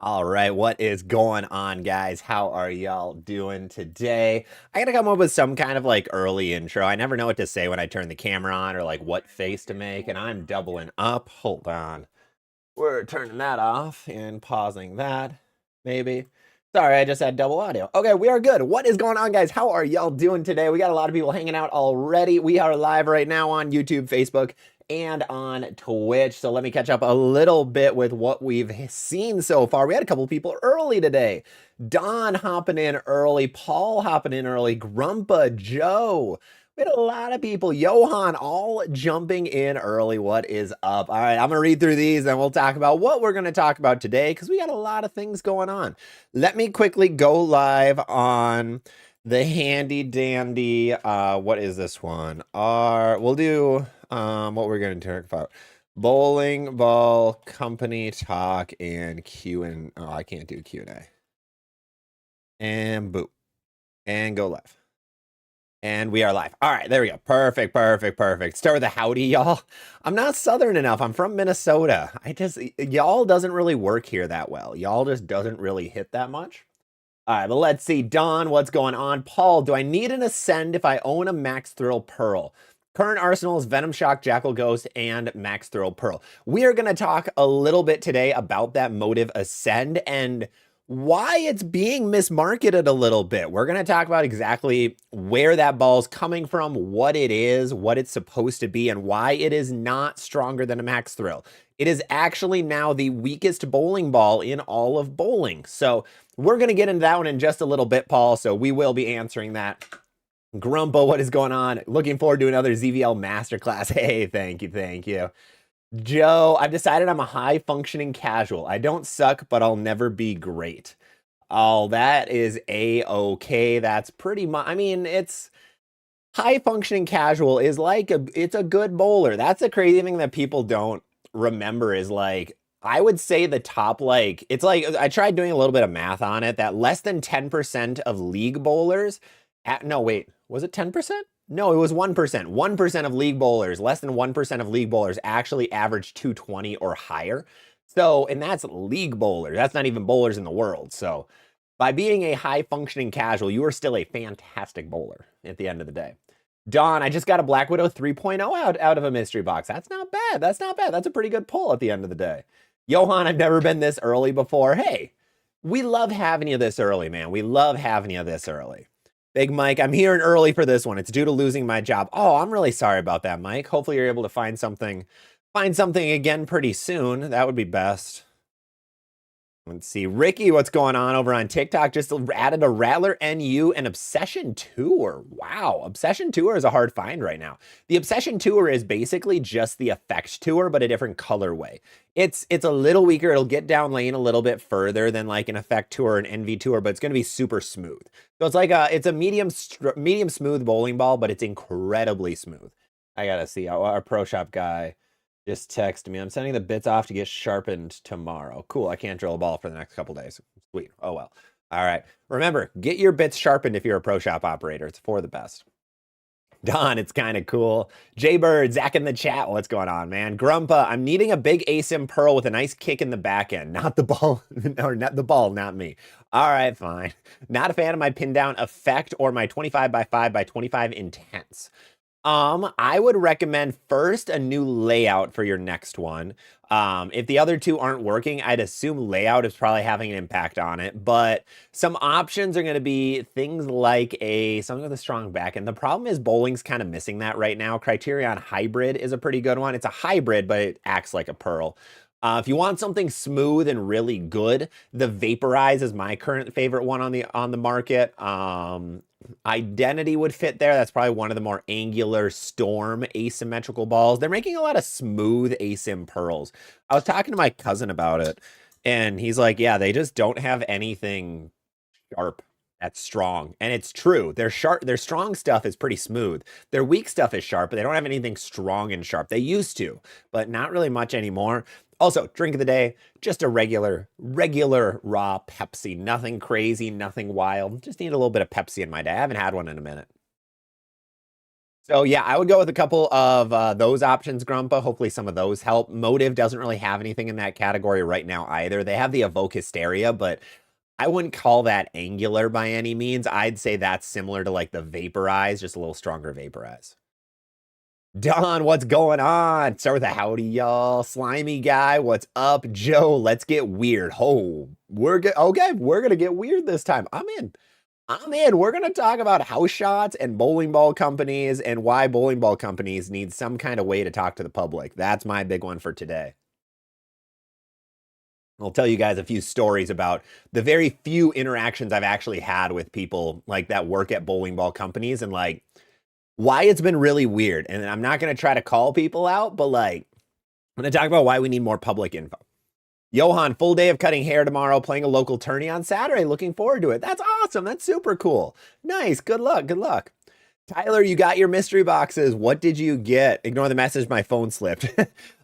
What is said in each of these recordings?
All right, what is going on, guys? How are y'all doing today? I gotta come up with some kind of like early intro. I never know what to say when I turn the camera on or like what face to make, and I'm doubling up. Hold on. We're turning that off and pausing that, maybe. Sorry, I just had double audio. Okay, we are good. What is going on, guys? How are y'all doing today? We got a lot of people hanging out already. We are live right now on YouTube, Facebook, and on Twitch. So let me catch up a little bit with what we've seen so far. We had a couple people early today. Don hopping in early, Paul hopping in early, Grumpa, Joe. We had a lot of people. Johan all jumping in early. What is up? All right, I'm going to read through these and we'll talk about what we're going to talk about today because we got a lot of things going on. Let me quickly go live on the handy dandy. What is this one? We'll do what we're going to talk about. Bowling ball company talk and Q and I can't do Q&A. And boop. And go live. And we are live. All right, there we go. Perfect. Start with a howdy, y'all. I'm not Southern enough. I'm from Minnesota. Y'all doesn't really work here that well. Y'all just doesn't really hit that much. All right, but let's see. Don, what's going on? Paul, do I need an Ascend if I own a Max Thrill Pearl? Current arsenal is Venom Shock, Jackal Ghost, and Max Thrill Pearl. We are going to talk a little bit today about that Motive Ascend and why it's being mismarketed a little bit. We're going to talk about exactly where that ball's coming from, what it is, what it's supposed to be, and why it is not stronger than a Max Thrill. It is actually now the weakest bowling ball in all of bowling. So we're going to get into that one in just a little bit, Paul. So we will be answering that. Grumpo, what is going on? Looking forward to another ZVL masterclass. Hey, thank you. Joe, I've decided I'm a high-functioning casual. I don't suck, but I'll never be great. Oh, that is A-okay. That's pretty much, I mean, it's high-functioning casual is like it's a good bowler. That's a crazy thing that people don't remember is like, I would say the top, like, it's like, I tried doing a little bit of math on it, that less than 10% of league bowlers, no, wait, was it 10%? No, it was 1%. 1% of league bowlers, less than 1% of league bowlers actually average 220 or higher. So, and that's league bowlers. That's not even bowlers in the world. So, by being a high functioning casual, you are still a fantastic bowler at the end of the day. Don, I just got a Black Widow 3.0 out of a mystery box. That's not bad. That's a pretty good pull at the end of the day. Johan, I've never been this early before. Hey, we love having you this early, man. We love having you this early. Big Mike, I'm here and early for this one. It's due to losing my job. Oh, I'm really sorry about that, Mike. Hopefully you're able to find something again pretty soon. That would be best. Let's see. Ricky, what's going on over on TikTok? Just added a Rattler NU and Obsession Tour. Wow. Obsession Tour is a hard find right now. The Obsession Tour is basically just the Effect Tour, but a different colorway. It's a little weaker. It'll get down lane a little bit further than like an Effect Tour or an NV Tour, but it's going to be super smooth. So it's like it's a medium smooth bowling ball, but it's incredibly smooth. I got to see. Our Pro Shop guy just text me. I'm sending the bits off to get sharpened tomorrow. Cool. I can't drill a ball for the next couple days. Sweet. Oh, well. All right. Remember, get your bits sharpened if you're a Pro Shop operator. It's for the best. Don, it's kind of cool. Jaybird, Zach in the chat. What's going on, man? Grumpa, I'm needing a big ASIM Pearl with a nice kick in the back end. Not the ball. Or not the ball, not me. All right, fine. Not a fan of my pin down effect or my 25 by 5 by 25 intense. I would recommend first a new layout for your next one. If the other two aren't working, I'd assume layout is probably having an impact on it, but some options are going to be things like something with a strong back end. The problem is bowling's kind of missing that right now. Criterion Hybrid is a pretty good one. It's a hybrid, but it acts like a pearl. If you want something smooth and really good, the Vaporize is my current favorite one on the market. Identity would fit there. That's probably one of the more angular storm asymmetrical balls. They're making a lot of smooth asim pearls. I was talking to my cousin about it, and he's like, yeah, they just don't have anything sharp that's strong. And it's true. Their strong stuff is pretty smooth. Their weak stuff is sharp, but they don't have anything strong and sharp. They used to, but not really much anymore. Also, drink of the day, just a regular raw Pepsi. Nothing crazy, nothing wild. Just need a little bit of Pepsi in my day. I haven't had one in a minute. So yeah, I would go with a couple of those options, Grumpa. Hopefully some of those help. Motive doesn't really have anything in that category right now either. They have the Evoke Hysteria, but I wouldn't call that angular by any means. I'd say that's similar to like the Vaporize, just a little stronger Vaporize. Don, what's going on? Start with a howdy, y'all. Slimy guy, what's up? Joe, let's get weird. Oh, we're good. Okay, we're gonna get weird this time. I'm in. I'm in. We're gonna talk about house shots and bowling ball companies and why bowling ball companies need some kind of way to talk to the public. That's my big one for today. I'll tell you guys a few stories about the very few interactions I've actually had with people like that work at bowling ball companies and like why it's been really weird. And I'm not going to try to call people out, but like, I'm going to talk about why we need more public info. Johan, full day of cutting hair tomorrow, playing a local tourney on Saturday. Looking forward to it. That's awesome. That's super cool. Nice. Good luck. Good luck. Tyler, you got your mystery boxes. What did you get? Ignore the message. My phone slipped.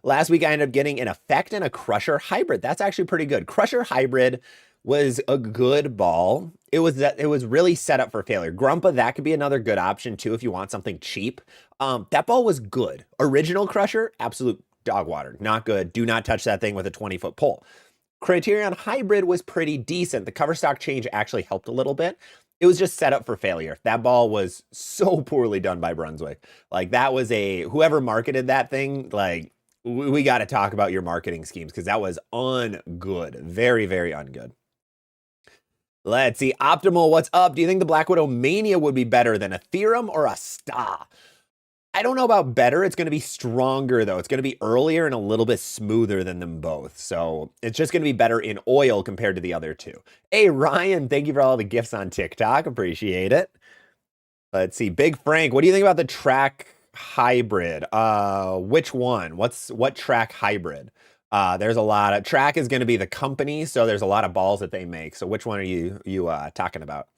Last week, I ended up getting an Effect and a Crusher Hybrid. That's actually pretty good. Crusher Hybrid was a good ball. It was really set up for failure. Grumpa, that could be another good option too if you want something cheap. That ball was good. Original Crusher, absolute dog water. Not good. Do not touch that thing with a 20-foot pole. Criterion Hybrid was pretty decent. The cover stock change actually helped a little bit. It was just set up for failure. That ball was so poorly done by Brunswick. Like that was whoever marketed that thing, like we got to talk about your marketing schemes because that was ungood. Very, very ungood. Let's see. Optimal, what's up? Do you think the Black Widow Mania would be better than a Theorem or a Sta? I don't know about better. It's going to be stronger, though. It's going to be earlier and a little bit smoother than them both. So it's just going to be better in oil compared to the other two. Hey, Ryan, thank you for all the gifts on TikTok. Appreciate it. Let's see. Big Frank, what do you think about the track hybrid? Which one? What track hybrid? There's a lot of track is going to be the company, so there's a lot of balls that they make. So which one are you talking about?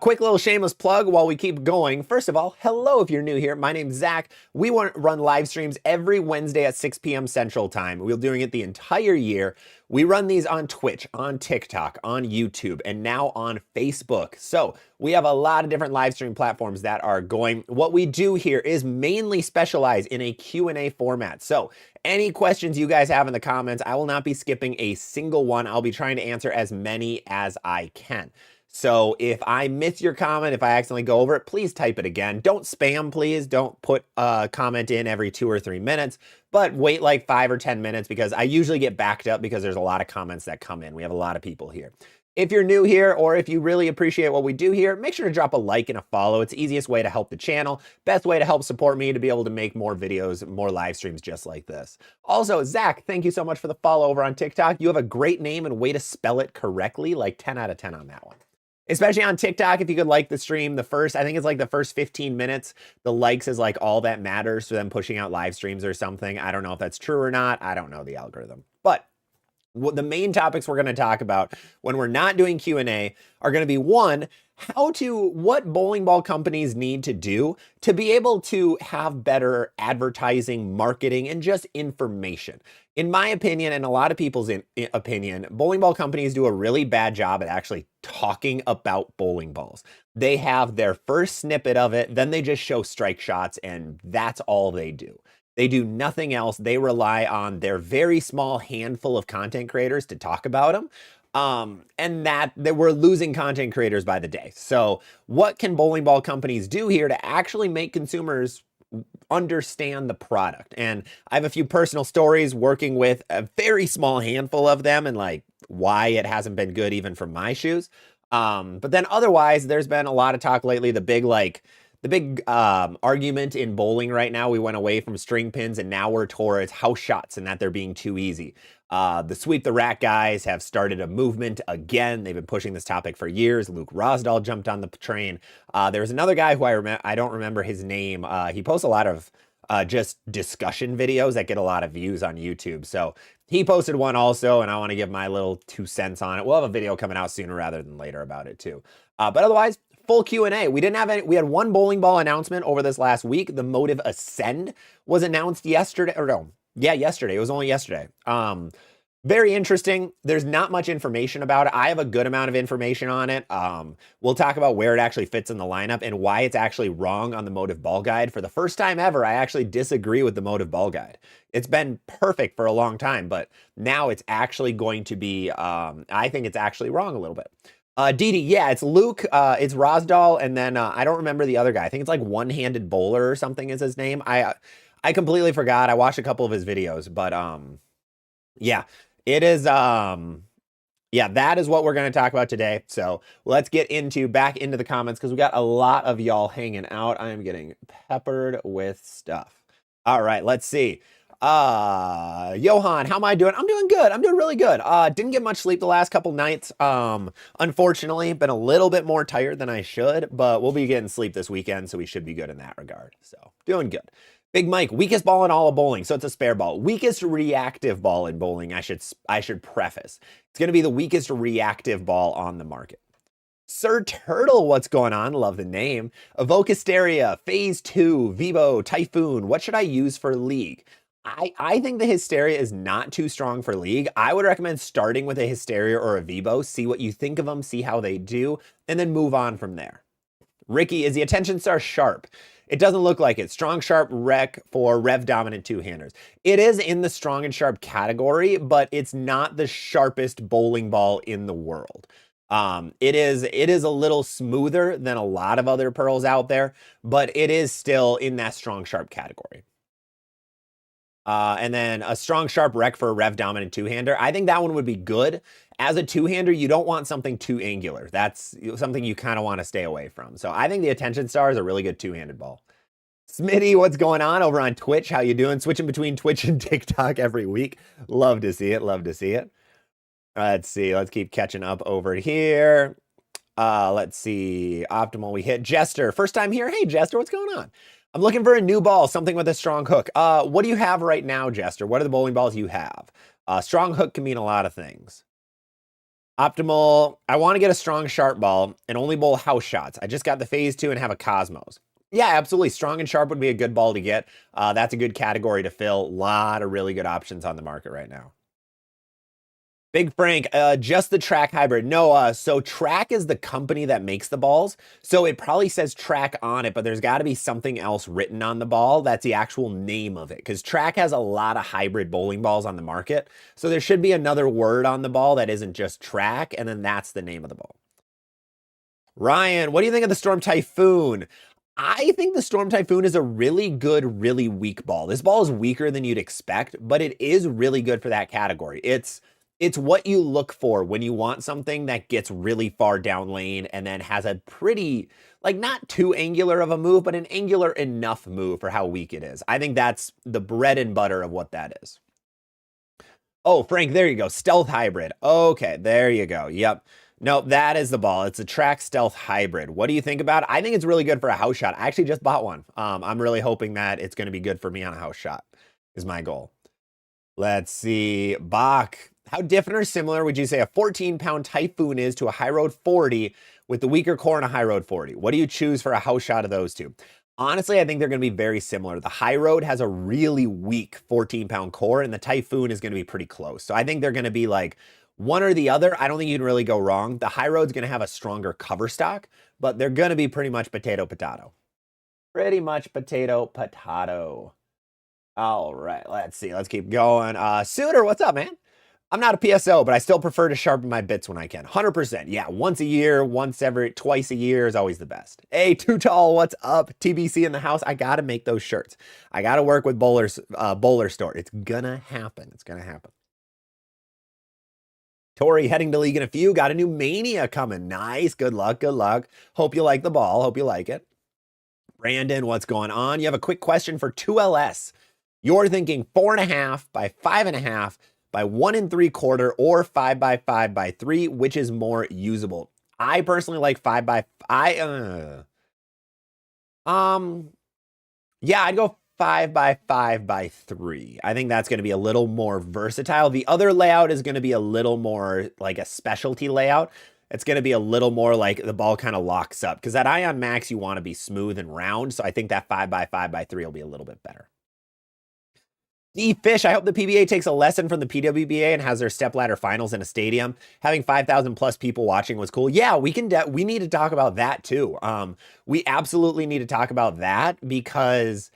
Quick little shameless plug while we keep going. First of all, hello if you're new here. My name's Zach. We run live streams every Wednesday at 6 p.m. Central Time. We're doing it the entire year. We run these on Twitch, on TikTok, on YouTube, and now on Facebook. So we have a lot of different live stream platforms that are going. What we do here is mainly specialize in a Q&A format. So any questions you guys have in the comments, I will not be skipping a single one. I'll be trying to answer as many as I can. So if I miss your comment, if I accidentally go over it, please type it again. Don't spam, please. Don't put a comment in every 2 or 3 minutes, but wait like 5 or 10 minutes because I usually get backed up because there's a lot of comments that come in. We have a lot of people here. If you're new here or if you really appreciate what we do here, make sure to drop a like and a follow. It's the easiest way to help the channel, best way to help support me to be able to make more videos, more live streams just like this. Also, Zach, thank you so much for the follow over on TikTok. You have a great name and way to spell it correctly, like 10 out of 10 on that one. Especially on TikTok, if you could like the stream, I think it's like the first 15 minutes, the likes is like all that matters for them pushing out live streams or something. I don't know if that's true or not. I don't know the algorithm. But the main topics we're going to talk about when we're not doing Q&A are going to be one, what bowling ball companies need to do to be able to have better advertising, marketing, and just information. In my opinion, and a lot of people's opinion, bowling ball companies do a really bad job at actually talking about bowling balls. They have their first snippet of it, then they just show strike shots, and that's all they do. They do nothing else. They rely on their very small handful of content creators to talk about them. And that we're losing content creators by the day. So what can bowling ball companies do here to actually make consumers understand the product? And I have a few personal stories working with a very small handful of them and like why it hasn't been good even from my shoes. But then otherwise, there's been a lot of talk lately, the big argument in bowling right now, we went away from string pins and now we're towards house shots and that they're being too easy. The Sweep the Rack guys have started a movement again. They've been pushing this topic for years. Luke Rosdahl jumped on the train. There's another guy who I don't remember his name. He posts a lot of just discussion videos that get a lot of views on YouTube. So he posted one also, and I want to give my little 2 cents on it. We'll have a video coming out sooner rather than later about it too. But otherwise, full Q&A. We didn't have any. We had one bowling ball announcement over this last week. The Motive Ascend was announced yesterday, or no, yeah, yesterday. It was only yesterday. Very interesting. There's not much information about it. I have a good amount of information on it. We'll talk about where it actually fits in the lineup and why it's actually wrong on the Motive Ball Guide. For the first time ever, I actually disagree with the Motive Ball Guide. It's been perfect for a long time, but now it's actually going to be, I think it's actually wrong a little bit. Didi, yeah, it's Luke, it's Rosdal, and then I don't remember the other guy. I think it's like One-Handed Bowler or something is his name. I completely forgot. I watched a couple of his videos, but yeah. It is, yeah, that is what we're going to talk about today. So let's get back into the comments because we got a lot of y'all hanging out. I am getting peppered with stuff. All right, let's see. Johan, how am I doing? I'm doing good. I'm doing really good. Didn't get much sleep the last couple nights. Unfortunately, been a little bit more tired than I should, but we'll be getting sleep this weekend, so we should be good in that regard. So doing good. Big Mike, weakest ball in all of bowling, so it's a spare ball. Weakest reactive ball in bowling, I should preface. It's going to be the weakest reactive ball on the market. Sir Turtle, what's going on? Love the name. Evoke Hysteria, Phase 2, Vivo, Typhoon. What should I use for League? I think the Hysteria is not too strong for League. I would recommend starting with a Hysteria or a Vivo, see what you think of them, see how they do, and then move on from there. Ricky, is the Attention Star sharp? It doesn't look like it. Strong, sharp, rec for rev dominant two-handers. It is in the strong and sharp category, but it's not the sharpest bowling ball in the world. It is a little smoother than a lot of other pearls out there, but it is still in that strong, sharp category. And then a strong, sharp rec for a rev dominant two-hander. I think that one would be good. As a two-hander, you don't want something too angular. That's something you kind of want to stay away from. So I think the Attention Star is a really good two-handed ball. Smitty, what's going on over on Twitch? How you doing? Switching between Twitch and TikTok every week. Love to see it. Love to see it. Let's see. Let's keep catching up over here. Let's see. Optimal, we hit. Jester, first time here. Hey, Jester, what's going on? I'm looking for a new ball, something with a strong hook. What do you have right now, Jester? What are the bowling balls you have? Strong hook can mean a lot of things. Optimal, I want to get a strong, sharp ball and only bowl house shots. I just got the Phase 2 and have a Cosmos. Yeah, absolutely. Strong and sharp would be a good ball to get. That's a good category to fill. A lot of really good options on the market right now. Big Frank, just the Track hybrid. No, so Track is the company that makes the balls. So it probably says Track on it, but there's got to be something else written on the ball. That's the actual name of it. Because Track has a lot of hybrid bowling balls on the market. So there should be another word on the ball that isn't just Track, and then that's the name of the ball. Ryan, what do you think of the Storm Typhoon? I think the Storm Typhoon is a really good, really weak ball. This ball is weaker than you'd expect, but it is really good for that category. It's what you look for when you want something that gets really far down lane and then has a pretty, like, not too angular of a move, but an angular enough move for how weak it is. I think that's the bread and butter of what that is. Oh, Frank, there you go. Stealth hybrid. Okay, there you go. Yep. No, that is the ball. It's a Track Stealth hybrid. What do you think about it? I think it's really good for a house shot. I actually just bought one. I'm really hoping that it's going to be good for me on a house shot is my goal. Let's see. Bach. How different or similar would you say a 14-pound Typhoon is to a High Road 40 with the weaker core and a High Road 40? What do you choose for a house shot of those two? Honestly, I think they're going to be very similar. The High Road has a really weak 14-pound core, and the Typhoon is going to be pretty close. So I think they're going to be like one or the other. I don't think you can really go wrong. The High Road's going to have a stronger cover stock, but they're going to be pretty much potato-potato. Pretty much potato-potato. All right, let's see. Let's keep going. Suitor, what's up, man? I'm not a PSO, but I still prefer to sharpen my bits when I can. 100%. Yeah, once a year, twice a year is always the best. Hey, Too Tall, what's up? TBC in the house. I got to make those shirts. I got to work with Bowler Store. It's going to happen. It's going to happen. Tori, heading to League in a few. Got a new Mania coming. Nice. Good luck. Good luck. Hope you like the ball. Hope you like it. Brandon, what's going on? You have a quick question for 2LS. You're thinking 4.5 by 5.5 by 1 3/4 or 5 by 5 by 3, which is more usable? I personally like 5 by yeah, I'd go 5 by 5 by 3. I think that's going to be a little more versatile. The other layout is going to be a little more like a specialty layout. It's going to be a little more like the ball kind of locks up, because at Ion Max you want to be smooth and round. So I think that 5 by 5 by 3 will be a little bit better. D Fish, I hope the PBA takes a lesson from the PWBA and has their stepladder finals in a stadium. Having 5,000 plus people watching was cool. Yeah, we need to talk about that too. We absolutely need to talk about that because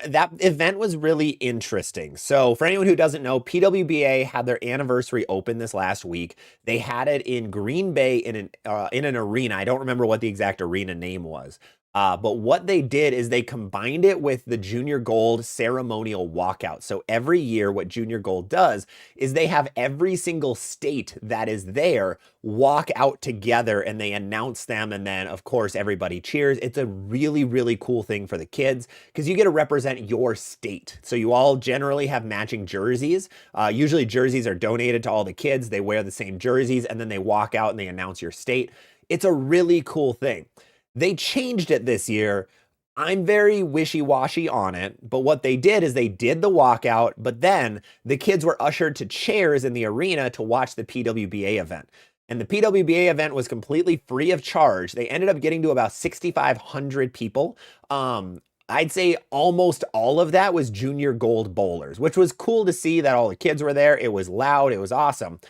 that event was really interesting. So for anyone who doesn't know, PWBA had their anniversary open this last week. They had it in Green Bay in an arena. I don't remember what the exact arena name was. But what they did is they combined it with the Junior Gold ceremonial walkout. So every year, what Junior Gold does is they have every single state that is there walk out together and they announce them. And then, of course, everybody cheers. It's a really, really cool thing for the kids because you get to represent your state. So you all generally have matching jerseys. Usually jerseys are donated to all the kids. They wear the same jerseys and then they walk out and they announce your state. It's a really cool thing. They changed it this year. I'm very wishy-washy on it, but what they did is they did the walkout, but then the kids were ushered to chairs in the arena to watch the PWBA event. And the PWBA event was completely free of charge. They ended up getting to about 6,500 people. I'd say almost all of that was Junior Gold bowlers, which was cool to see that all the kids were there. It was loud. It was awesome.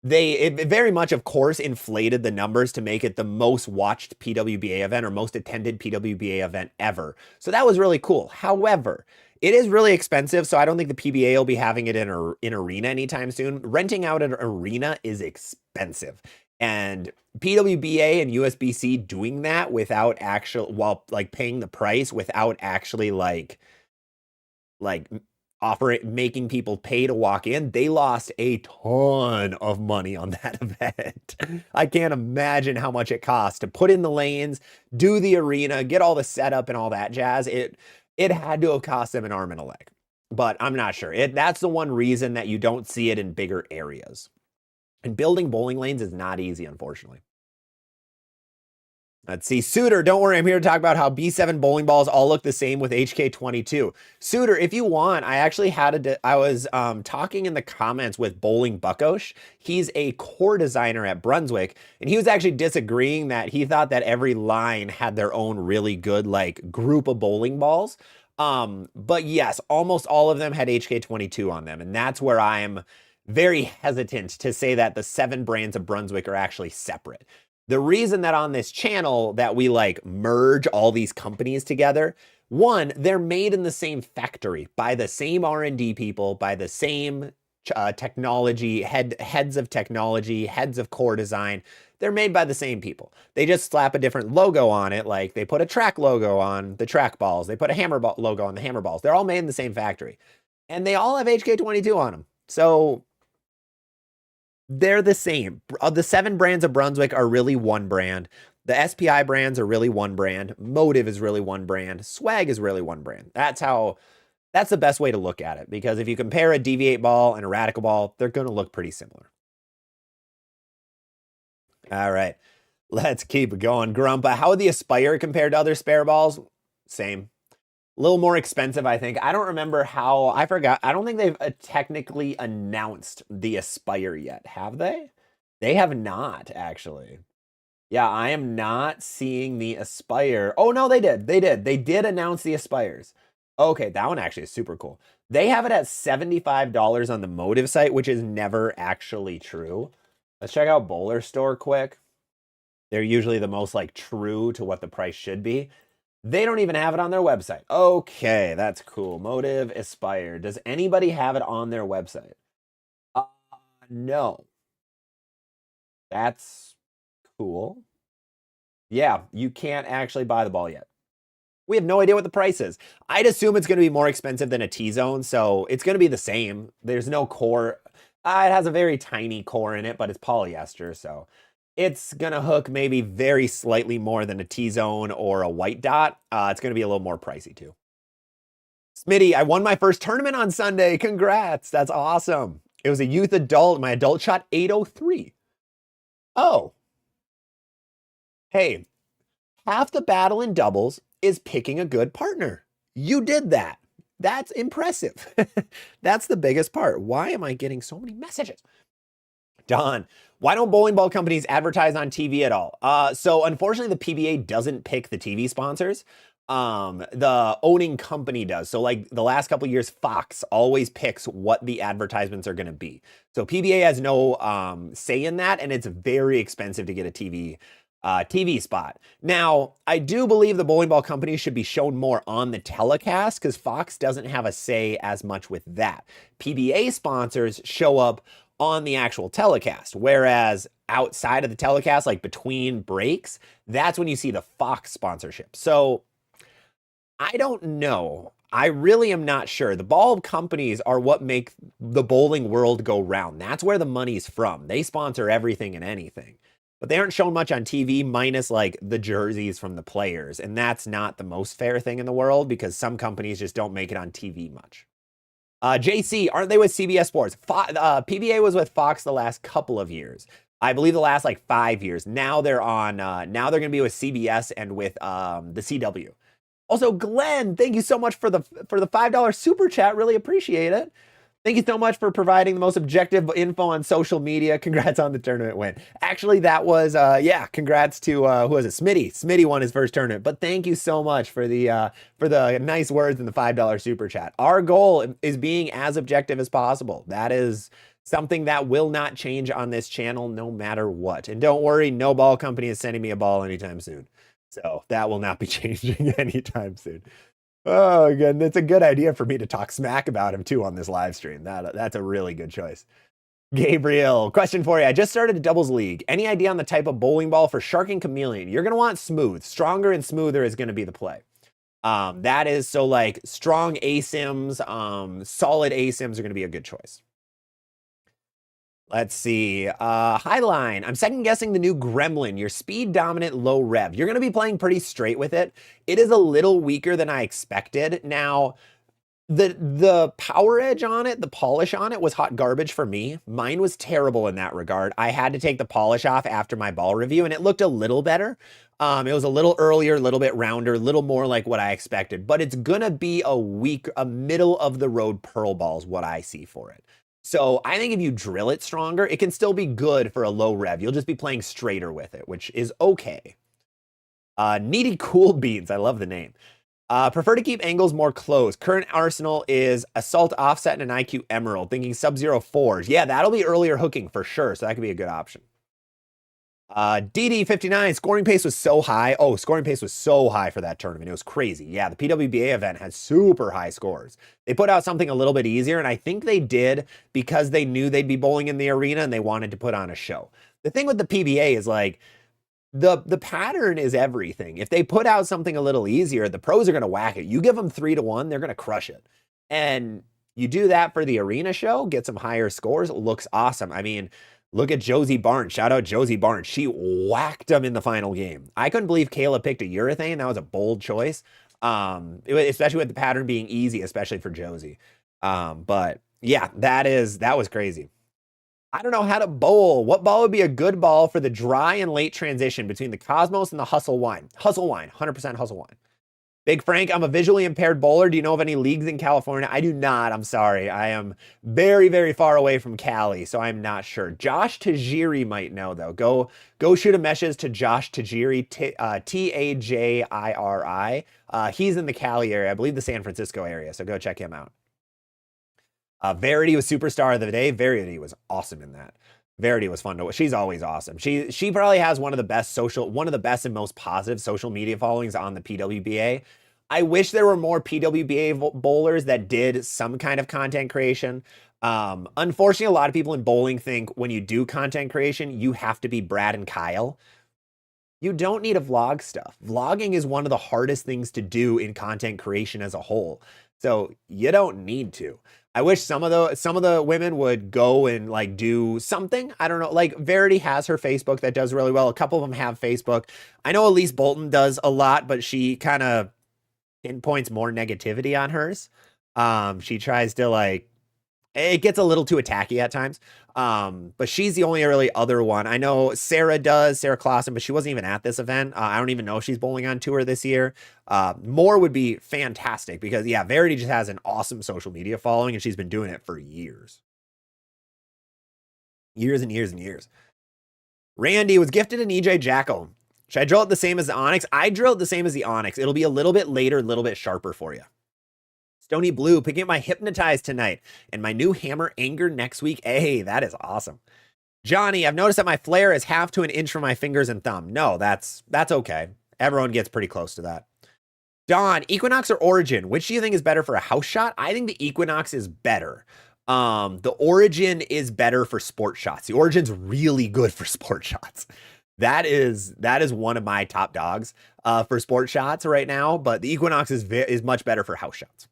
It very much, of course, inflated the numbers to make it the most watched PWBA event or most attended PWBA event ever. So that was really cool. However, it is really expensive, so I don't think the PBA will be having it in arena anytime soon. Renting out an arena is expensive. And PWBA and USBC doing that without while like paying the price without actually like making people pay to walk in, they lost a ton of money on that event. I can't imagine how much it cost to put in the lanes, do the arena, get all the setup and all that jazz. It had to have cost them an arm and a leg, but I'm not sure. That's the one reason that you don't see it in bigger areas. And building bowling lanes is not easy, unfortunately. Let's see. Suitor, don't worry. I'm here to talk about how B7 bowling balls all look the same with HK22. Suitor, if you want, I actually I was talking in the comments with Bowling Buckosh. He's a core designer at Brunswick, and he was actually disagreeing that he thought that every line had their own really good like group of bowling balls. But yes, almost all of them had HK22 on them, and that's where I'm very hesitant to say that the 7 brands of Brunswick are actually separate. The reason that on this channel that we like merge all these companies together, one, they're made in the same factory by the same R&D people, by the same technology, heads of technology, heads of core design. They're made by the same people. They just slap a different logo on it. Like they put a track logo on the track balls. They put a hammer logo on the hammer balls. They're all made in the same factory. And they all have HK22 on them. So they're the same. The 7 brands of Brunswick are really one brand. The SPI brands are really one brand. Motive is really one brand. Swag is really one brand. That's the best way to look at it, because if you compare a Deviate ball and a Radical ball, they're going to look pretty similar. All right, let's keep going. Grumpa, how would the Aspire compare to other spare balls? Same. A little more expensive, I think. I don't remember how. I forgot. I don't think they've technically announced the Aspire yet, have they? They have not, actually. Yeah, I am not seeing the Aspire. Oh, no, they did. They did. They did announce the Aspires. Okay, that one actually is super cool. They have it at $75 on the Motive site, which is never actually true. Let's check out Bowler Store quick. They're usually the most like true to what the price should be. They don't even have it on their website. Okay, that's cool. Motive Aspire. Does anybody have it on their website? No. That's cool. Yeah, you can't actually buy the ball yet. We have no idea what the price is. I'd assume it's going to be more expensive than a T-Zone, so it's going to be the same. There's no core. It has a very tiny core in it, but it's polyester, so it's going to hook maybe very slightly more than a T-Zone or a white dot. It's going to be a little more pricey too. Smitty, I won my first tournament on Sunday. Congrats. That's awesome. It was a youth adult. My adult shot 803. Oh. Hey, half the battle in doubles is picking a good partner. You did that. That's impressive. That's the biggest part. Why am I getting so many messages? Don, why don't bowling ball companies advertise on TV at all? So unfortunately, the PBA doesn't pick the TV sponsors. the owning company does. So like the last couple years, Fox always picks what the advertisements are going to be. So PBA has no say in that, and it's very expensive to get a TV spot. Now, I do believe the bowling ball company should be shown more on the telecast because Fox doesn't have a say as much with that. PBA sponsors show up on the actual telecast, whereas outside of the telecast, like between breaks, that's when you see the Fox sponsorship. So I don't know. I really am not sure. The ball companies are what make the bowling world go round. That's where the money's from. They sponsor everything and anything. But they aren't shown much on TV, minus like the jerseys from the players. And that's not the most fair thing in the world because some companies just don't make it on TV much. JC, aren't they with CBS Sports? PBA was with Fox the last couple of years. I believe the last like 5 years. Now they're on, now they're going to be with CBS and with the CW. Also, Glenn, thank you so much for the $5 super chat. Really appreciate it. Thank you so much for providing the most objective info on social media. Congrats on the tournament win. Actually, that was, yeah, congrats to, who was it? Smitty. Smitty won his first tournament. But thank you so much for the nice words in the $5 super chat. Our goal is being as objective as possible. That is something that will not change on this channel no matter what. And don't worry, no ball company is sending me a ball anytime soon. So that will not be changing anytime soon. Oh, again, that's a good idea for me to talk smack about him too on this live stream. That's a really good choice. Gabriel, question for you. I just started a doubles league. Any idea on the type of bowling ball for Shark and Chameleon? You're going to want smooth. Stronger and smoother is going to be the play. That is so like strong ASIMs, solid ASIMs are going to be a good choice. Let's see. Highline. I'm second guessing the new Gremlin. Your speed dominant, low rev. You're going to be playing pretty straight with it. It is a little weaker than I expected. Now, the power edge on it, the polish on it was hot garbage for me. Mine was terrible in that regard. I had to take the polish off after my ball review, and it looked a little better. It was a little earlier, a little bit rounder, a little more like what I expected. But it's going to be a middle of the road pearl ball is what I see for it. So I think if you drill it stronger, it can still be good for a low rev. You'll just be playing straighter with it, which is okay. Needy Cool Beans. I love the name. Prefer to keep angles more close. Current arsenal is Assault Offset and an IQ Emerald. Thinking Sub-Zero 4s. Yeah, that'll be earlier hooking for sure. So that could be a good option. DD59, scoring pace was so high. Oh, scoring pace was so high for that tournament. It was crazy. Yeah, the PWBA event had super high scores. They put out something a little bit easier, and I think they did because they knew they'd be bowling in the arena and they wanted to put on a show. The thing with the PBA is like, the pattern is everything. If they put out something a little easier, the pros are going to whack it. You give them 3-1, they're going to crush it. And you do that for the arena show, get some higher scores, it looks awesome. I mean, look at Josie Barnes. Shout out Josie Barnes. She whacked him in the final game. I couldn't believe Kayla picked a urethane. That was a bold choice, especially with the pattern being easy, especially for Josie. But yeah, that was crazy. I don't know how to bowl. What ball would be a good ball for the dry and late transition between the Cosmos and the Hustle Wine? Hustle Wine, 100% Hustle Wine. Big Frank, I'm a visually impaired bowler. Do you know of any leagues in California? I do not. I'm sorry. I am very, very far away from Cali, so I'm not sure. Josh Tajiri might know, though. Go shoot a message to Josh Tajiri, Tajiri. He's in the Cali area, I believe the San Francisco area, so go check him out. Verity was Superstar of the Day. Verity was awesome in that. Verity was fun to watch. She's always awesome. She probably has one of the best and most positive social media followings on the PWBA. I wish there were more PWBA bowlers that did some kind of content creation. Unfortunately, a lot of people in bowling think when you do content creation, you have to be Brad and Kyle. You don't need to vlog stuff. Vlogging is one of the hardest things to do in content creation as a whole. So you don't need to. I wish some of the women would go and like do something. I don't know. Like Verity has her Facebook that does really well. A couple of them have Facebook. I know Elise Bolton does a lot, but she kind of pinpoints more negativity on hers. She tries to like, it gets a little too attacky at times. But she's the only really other one. I know Sarah Clausen, but she wasn't even at this event. I don't even know if she's bowling on tour this year. More would be fantastic because yeah, Verity just has an awesome social media following and she's been doing it for years. Years and years and years. Randy was gifted an EJ Jacko. Should I drill it the same as the Onyx? I drill it the same as the Onyx. It'll be a little bit later, a little bit sharper for you. Stony Blue, picking up my Hypnotize tonight and my new Hammer Anger next week. Hey, that is awesome. Johnny, I've noticed that my flare is half to an inch from my fingers and thumb. No, that's okay. Everyone gets pretty close to that. Don, Equinox or Origin? Which do you think is better for a house shot? I think the Equinox is better. The Origin is better for sport shots. The Origin's really good for sport shots. That is one of my top dogs for sport shots right now, but the Equinox is much better for house shots.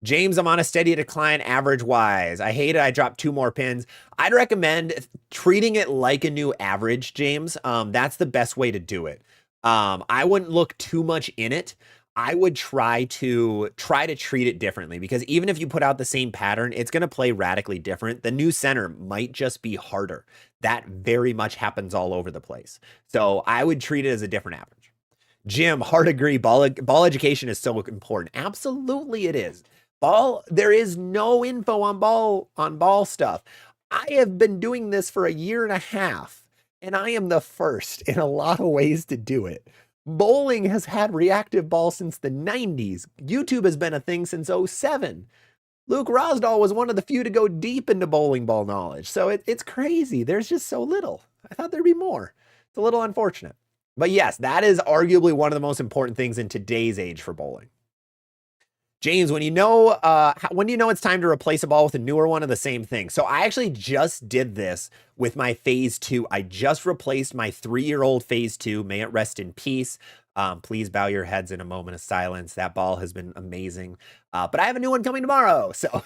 James, I'm on a steady decline average-wise. I hate it. I dropped 2 more pins. I'd recommend treating it like a new average, James. That's the best way to do it. I wouldn't look too much in it. I would try to treat it differently, because even if you put out the same pattern, it's going to play radically different. The new center might just be harder. That very much happens all over the place. So I would treat it as a different average. Jim, hard agree. Ball education is so important. Absolutely it is. There is no info on ball stuff. I have been doing this for a year and a half, and I am the first in a lot of ways to do it. Bowling has had reactive ball since the 90s. YouTube has been a thing since 07. Luke Rosdahl was one of the few to go deep into bowling ball knowledge. So it's crazy. There's just so little. I thought there'd be more. It's a little unfortunate. But yes, that is arguably one of the most important things in today's age for bowling. James, when do you know it's time to replace a ball with a newer one, or the same thing? So I actually just did this with my Phase 2. I just replaced my 3-year-old Phase 2. May it rest in peace. Please bow your heads in a moment of silence. That ball has been amazing. But I have a new one coming tomorrow. So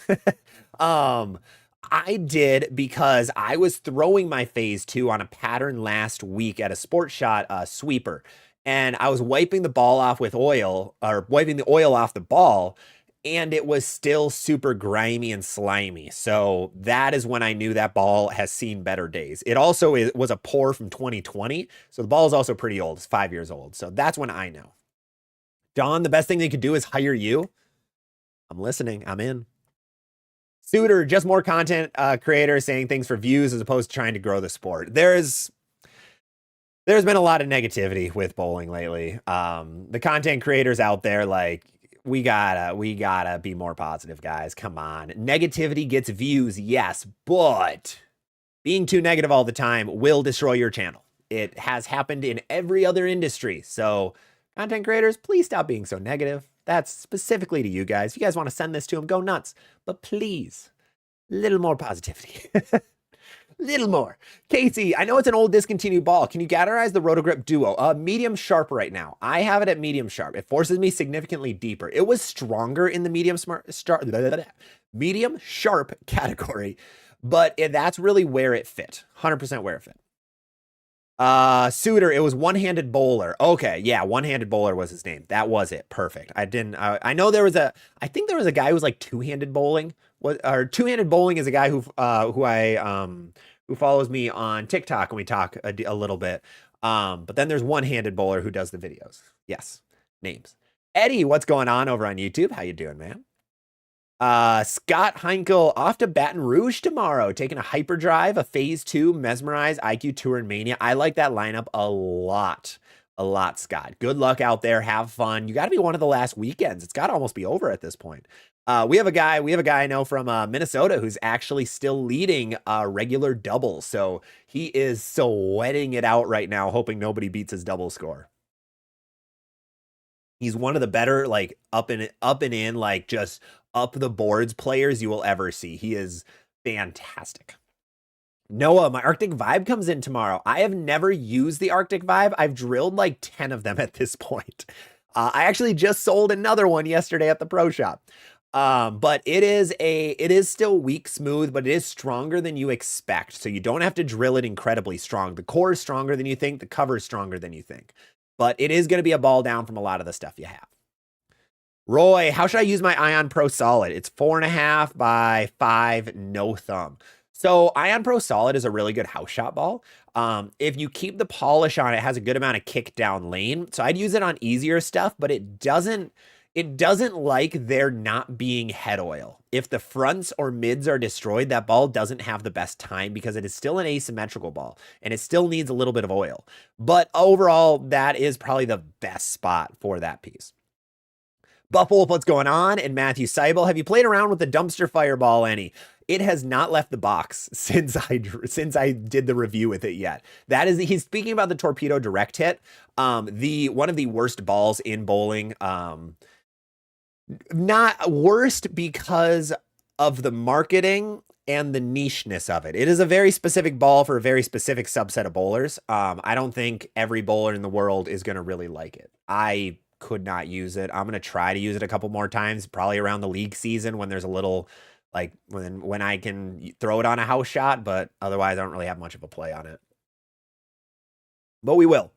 I did because I was throwing my Phase 2 on a pattern last week at a sport shot sweeper. And I was wiping the ball off with oil, or wiping the oil off the ball, and it was still super grimy and slimy. So that is when I knew that ball has seen better days. It also was a pour from 2020. So the ball is also pretty old. It's 5 years old. So that's when I know. Don, the best thing they could do is hire you. I'm listening. I'm in. Suitor, just more content creators saying things for views as opposed to trying to grow the sport. There's been a lot of negativity with bowling lately. The content creators out there, like, we gotta be more positive, guys. Come on. Negativity gets views, yes, but being too negative all the time will destroy your channel. It has happened in every other industry. So content creators, please stop being so negative. That's specifically to you guys. If you guys want to send this to them, go nuts. But please, a little more positivity. Little more. Casey, I know it's an old discontinued ball. Can you categorize the Rotogrip Duo? Medium sharp right now. I have it at medium sharp. It forces me significantly deeper. It was stronger in the medium sharp category, but that's really where it fit. 100% where it fit. Suitor, it was one-handed bowler. Okay, yeah, one-handed bowler was his name. That was it. Perfect. I know I think there was a guy who was like two-handed bowling. Two-handed bowling is a guy who follows me on TikTok, and we talk a little bit. But then there's one-handed bowler who does the videos. Yes, names. Eddie, what's going on over on YouTube? How you doing, man? Scott Heinkel off to Baton Rouge tomorrow, taking a hyperdrive, a Phase 2, Mesmerize, IQ Tour, and Mania. I like that lineup a lot, Scott. Good luck out there. Have fun. You got to be one of the last weekends. It's got to almost be over at this point. We have a guy I know from Minnesota who's actually still leading regular doubles. So he is sweating it out right now, hoping nobody beats his double score. He's one of the better, like, up and in, like, just up the boards players you will ever see. He is fantastic. Noah, my Arctic Vibe comes in tomorrow. I have never used the Arctic Vibe. I've drilled like 10 of them at this point. I actually just sold another one yesterday at the pro shop. But it is still weak smooth, but it is stronger than you expect. So you don't have to drill it incredibly strong. The core is stronger than you think. The cover is stronger than you think. But it is going to be a ball down from a lot of the stuff you have. Roy, how should I use my Ion Pro Solid? It's 4.5 by 5, no thumb. So Ion Pro Solid is a really good house shot ball. If you keep the polish on it, it has a good amount of kick down lane. So I'd use it on easier stuff, but it doesn't It doesn't like there not being head oil. If the fronts or mids are destroyed, that ball doesn't have the best time because it is still an asymmetrical ball and it still needs a little bit of oil. But overall, that is probably the best spot for that piece. Buffalo, what's going on? And Matthew Seibel, have you played around with the dumpster fireball any? It has not left the box since I did the review with it yet. That is, he's speaking about the torpedo direct hit, the one of the worst balls in bowling. Not worst because of the marketing and the nicheness of it. It is a very specific ball for a very specific subset of bowlers. I don't think every bowler in the world is going to really like it. I could not use it. I'm going to try to use it a couple more times, probably around the league season when there's a little, like when I can throw it on a house shot, but otherwise I don't really have much of a play on it. But we will.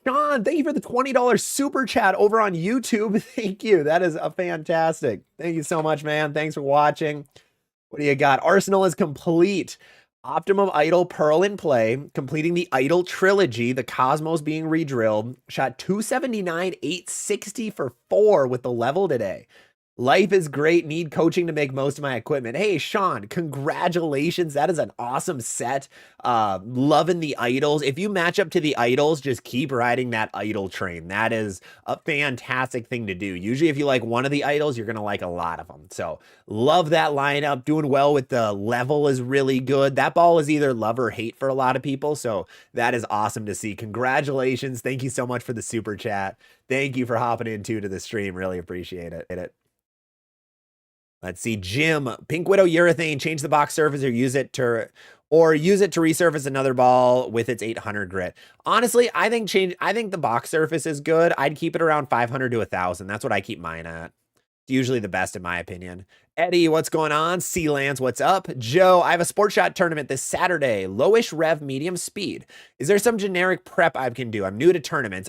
Sean, thank you for the $20 super chat over on YouTube. Thank you. That is a fantastic. Thank you so much, man. Thanks for watching. What do you got? Arsenal is complete. Optimum Idol Pearl in play, completing the Idol trilogy, the Cosmos being redrilled. Shot 279, 860 for 4 with the level today. Life is great. Need coaching to make most of my equipment. Hey, Sean, congratulations. That is an awesome set. Loving the idols. If you match up to the idols, just keep riding that idol train. That is a fantastic thing to do. Usually if you like one of the idols, you're going to like a lot of them. So love that lineup. Doing well with the level is really good. That ball is either love or hate for a lot of people. So that is awesome to see. Congratulations. Thank you so much for the super chat. Thank you for hopping into the stream. Really appreciate it. Let's see, Jim, Pink Widow urethane, change the box surface or use it to resurface another ball with its 800 grit. Honestly, I think the box surface is good. I'd keep it around 500 to 1,000. That's what I keep mine at. It's usually the best in my opinion. Eddie, what's going on? Lance, what's up? Joe, I have a sport shot tournament this Saturday. Lowish rev, medium speed. Is there some generic prep I can do? I'm new to tournaments.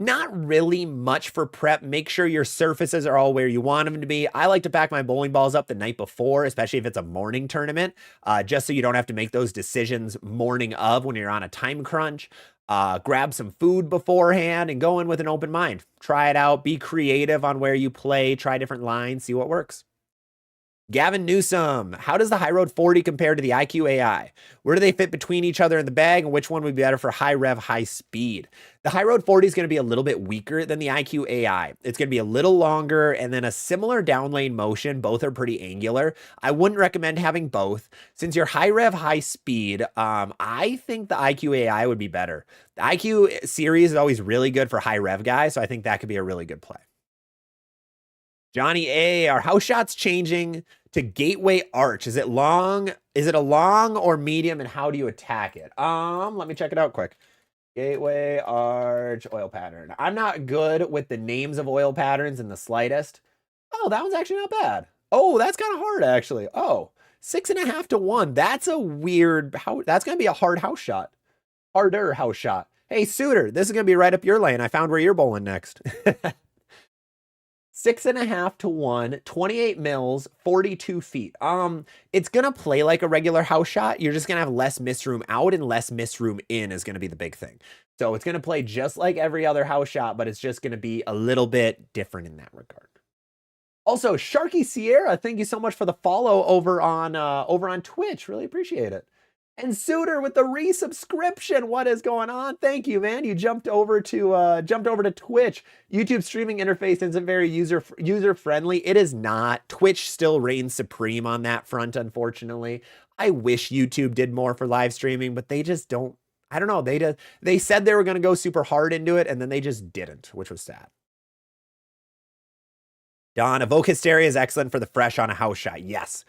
Not really much for prep. Make sure your surfaces are all where you want them to be. I like to pack my bowling balls up the night before, especially if it's a morning tournament, just so you don't have to make those decisions morning of when you're on a time crunch. Grab some food beforehand and go in with an open mind. Try it out. Be creative on where you play. Try different lines. See what works. Gavin Newsom, how does the High Road 40 compare to the IQ AI? Where do they fit between each other in the bag, and which one would be better for high rev, high speed? The High Road 40 is going to be a little bit weaker than the IQ AI. It's going to be a little longer and then a similar down lane motion. Both are pretty angular. I wouldn't recommend having both. Since you're high rev, high speed, I think the IQ AI would be better. The IQ series is always really good for high rev guys, so I think that could be a really good play. Johnny A, are house shots changing to gateway arch? Is it a long or medium, and how do you attack it? Let me check it out quick. Gateway arch oil pattern. I'm not good with the names of oil patterns in the slightest. Oh, that one's actually not bad. Oh, that's kind of hard actually. Oh, 6.5 to 1. That's a weird, that's going to be a hard house shot. Harder house shot. Hey, Suitor, this is going to be right up your lane. I found where you're bowling next. 6.5 to 1, 28 mils, 42 feet. It's gonna play like a regular house shot. You're just gonna have less miss room out and less miss room in is gonna be the big thing. So it's gonna play just like every other house shot, but it's just gonna be a little bit different in that regard. Also, Sharky Sierra, thank you so much for the follow over on Twitch. Really appreciate it. And Suitor with the resubscription. What is going on? Thank you, man. You jumped over to Twitch. YouTube streaming interface isn't very user friendly. It is not. Twitch still reigns supreme on that front, unfortunately. I wish YouTube did more for live streaming, but they just don't. I don't know. They said they were going to go super hard into it, and then they just didn't, which was sad. Don, Evoke Hysteria is excellent for the fresh on a house shot. Yes,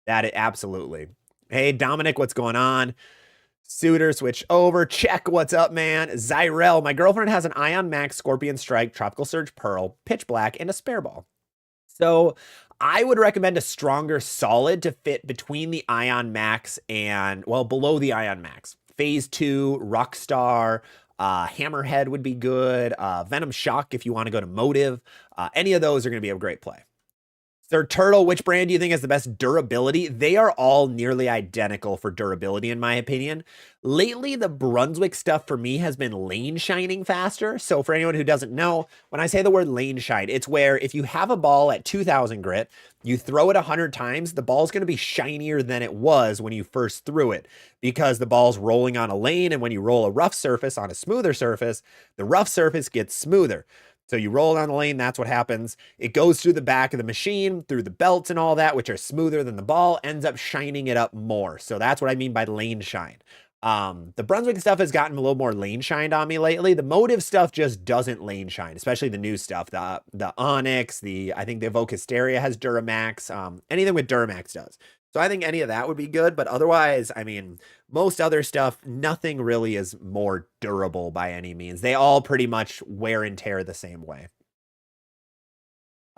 absolutely. Hey, Dominic, what's going on? Suitor, switch over. Check, what's up, man? Zyrel, my girlfriend has an Ion Max Scorpion Strike, Tropical Surge Pearl, Pitch Black, and a spare ball. So I would recommend a stronger solid to fit between the Ion Max and, well, below the Ion Max. Phase 2, Rockstar, Hammerhead would be good. Venom Shock if you want to go to Motive. Any of those are going to be a great play. Sir Turtle, which brand do you think has the best durability? They are all nearly identical for durability, in my opinion. Lately, the Brunswick stuff for me has been lane shining faster. So for anyone who doesn't know, when I say the word lane shine, it's where if you have a ball at 2000 grit, you throw it 100 times, the ball's going to be shinier than it was when you first threw it because the ball's rolling on a lane. And when you roll a rough surface on a smoother surface, the rough surface gets smoother. So you roll it on the lane, that's what happens. It goes through the back of the machine, through the belts and all that, which are smoother than the ball, ends up shining it up more. So that's what I mean by lane shine. The Brunswick stuff has gotten a little more lane shined on me lately. The Motive stuff just doesn't lane shine, especially the new stuff. The Onyx, I think the Evoke Hysteria has Duramax. Anything with Duramax does. So I think any of that would be good, but otherwise, I mean, most other stuff, nothing really is more durable by any means. They all pretty much wear and tear the same way.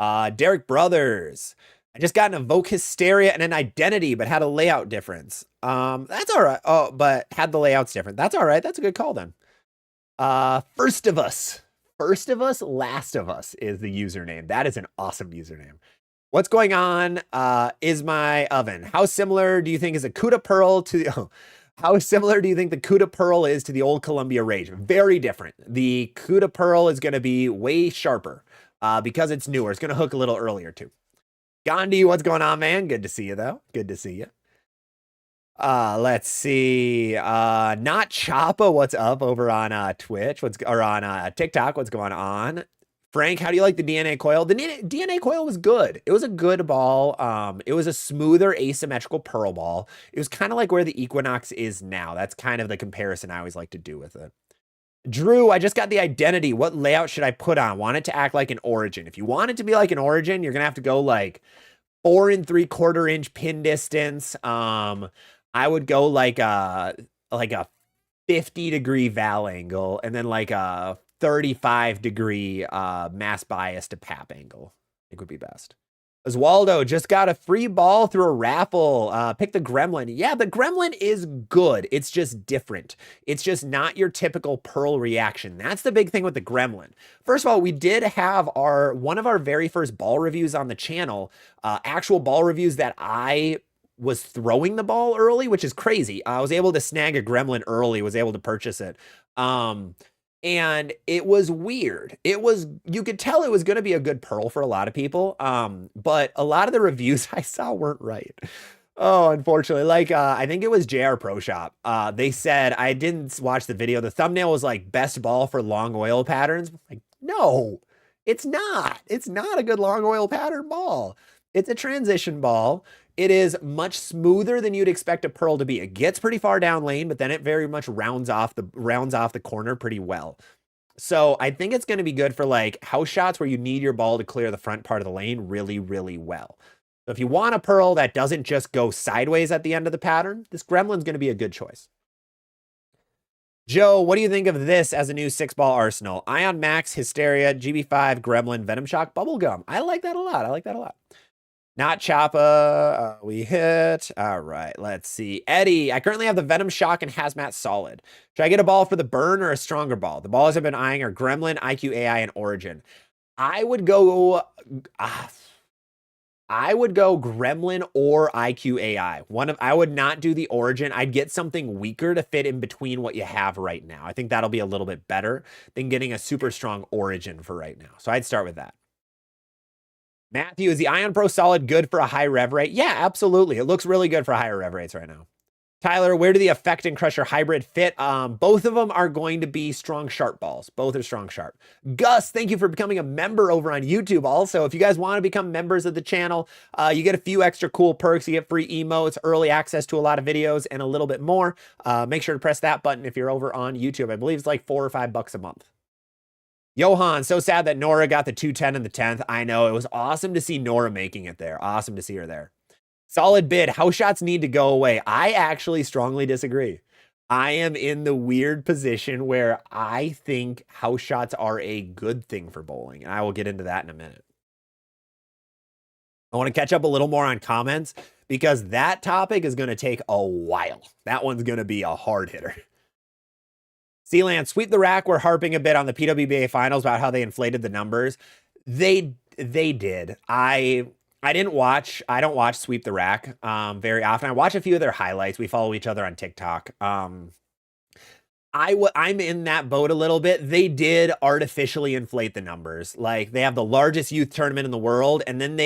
Derek Brothers. I just got an Evoke Hysteria and an Identity, but had a layout difference. That's all right. Oh, but had the layouts different. That's all right. That's a good call then. First of Us. First of Us, Last of Us is the username. That is an awesome username. What's going on? Is my oven. How similar do you think is a Cuda Pearl to how similar do you think the Cuda Pearl is to the old Columbia Rage? Very different. The Cuda Pearl is going to be way sharper because it's newer. It's going to hook a little earlier too. Gandhi, what's going on, man? Good to see you though. Good to see you. Let's see. Not Choppa, what's up over on Twitch? Or on TikTok? What's going on? Frank, how do you like the DNA coil? The DNA coil was good. It was a good ball. It was a smoother asymmetrical pearl ball. It was kind of like where the Equinox is now. That's kind of the comparison I always like to do with it. Drew, I just got the Identity. What layout should I put on? Want it to act like an Origin. If you want it to be like an Origin, you're going to have to go like 4 3/4 inch pin distance. I would go like a 50-degree val angle and then like a 35-degree mass bias to pap angle. I think would be best. Oswaldo just got a free ball through a raffle. Pick the Gremlin. Yeah, the Gremlin is good. It's just different. It's just not your typical Pearl reaction. That's the big thing with the Gremlin. First of all, we did have one of our very first ball reviews on the channel, actual ball reviews that I was throwing the ball early, which is crazy. I was able to snag a Gremlin early, was able to purchase it. And it was weird. You could tell it was going to be a good Pearl for a lot of people. But a lot of the reviews I saw weren't right. Oh, unfortunately, like, I think it was JR Pro Shop. They said, I didn't watch the video. The thumbnail was like best ball for long oil patterns. Like, no, it's not. It's not a good long oil pattern ball. It's a transition ball. It is much smoother than you'd expect a Pearl to be. It gets pretty far down lane, but then it very much rounds off the corner pretty well. So I think it's going to be good for like house shots where you need your ball to clear the front part of the lane really, really well. So if you want a Pearl that doesn't just go sideways at the end of the pattern, this Gremlin's going to be a good choice. Joe, what do you think of this as a new 6-ball arsenal? Ion Max, Hysteria, GB5, Gremlin, Venom Shock, Bubblegum. I like that a lot. I like that a lot. Not Choppa, we hit. All right, let's see. Eddie, I currently have the Venom Shock and Hazmat Solid. Should I get a ball for the burn or a stronger ball? The balls I've been eyeing are Gremlin, IQ AI, and Origin. I would go Gremlin or IQ AI. I would not do the Origin. I'd get something weaker to fit in between what you have right now. I think that'll be a little bit better than getting a super strong Origin for right now. So I'd start with that. Matthew, is the Ion Pro Solid good for a high rev rate? Yeah, absolutely. It looks really good for higher rev rates right now. Tyler, where do the Effect and Crusher Hybrid fit? Both of them are going to be strong sharp balls. Both are strong sharp. Gus, thank you for becoming a member over on YouTube. Also, if you guys want to become members of the channel, you get a few extra cool perks. You get free emotes, early access to a lot of videos, and a little bit more. Make sure to press that button if you're over on YouTube. I believe it's like $4 or $5 a month. Johan, so sad that Nora got the 210 in the 10th. I know, it was awesome to see Nora making it there. Awesome to see her there. Solid bid. House shots need to go away. I actually strongly disagree. I am in the weird position where I think house shots are a good thing for bowling. And I will get into that in a minute. I want to catch up a little more on comments because that topic is going to take a while. That one's going to be a hard hitter. Sealand, sweep the rack. We're harping a bit on the PWBA finals about how they inflated the numbers. They did. I I don't watch Sweep the Rack very often. I watch a few of their highlights. We follow each other on TikTok. I'm in that boat a little bit. They did artificially inflate the numbers. Like they have the largest youth tournament in the world, and then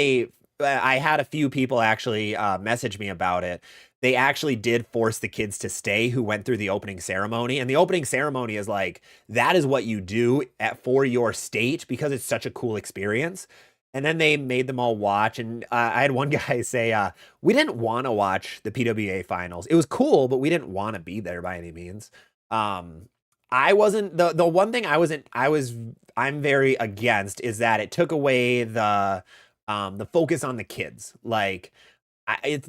I had a few people actually message me about it. They actually did force the kids to stay who went through the opening ceremony, and the opening ceremony is like that is what you do for your state because it's such a cool experience. And then they made them all watch, and I had one guy say, "We didn't want to watch the PWBA finals. It was cool, but we didn't want to be there by any means." Um, I wasn't the one thing I'm very against is that it took away the focus on the kids. Like it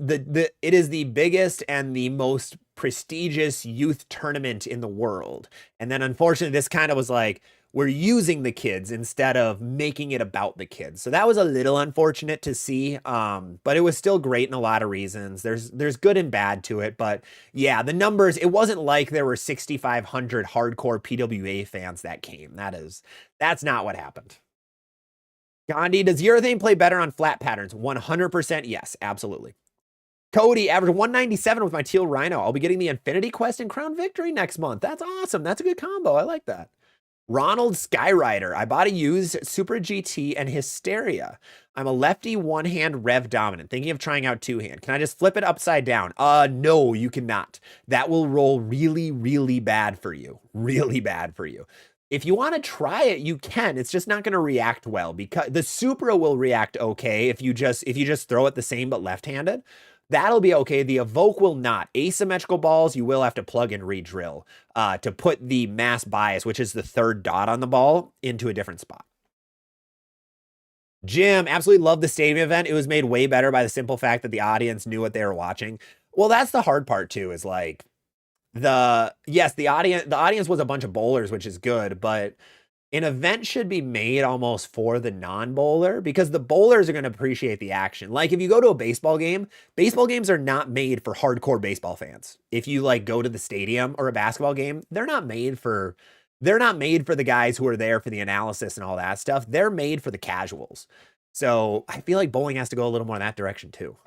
is the biggest and the most prestigious youth tournament in the world. And then unfortunately this kind of was like we're using the kids instead of making it about the kids. So that was a little unfortunate to see. But it was still great in a lot of reasons. There's good and bad to it, but yeah, the numbers, it wasn't like there were 6,500 hardcore PWA fans that came. That's not what happened. Gandhi, does urethane play better on flat patterns? 100% yes, absolutely. Cody, average 197 with my teal rhino. I'll be getting the Infinity Quest and Crown Victory next month. That's awesome. That's a good combo. I like that. Ronald Skyrider. I bought a used Super GT and Hysteria. I'm a lefty one-hand rev dominant, thinking of trying out two-hand. Can I just flip it upside down? No, you cannot. That will roll really, really bad for you. Really bad for you. If you want to try it, you can. It's just not going to react well because the Supra will react okay if you just throw it the same but left-handed. That'll be okay. The Evoke will not. Asymmetrical balls, you will have to plug and re-drill to put the mass bias, which is the third dot on the ball, into a different spot. Jim, absolutely love the stadium event. It was made way better by the simple fact that the audience knew what they were watching. Well, that's the hard part too, is like the audience was a bunch of bowlers, which is good, but an event should be made almost for the non-bowler because the bowlers are going to appreciate the action. Like if you go to a baseball games are not made for hardcore baseball fans. If you like go to the stadium or a basketball game, they're not made for the guys who are there for the analysis and all that stuff. They're made for the casuals. So I feel like bowling has to go a little more in that direction too.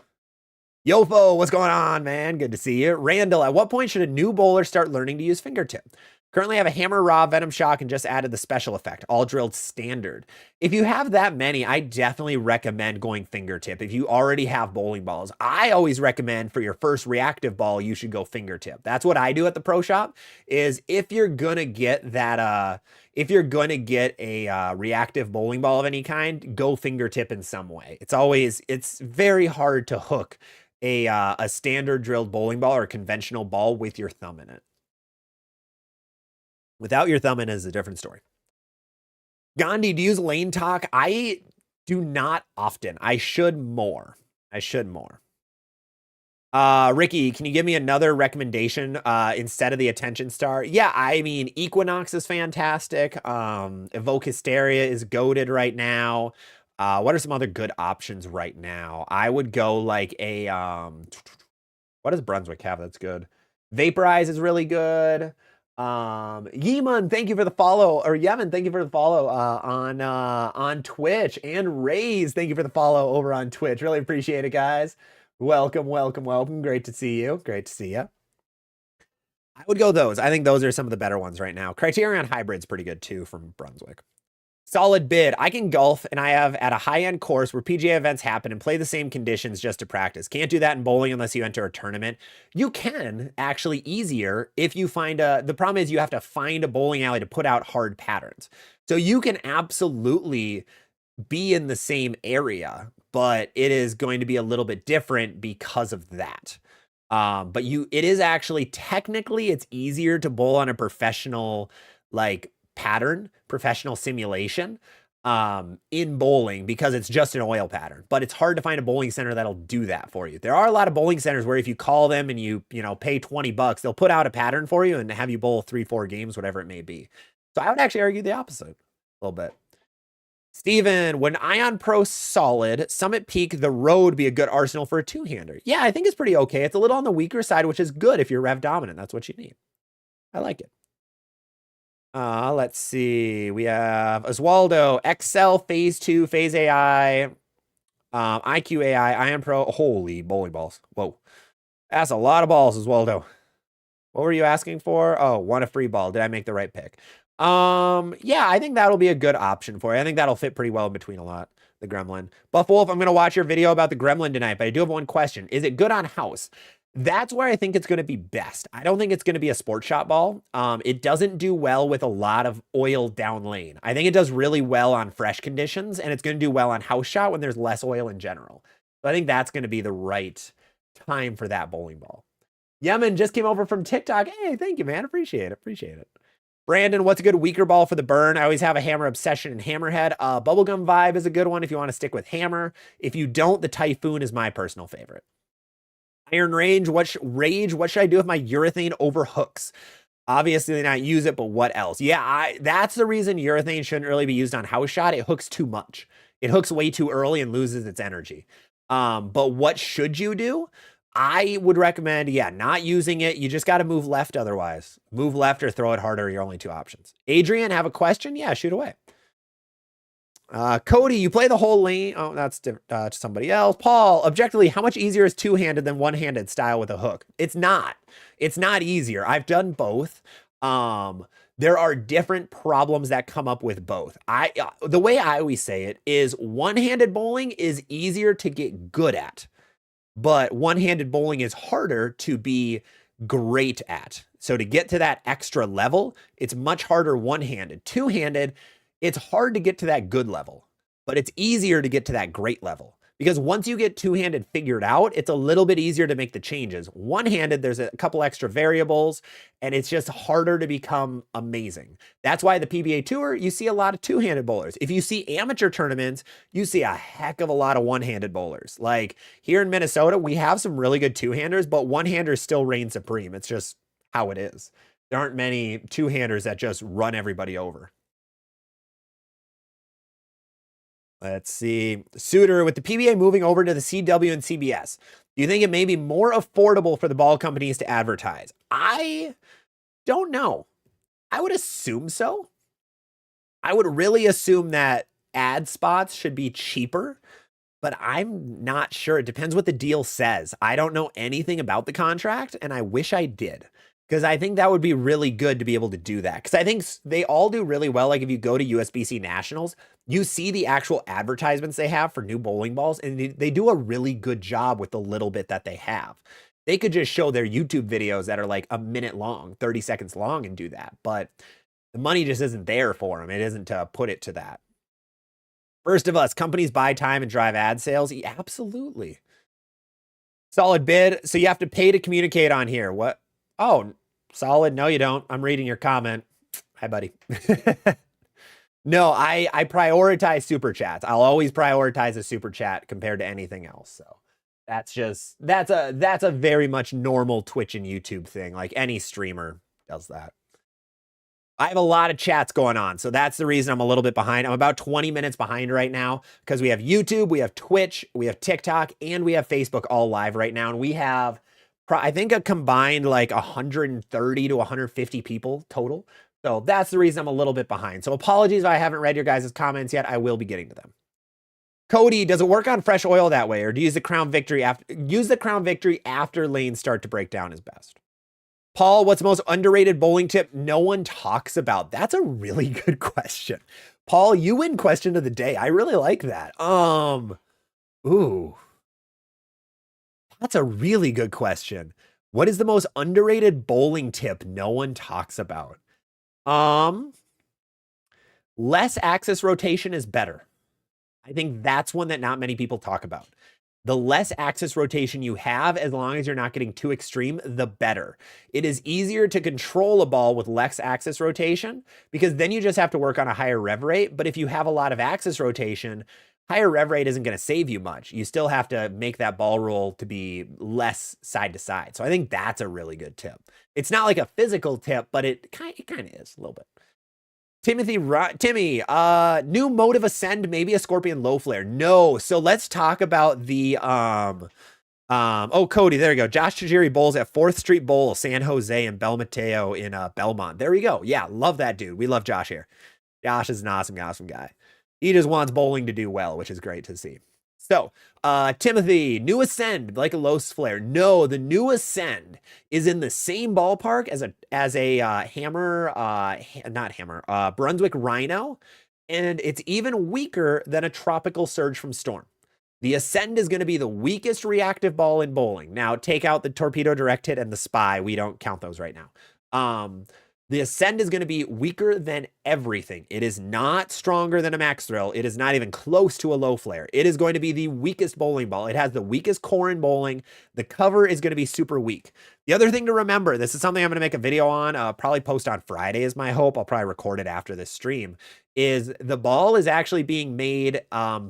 Yofo, what's going on, man? Good to see you. Randall, at what point should a new bowler start learning to use fingertip? Currently have a hammer, raw, venom shock, and just added the special effect, all drilled standard. If you have that many, I definitely recommend going fingertip. If you already have bowling balls, I always recommend for your first reactive ball, you should go fingertip. That's what I do at the pro shop is if you're going to get that, if you're going to get a reactive bowling ball of any kind, go fingertip in some way. It's very hard to hook a standard drilled bowling ball or a conventional ball with your thumb in it. Without your thumb in is a different story. Gandhi, do you use lane talk? I do not often. I should more. Ricky, can you give me another recommendation instead of the attention star? Yeah, I mean, Equinox is fantastic. Evoke Hysteria is goated right now. What are some other good options right now? I would go like a what does Brunswick have that's good? Vaporize is really good. Yeeman, thank you for the follow, or Yemen, thank you for the follow on Twitch, and Raze, thank you for the follow over on Twitch. Really appreciate it, guys. Welcome. Great to see you. I would go those. I think those are some of the better ones right now. Criterion Hybrid's pretty good too from Brunswick. Solid bid. I can golf, and I have at a high-end course where PGA events happen and play the same conditions just to practice. Can't do that in bowling unless you enter a tournament. You can actually easier if you find the problem is you have to find a bowling alley to put out hard patterns. So you can absolutely be in the same area, but it is going to be a little bit different because of that. But it is actually technically it's easier to bowl on a professional like pattern, professional simulation in bowling because it's just an oil pattern, but it's hard to find a bowling center that'll do that for you. There are a lot of bowling centers where if you call them and you pay $20, they'll put out a pattern for you and have you bowl 3-4 games, whatever it may be. So I would actually argue the opposite a little bit. Steven, when Ion Pro solid, Summit Peak, the road be a good arsenal for a two-hander. Yeah, I think it's pretty okay. It's a little on the weaker side, which is good if you're rev dominant. That's what you need. I like it. Let's see. We have Oswaldo, Excel, Phase 2, Phase AI. IQ AI, I am pro. Holy bowling balls. Whoa. That's a lot of balls as well, though. What were you asking for? Oh, want a free ball. Did I make the right pick? Yeah, I think that'll be a good option for you. I think that'll fit pretty well in between a lot. The Gremlin. Buff Wolf, I'm going to watch your video about the Gremlin tonight, but I do have one question. Is it good on house? That's where I think it's going to be best. I don't think it's going to be a sports shot ball. It doesn't do well with a lot of oil down lane. I think it does really well on fresh conditions, and it's going to do well on house shot when there's less oil in general. So I think that's going to be the right time for that bowling ball. Yemen just came over from TikTok. Hey, thank you, man. Appreciate it. Appreciate it. Brandon, what's a good weaker ball for the burn? I always have a hammer obsession and hammerhead. Bubblegum vibe is a good one if you want to stick with hammer. If you don't, the typhoon is my personal favorite. Iron Rage, what should I do with my urethane over hooks? Obviously not use it, but what else? Yeah, that's the reason urethane shouldn't really be used on house shot. It hooks too much. It hooks way too early and loses its energy. But what should you do? I would recommend, yeah, not using it. You just got to move left otherwise. Move left or throw it harder. Your only two options. Adrian, have a question? Yeah, shoot away. Cody, you play the whole lane. Oh, that's somebody else. Paul, objectively, how much easier is two-handed than one-handed style with a hook? It's not. It's not easier. I've done both. There are different problems that come up with both. The way I always say it is one-handed bowling is easier to get good at, but one-handed bowling is harder to be great at. So to get to that extra level, it's much harder one-handed. Two-handed, it's hard to get to that good level, but it's easier to get to that great level. Because once you get two-handed figured out, it's a little bit easier to make the changes. One-handed, there's a couple extra variables, and it's just harder to become amazing. That's why the PBA Tour, you see a lot of two-handed bowlers. If you see amateur tournaments, you see a heck of a lot of one-handed bowlers. Like here in Minnesota, we have some really good two-handers, but one-handers still reign supreme. It's just how it is. There aren't many two-handers that just run everybody over. Let's see. Suitor, with the PBA moving over to the CW and CBS, do you think it may be more affordable for the ball companies to advertise? I don't know. I would assume so. I would really assume that ad spots should be cheaper, but I'm not sure. It depends what the deal says. I don't know anything about the contract, and I wish I did. Because I think that would be really good to be able to do that. Because I think they all do really well. Like if you go to USBC Nationals, you see the actual advertisements they have for new bowling balls, and they do a really good job with the little bit that they have. They could just show their YouTube videos that are like a minute long, 30 seconds long and do that. But the money just isn't there for them. It isn't to put it to that. First of us, companies buy time and drive ad sales. Yeah, absolutely. Solid bid. So you have to pay to communicate on here. What? Oh, solid. No, you don't. I'm reading your comment. Hi, buddy. No, I prioritize super chats. I'll always prioritize a super chat compared to anything else. So that's a very much normal Twitch and YouTube thing. Like any streamer does that. I have a lot of chats going on, so that's the reason I'm a little bit behind. I'm about 20 minutes behind right now because we have YouTube, we have Twitch, we have TikTok, and we have Facebook all live right now. And we have, I think, a combined like 130 to 150 people total. So that's the reason I'm a little bit behind. So apologies if I haven't read your guys' comments yet. I will be getting to them. Cody, does it work on fresh oil that way, or do you use the Crown Victory after lanes start to break down is best? Paul, what's the most underrated bowling tip no one talks about? That's a really good question. Paul, you win question of the day. I really like that. Ooh. That's a really good question. What is the most underrated bowling tip no one talks about? Less axis rotation is better. I think that's one that not many people talk about. The less axis rotation you have, as long as you're not getting too extreme, the better. It is easier to control a ball with less axis rotation because then you just have to work on a higher rev rate. But if you have a lot of axis rotation, higher rev rate isn't going to save you much. You still have to make that ball roll to be less side to side. So I think that's a really good tip. It's not like a physical tip, but it kind of is a little bit. Timmy, new motive ascend, maybe a scorpion low flare. No. So let's talk about the, oh, Cody, there you go. Josh Tajiri bowls at 4th Street Bowl, San Jose, and Bel Mateo in Belmont. There we go. Yeah, love that dude. We love Josh here. Josh is an awesome guy. He just wants bowling to do well, which is great to see. So, Timothy, new Ascend, like a Los Flare. No, the new Ascend is in the same ballpark as a Hammer, not Hammer, Brunswick Rhino, and it's even weaker than a Tropical Surge from Storm. The Ascend is going to be the weakest reactive ball in bowling. Now, take out the Torpedo Direct Hit and the Spy. We don't count those right now. The Ascend is going to be weaker than everything. It is not stronger than a Max Thrill. It is not even close to a Low Flare. It is going to be the weakest bowling ball. It has the weakest core in bowling. The cover is going to be super weak. The other thing to remember, this is something I'm going to make a video on, probably post on Friday is my hope. I'll probably record it after this stream, is the ball is actually being made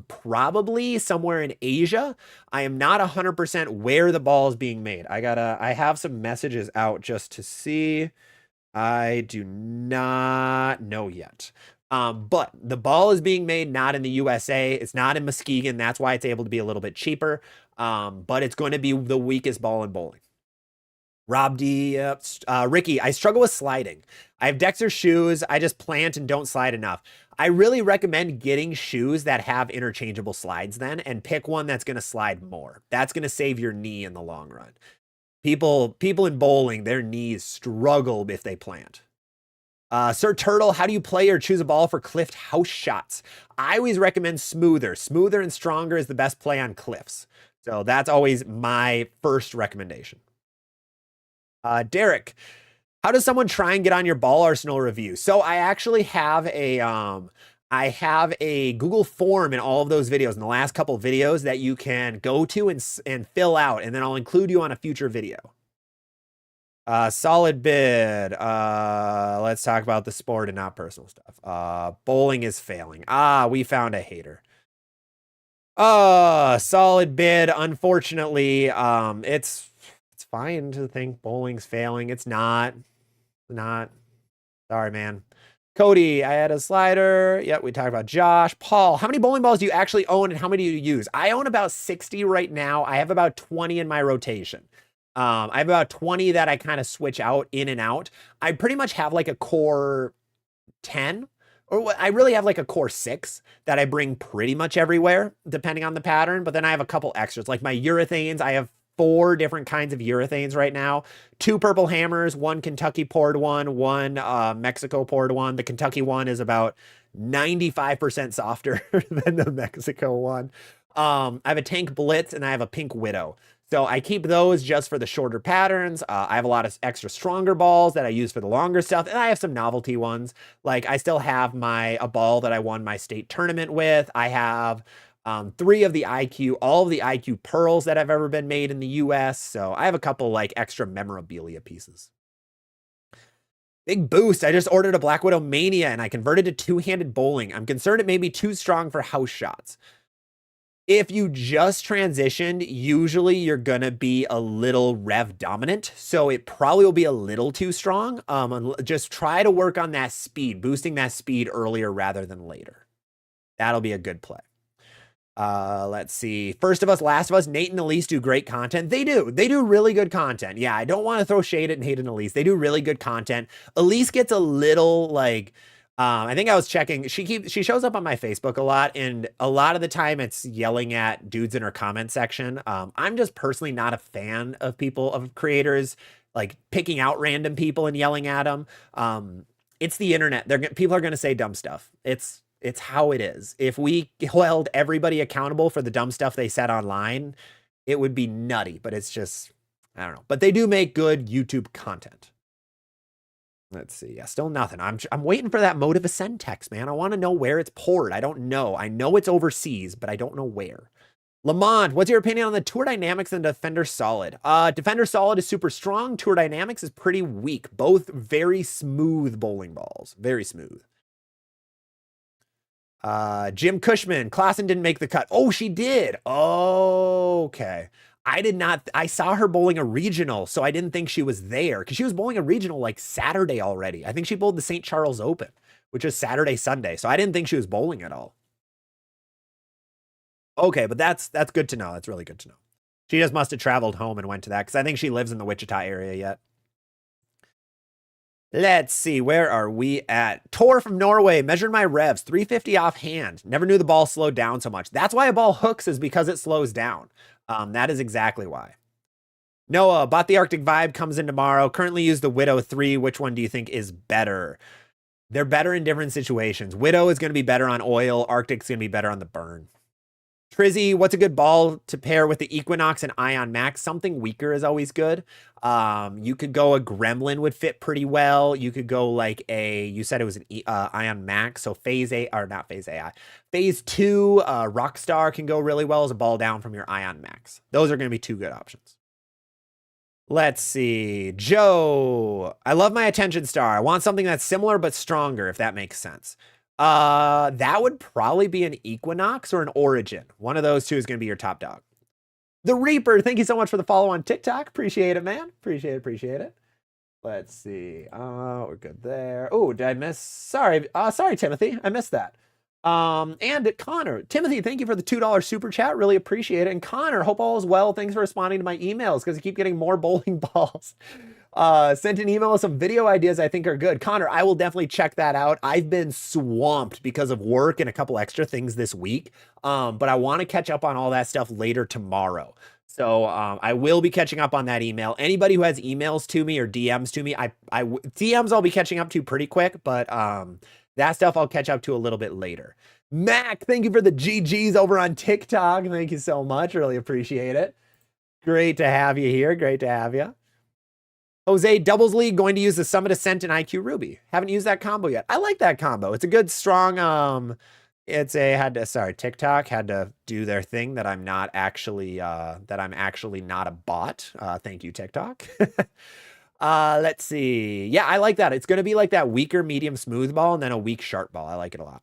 probably somewhere in Asia. I am not 100% where the ball is being made. I have some messages out just to see. I do not know yet. But the ball is being made not in the USA. It's not in Muskegon. That's why it's able to be a little bit cheaper. But it's going to be the weakest ball in bowling. Rob D, Ricky, I struggle with sliding. I have Dexter shoes. I just plant and don't slide enough. I really recommend getting shoes that have interchangeable slides then, and pick one that's going to slide more. That's going to save your knee in the long run. People in bowling, their knees struggle if they plant. Sir Turtle, how do you play or choose a ball for cliffed house shots? I always recommend smoother. Smoother and stronger is the best play on cliffs. So that's always my first recommendation. Derek, how does someone try and get on your ball arsenal review? So I actually have a Google form in all of those videos, in the last couple of videos, that you can go to and fill out, and then I'll include you on a future video. Solid bid. Let's talk about the sport and not personal stuff. Bowling is failing. We found a hater. Solid bid. Unfortunately, it's fine to think bowling's failing. It's not. Sorry, man. Cody, I had a slider. Yep, we talked about Josh. Paul, how many bowling balls do you actually own and how many do you use? I own about 60 right now. I have about 20 in my rotation. I have about 20 that I kind of switch out in and out. I pretty much have like a core 10, or I really have like a core 6 that I bring pretty much everywhere, depending on the pattern. But then I have a couple extras, like my urethanes. I have 4 different kinds of urethanes right now. 2 purple hammers, 1 Kentucky poured one, 1 Mexico poured one. The Kentucky one is about 95% softer than the Mexico one. I have a Tank Blitz and I have a Pink Widow. So I keep those just for the shorter patterns. I have a lot of extra stronger balls that I use for the longer stuff. And I have some novelty ones. Like I still have a ball that I won my state tournament with. I have 3 of the IQ, all of the IQ pearls that have ever been made in the US. So I have a couple like extra memorabilia pieces. Big boost. I just ordered a Black Widow Mania and I converted to two-handed bowling. I'm concerned it may be too strong for house shots. If you just transitioned, usually you're going to be a little rev dominant. So it probably will be a little too strong. Just try to work on that speed, boosting that speed earlier rather than later. That'll be a good play. Let's see. First of Us, Last of Us, Nate and Elise do great content. They do really good content. Yeah, I don't want to throw shade at Nate and Elise. They do really good content. Elise gets a little like, I think I was checking. She shows up on my Facebook a lot, and a lot of the time it's yelling at dudes in her comment section. I'm just personally not a fan of creators like picking out random people and yelling at them. It's the internet. People are going to say dumb stuff. It's how it is. If we held everybody accountable for the dumb stuff they said online, it would be nutty, but it's just, I don't know. But they do make good YouTube content. Let's see. Yeah, still nothing. I'm waiting for that Motive Ascend text, man. I want to know where it's poured. I don't know. I know it's overseas, but I don't know where. Lamont, what's your opinion on the Tour Dynamics and Defender Solid? Defender Solid is super strong. Tour Dynamics is pretty weak. Both very smooth bowling balls. Very smooth. Jim Cushman, Klassen didn't make the cut. Oh, she did. Oh, okay. I did not. I saw her bowling a regional, so I didn't think she was there because she was bowling a regional like Saturday already. I think she bowled the St. Charles Open, which is Saturday, Sunday. So I didn't think she was bowling at all. Okay, but that's good to know. That's really good to know. She just must have traveled home and went to that because I think she lives in the Wichita area yet. Let's see, where are we at? Tor from Norway, measured my revs, 350 offhand. Never knew the ball slowed down so much. That's why a ball hooks, is because it slows down. That is exactly why. Noah, bought the Arctic Vibe, comes in tomorrow. Currently use the Widow 3. Which one do you think is better? They're better in different situations. Widow is going to be better on oil. Arctic's going to be better on the burn. Trizzy, what's a good ball to pair with the Equinox and Ion Max? Something weaker is always good. You could go a Gremlin would fit pretty well. You could go like you said it was an Ion Max, so Phase A, or not Phase AI. Phase 2, Rockstar can go really well as a ball down from your Ion Max. Those are going to be two good options. Let's see. Joe, I love my Attention Star. I want something that's similar but stronger, if that makes sense. That would probably be an Equinox or an Origin. One of those two is going to be your top dog. The Reaper, thank you so much for the follow on TikTok. Appreciate it, man. Appreciate it. Let's see. We're good there. Oh, did I miss? Sorry, Timothy. I missed that. And Connor, Timothy, thank you for the $2 super chat. Really appreciate it. And Connor, hope all is well. Thanks for responding to my emails because I keep getting more bowling balls. Sent an email with some video ideas I think are good. Connor, I will definitely check that out. I've been swamped because of work and a couple extra things this week. But I want to catch up on all that stuff later tomorrow. So I will be catching up on that email. Anybody who has emails to me or DMs to me, DMs I'll be catching up to pretty quick, but that stuff I'll catch up to a little bit later. Mac, thank you for the GGs over on TikTok. Thank you so much. Really appreciate it. Great to have you here. Great to have you. Jose, Doubles League, going to use the Summit Ascent and IQ Ruby. Haven't used that combo yet. I like that combo. It's a good, strong, TikTok had to do their thing that I'm not actually, that I'm actually not a bot. Thank you, TikTok. Let's see. Yeah, I like that. It's going to be like that weaker medium smooth ball and then a weak sharp ball. I like it a lot.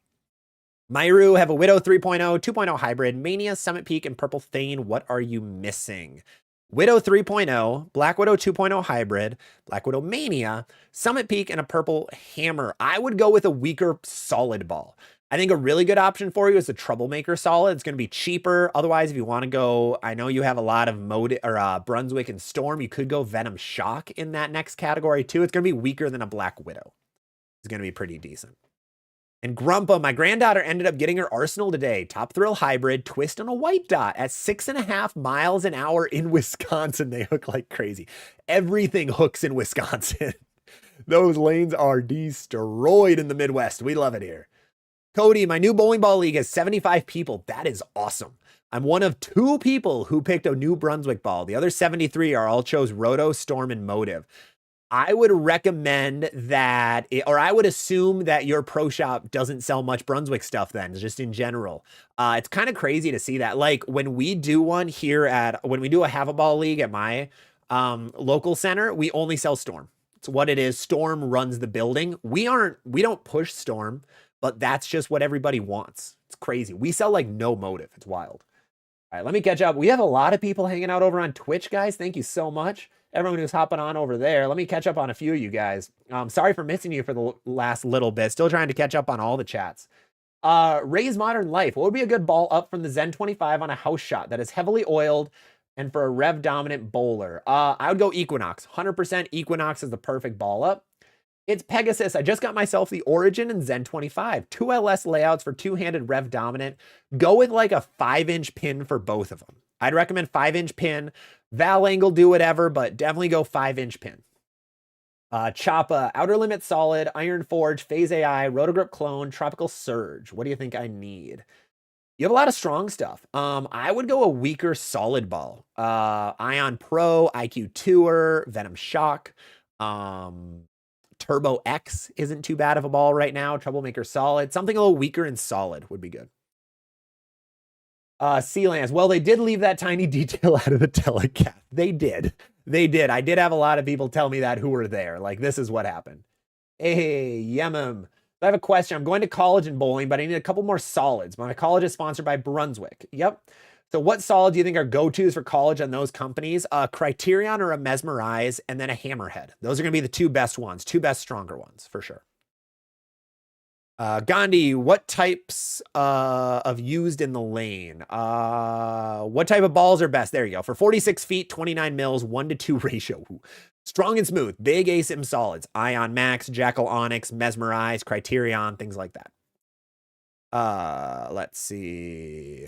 Myru, have a Widow 3.0, 2.0 hybrid, Mania, Summit Peak, and Purple Thane. What are you missing? Widow 3.0, Black Widow 2.0 hybrid, Black Widow Mania, Summit Peak, and a Purple Hammer. I would go with a weaker solid ball. I think a really good option for you is the Troublemaker Solid. It's going to be cheaper. Otherwise, if you want to go, I know you have a lot of Brunswick and Storm. You could go Venom Shock in that next category too. It's going to be weaker than a Black Widow. It's going to be pretty decent. And Grumpa, my granddaughter ended up getting her Arsenal today. Top Thrill Hybrid, twist on a white dot at 6.5 miles an hour in Wisconsin. They hook like crazy. Everything hooks in Wisconsin. Those lanes are destroyed in the Midwest. We love it here. Cody, my new bowling ball league has 75 people. That is awesome. I'm one of 2 people who picked a New Brunswick ball. The other 73 are all chose Roto, Storm, and Motive. I would recommend that, or I would assume that your pro shop doesn't sell much Brunswick stuff then, just in general. It's kind of crazy to see that. Like when we do one here when we do a Have a Ball league at my local center, we only sell Storm. It's what it is. Storm runs the building. We don't push Storm, but that's just what everybody wants. It's crazy. We sell like no Motive. It's wild. All right, let me catch up. We have a lot of people hanging out over on Twitch, guys. Thank you so much. Everyone who's hopping on over there. Let me catch up on a few of you guys. Sorry for missing you for the last little bit. Still trying to catch up on all the chats. Ray's Modern Life. What would be a good ball up from the Zen 25 on a house shot that is heavily oiled and for a rev dominant bowler? I would go Equinox. 100% Equinox is the perfect ball up. It's Pegasus. I just got myself the Origin and Zen 25. 2 LS layouts for two-handed rev dominant. Go with like a 5-inch pin for both of them. I'd recommend 5-inch pin. Val angle, do whatever, but definitely go 5-inch pin. Choppa, Outer Limit Solid, Iron Forge, Phase AI, Rotogrip Clone, Tropical Surge. What do you think I need? You have a lot of strong stuff. I would go a weaker solid ball. Ion Pro, IQ Tour, Venom Shock. Turbo X isn't too bad of a ball right now. Troublemaker Solid. Something a little weaker and solid would be good. Sealance. Well, they did leave that tiny detail out of the telecast. They did. I did have a lot of people tell me that who were there. Like, this is what happened. Hey, Yemem. I have a question. I'm going to college in bowling, but I need a couple more solids. My college is sponsored by Brunswick. Yep. So what solid do you think are go-tos for college on those companies? Criterion or a Mesmerize, and then a Hammerhead. Those are going to be the 2 best ones. 2 best stronger ones, for sure. Gandhi, what types of used in the lane? What type of balls are best? There you go. For 46 feet, 29 mils, 1-to-2 ratio. Strong and smooth, big ASIM solids, Ion Max, Jackal Onyx, Mesmerize, Criterion, things like that. Let's see.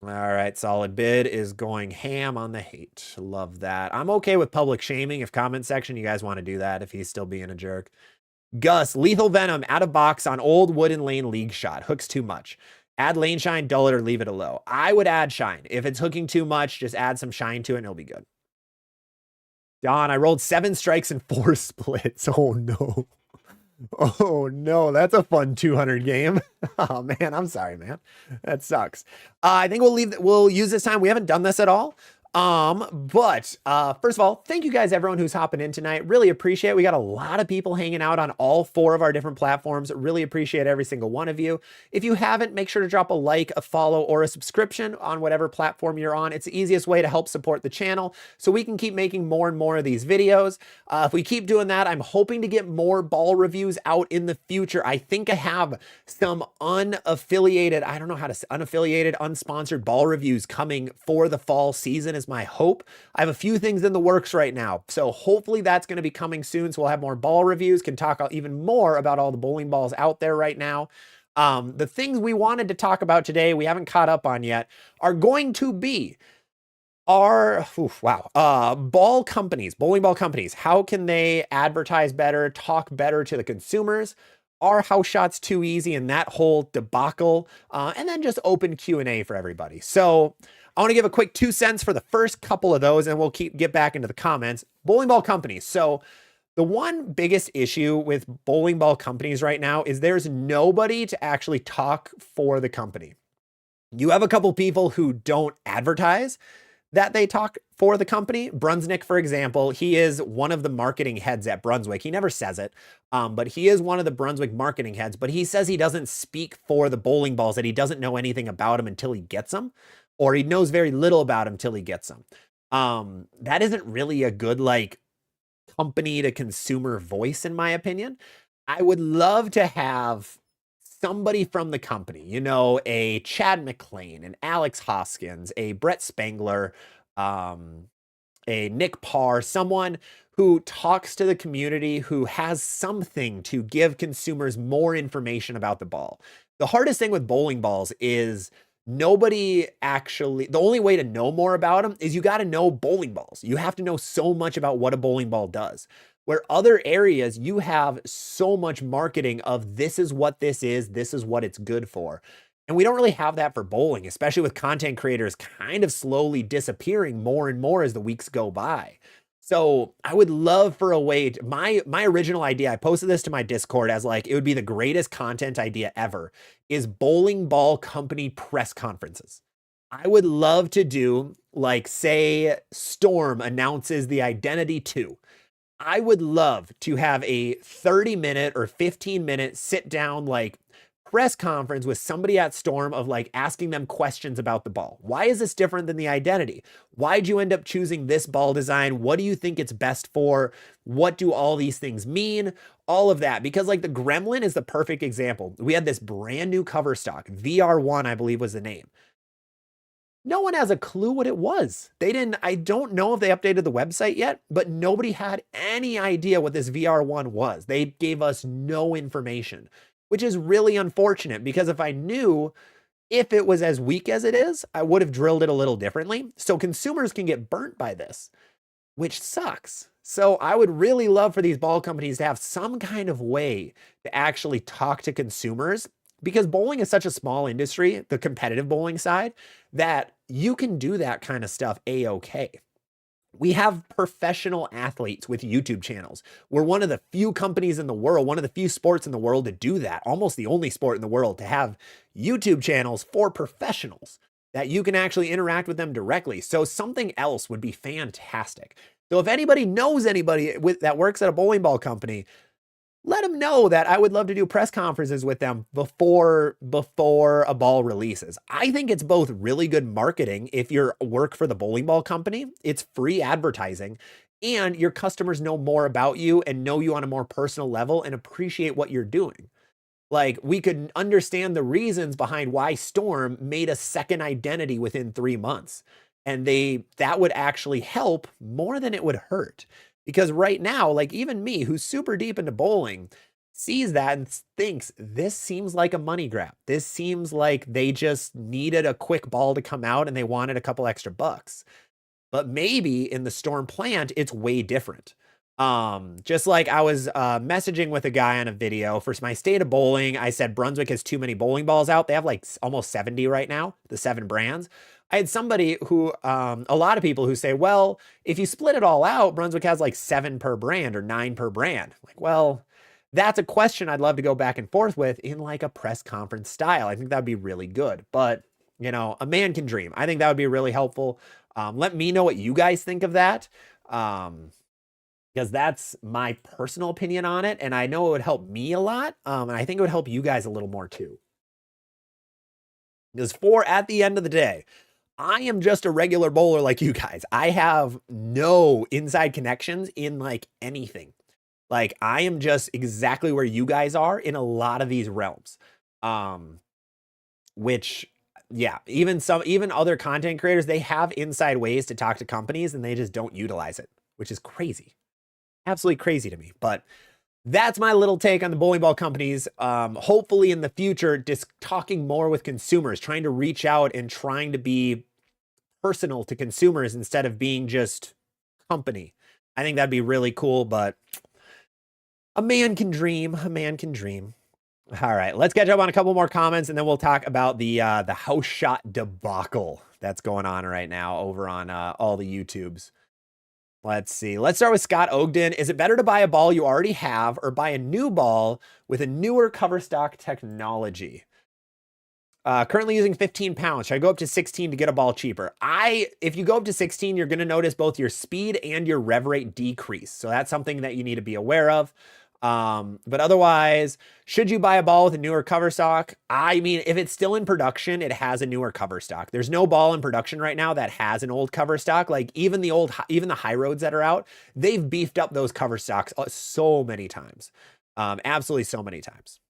All right, solid bid is going ham on the hate. Love that. I'm okay with public shaming. If comment section, you guys want to do that if he's still being a jerk. Gus, Lethal Venom, out of box on old wooden lane league shot. Hooks too much. Add lane shine, dull it, or leave it a low. I would add shine. If it's hooking too much, just add some shine to it and it'll be good. Don, I rolled 7 strikes and 4 splits. Oh no. Oh no, that's a fun 200 game. Oh man, I'm sorry, man. That sucks. I think we'll use this time. We haven't done this at all. But first of all, thank you guys, everyone who's hopping in tonight. Really appreciate it. We got a lot of people hanging out on all 4 of our different platforms. Really appreciate every single one of you. If you haven't, make sure to drop a like, a follow, or a subscription on whatever platform you're on. It's the easiest way to help support the channel so we can keep making more and more of these videos. If we keep doing that, I'm hoping to get more ball reviews out in the future. I think I have some unaffiliated, I don't know how to say, unaffiliated, unsponsored ball reviews coming for the fall season is my hope. I have a few things in the works right now, so hopefully that's going to be coming soon. So we'll have more ball reviews, can talk even more about all the bowling balls out there right now. The things we wanted to talk about today, we haven't caught up on yet, are going to be our ball companies, bowling ball companies. How can they advertise better, talk better to the consumers? Are house shots too easy, and that whole debacle? And then just open Q&A for everybody. So I want to give a quick 2 cents for the first couple of those, and we'll get back into the comments. Bowling ball companies. So the one biggest issue with bowling ball companies right now is there's nobody to actually talk for the company. You have a couple people who don't advertise that they talk for the company. Brunsnick, for example, he is one of the marketing heads at Brunswick. He never says it, but he is one of the Brunswick marketing heads, but he says he doesn't speak for the bowling balls, that he doesn't know anything about them until he gets them, or he knows very little about them until he gets them. That isn't really a good, like, company to consumer voice, in my opinion. I would love to have somebody from the company, you know, a Chad McLean, an Alex Hoskins, a Brett Spangler, a Nick Parr, someone who talks to the community, who has something to give consumers more information about the ball. The hardest thing with bowling balls is nobody actually, the only way to know more about them is you got to know bowling balls. You have to know so much about what a bowling ball does. Where other areas, you have so much marketing of this is what this is what it's good for. And we don't really have that for bowling, especially with content creators kind of slowly disappearing more and more as the weeks go by. So I would love for a way to, my original idea, I posted this to my Discord as like, it would be the greatest content idea ever, is bowling ball company press conferences. I would love to do, like, say Storm announces the Identity 2. I would love to have a 30-minute or 15-minute sit down, like, press conference with somebody at Storm of, like, asking them questions about the ball. Why is this different than the Identity? Why'd you end up choosing this ball design? What do you think it's best for? What do all these things mean? All of that, because, like, the Gremlin is the perfect example. We had this brand new cover stock, VR1, I believe was the name. No one has a clue what it was. I don't know if they updated the website yet, but nobody had any idea what this VR1 was. They gave us no information, which is really unfortunate, because if I knew if it was as weak as it is, I would have drilled it a little differently. So consumers can get burnt by this, which sucks. So I would really love for these ball companies to have some kind of way to actually talk to consumers, because bowling is such a small industry, the competitive bowling side, that you can do that kind of stuff a-okay. We have professional athletes with YouTube channels. We're one of the few companies in the world, one of the few sports in the world to do that, almost the only sport in the world to have YouTube channels for professionals that you can actually interact with them directly. So something else would be fantastic. So if anybody knows anybody that works at a bowling ball company, let them know that I would love to do press conferences with them before a ball releases. I think it's both really good marketing if you work for the bowling ball company, it's free advertising, and your customers know more about you and know you on a more personal level and appreciate what you're doing. Like, we could understand the reasons behind why Storm made a second Identity within 3 months. And that would actually help more than it would hurt. Because right now, like even me, who's super deep into bowling, sees that and thinks this seems like a money grab. This seems like they just needed a quick ball to come out and they wanted a couple extra bucks. But maybe in the Storm plant, it's way different. Just like I was messaging with a guy on a video for my state of bowling. I said Brunswick has too many bowling balls out. They have like almost 70 right now, the 7 brands. I had somebody who, a lot of people who say, well, if you split it all out, Brunswick has like 7 per brand or 9 per brand. Like, well, that's a question I'd love to go back and forth with in like a press conference style. I think that'd be really good. But, you know, a man can dream. I think that would be really helpful. Let me know what you guys think of that. Because that's my personal opinion on it. And I know it would help me a lot. And I think it would help you guys a little more too. Because at the end of the day, I am just a regular bowler like you guys. I have no inside connections in like anything. Like I am just exactly where you guys are in a lot of these realms. Which, yeah, even other content creators, they have inside ways to talk to companies and they just don't utilize it, which is crazy. Absolutely crazy to me. But that's my little take on the bowling ball companies. Hopefully in the future, just talking more with consumers, trying to reach out and trying to be personal to consumers instead of being just company. I think that'd be really cool, but a man can dream. A man can dream. All right, let's catch up on a couple more comments and then we'll talk about the house shot debacle that's going on right now over on all the YouTubes. Let's see. Let's start with Scott Ogden. Is it better to buy a ball you already have or buy a new ball with a newer cover stock technology? Currently using 15 pounds. Should I go up to 16 to get a ball cheaper? If you go up to 16, you're going to notice both your speed and your rev rate decrease. So that's something that you need to be aware of. But otherwise, should you buy a ball with a newer cover stock? I mean, if it's still in production, it has a newer cover stock. There's no ball in production right now that has an old cover stock. Like even the high roads that are out, they've beefed up those cover stocks so many times. Absolutely so many times.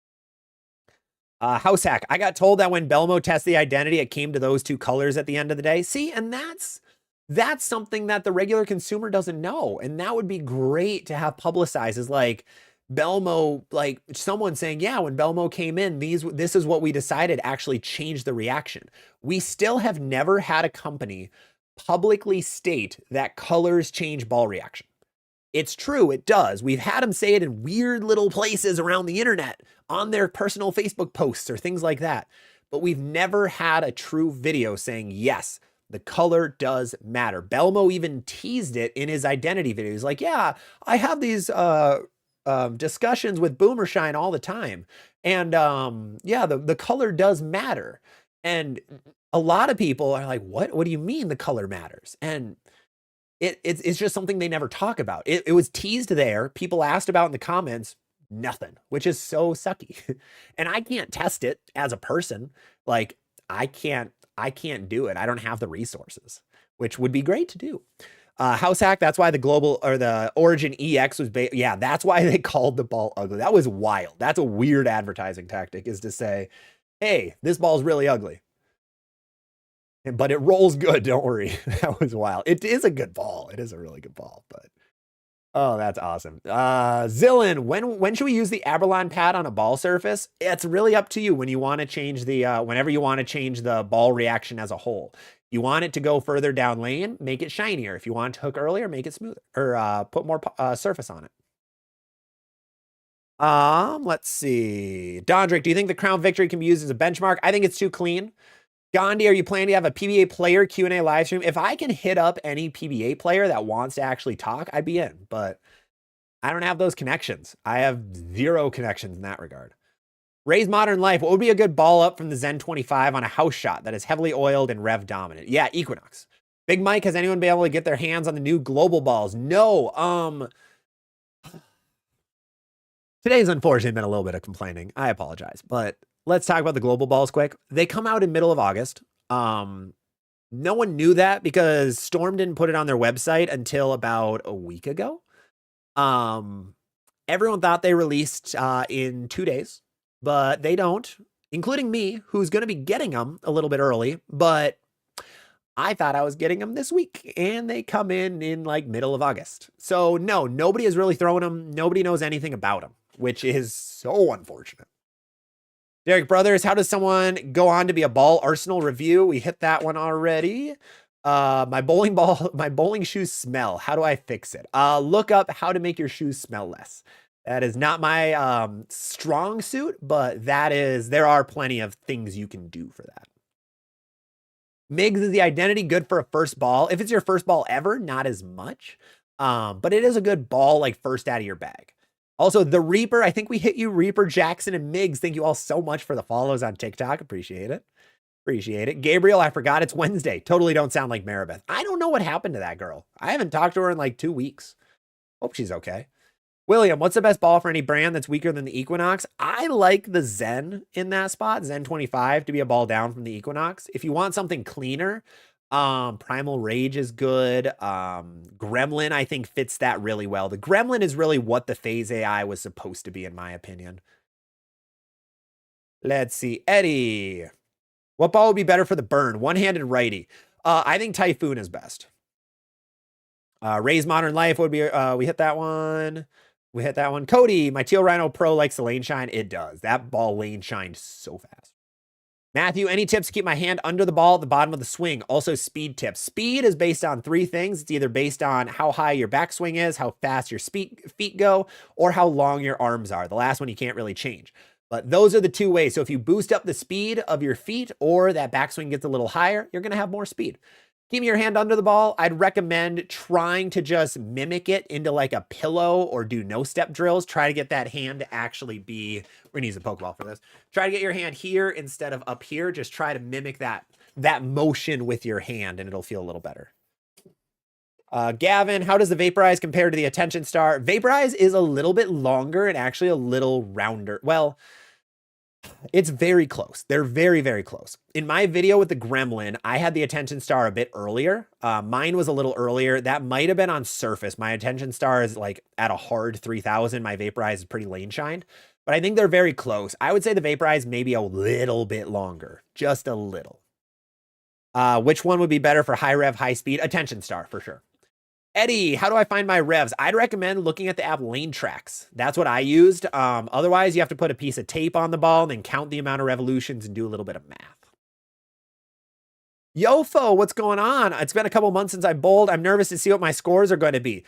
House hack. I got told that when Belmo tested the identity, it came to those 2 colors at the end of the day. See, and that's something that the regular consumer doesn't know. And that would be great to have publicized is like, Belmo, like someone saying, yeah, when Belmo came in, this is what we decided actually changed the reaction. We still have never had a company publicly state that colors change ball reaction. It's true, it does. We've had them say it in weird little places around the internet, on their personal Facebook posts or things like that. But we've never had a true video saying, yes, the color does matter. Belmo even teased it in his identity video. He's like, yeah, I have these discussions with Boomershine all the time. And yeah, the color does matter. And a lot of people are like, what do you mean the color matters? And it's just something they never talk about. It was teased there. People asked about in the comments, nothing, which is so sucky. And I can't test it as a person. Like I can't do it. I don't have the resources, which would be great to do. House hack. That's why the global or the Origin EX was, yeah, that's why they called the ball ugly. That was wild. That's a weird advertising tactic, is to say, hey, this ball's really ugly, but it rolls good. Don't worry. That was wild. It is a good ball. It is a really good ball, but oh, that's awesome. Zillin, when should we use the Aberlon pad on a ball surface? It's really up to you when you want to change the, whenever you want to change the ball reaction as a whole. You want it to go further down lane, make it shinier. If you want it to hook earlier, make it smoother or put more surface on it. Let's see. Dondrick, do you think the Crown Victory can be used as a benchmark? I think it's too clean. Gandhi, are you planning to have a PBA player Q&A live stream? If I can hit up any PBA player that wants to actually talk, I'd be in, but I don't have those connections. I have 0 connections in that regard. Ray's Modern Life, what would be a good ball up from the Zen 25 on a house shot that is heavily oiled and rev dominant? Yeah, Equinox. Big Mike, has anyone been able to get their hands on the new global balls? No. Today's unfortunately been a little bit of complaining. I apologize, but let's talk about the global balls quick. They come out in middle of August. No one knew that because Storm didn't put it on their website until about a week ago. Everyone thought they released in 2 days, but they don't, including me, who's going to be getting them a little bit early. But I thought I was getting them this week, and they come in like middle of August. So no, nobody is really throwing them. Nobody knows anything about them, which is so unfortunate. Derek Brothers, how does someone go on to be a ball arsenal review? We hit that one already. My bowling shoes smell. How do I fix it? Look up how to make your shoes smell less. That is not my strong suit, but there are plenty of things you can do for that. Migs is the identity good for a first ball? If it's your first ball ever, not as much. But it is a good ball, like first out of your bag. Also, the Reaper, I think we hit you, Reaper, Jackson, and Migs. Thank you all so much for the follows on TikTok. Appreciate it. Appreciate it. Gabriel, I forgot it's Wednesday. Totally don't sound like Maribeth. I don't know what happened to that girl. I haven't talked to her in like 2 weeks. Hope she's okay. William, what's the best ball for any brand that's weaker than the Equinox? I like the Zen in that spot, Zen 25, to be a ball down from the Equinox. If you want something cleaner, Primal Rage is good. Gremlin, I think, fits that really well. The Gremlin is really what the Phase AI was supposed to be, in my opinion. Let's see. Eddie, what ball would be better for the burn? One-handed righty. I think Typhoon is best. Ray's Modern Life would be, we hit that one. We hit that one. Cody, my Teal Rhino Pro likes the lane shine. It does. That ball lane shined so fast. Matthew, any tips to keep my hand under the ball at the bottom of the swing? Also, speed tips. Speed is based on 3 things. It's either based on how high your backswing is, how fast your feet go, or how long your arms are. The last one you can't really change. But those are the 2 ways. So if you boost up the speed of your feet or that backswing gets a little higher, you're going to have more speed. Keeping your hand under the ball, I'd recommend trying to just mimic it into like a pillow or do no-step drills. Try to get that hand to actually be, we're gonna use a Pokeball for this. Try to get your hand here instead of up here. Just try to mimic that motion with your hand and it'll feel a little better. Gavin, how does the Vaporize compare to the Attention Star? Vaporize is a little bit longer and actually a little rounder. Well, it's very close. They're very, very close. In my video with the Gremlin, I had the Attention Star a bit earlier. Mine was a little earlier. That might have been on surface. My Attention Star is like at a hard 3000. My Vaporize is pretty lane shined. But I think they're very close. I would say the Vaporize maybe a little bit longer. Just a little. Which one would be better for high rev, high speed? Attention Star, for sure. Eddie, how do I find my revs? I'd recommend looking at the app Lane Tracks. That's what I used. Otherwise, you have to put a piece of tape on the ball and then count the amount of revolutions and do a little bit of math. Yofo, what's going on? It's been a couple months since I bowled. I'm nervous to see what my scores are going to be.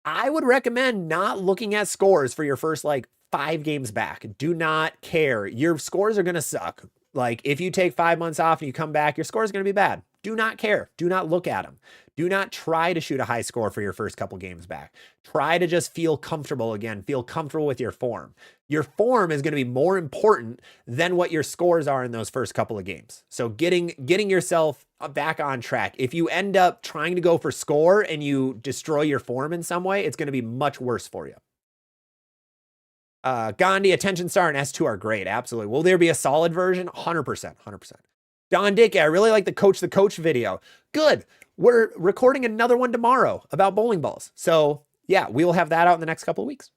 I would recommend not looking at scores for your first like 5 games back. Do not care. Your scores are going to suck. Like if you take 5 months off and you come back, your score is going to be bad. Do not care. Do not look at them. Do not try to shoot a high score for your first couple games back. Try to just feel comfortable again. Feel comfortable with your form. Your form is going to be more important than what your scores are in those first couple of games. So getting yourself back on track. If you end up trying to go for score and you destroy your form in some way, it's going to be much worse for you. Gandhi, Attention Star, and S2 are great. Absolutely. Will there be a solid version? 100%. 100%. Don Dickey, I really like the Coach video. Good. We're recording another one tomorrow about bowling balls. So yeah, we will have that out in the next couple of weeks.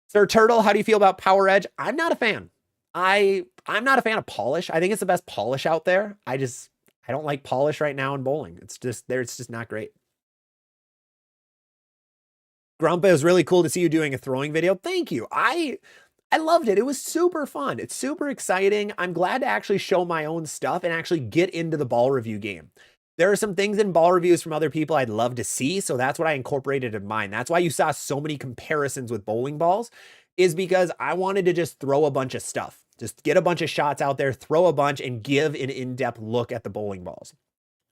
Sir Turtle, how do you feel about Power Edge? I'm not a fan. I'm not a fan of polish. I think it's the best polish out there. I don't like polish right now in bowling. It's just not great. Grumpa, it was really cool to see you doing a throwing video. Thank you. I loved it. It was super fun. It's super exciting. I'm glad to actually show my own stuff and actually get into the ball review game. There are some things in ball reviews from other people I'd love to see, so that's what I incorporated in mine. That's why you saw so many comparisons with bowling balls, is because I wanted to just throw a bunch of stuff. Just get a bunch of shots out there, throw a bunch, and give an in-depth look at the bowling balls.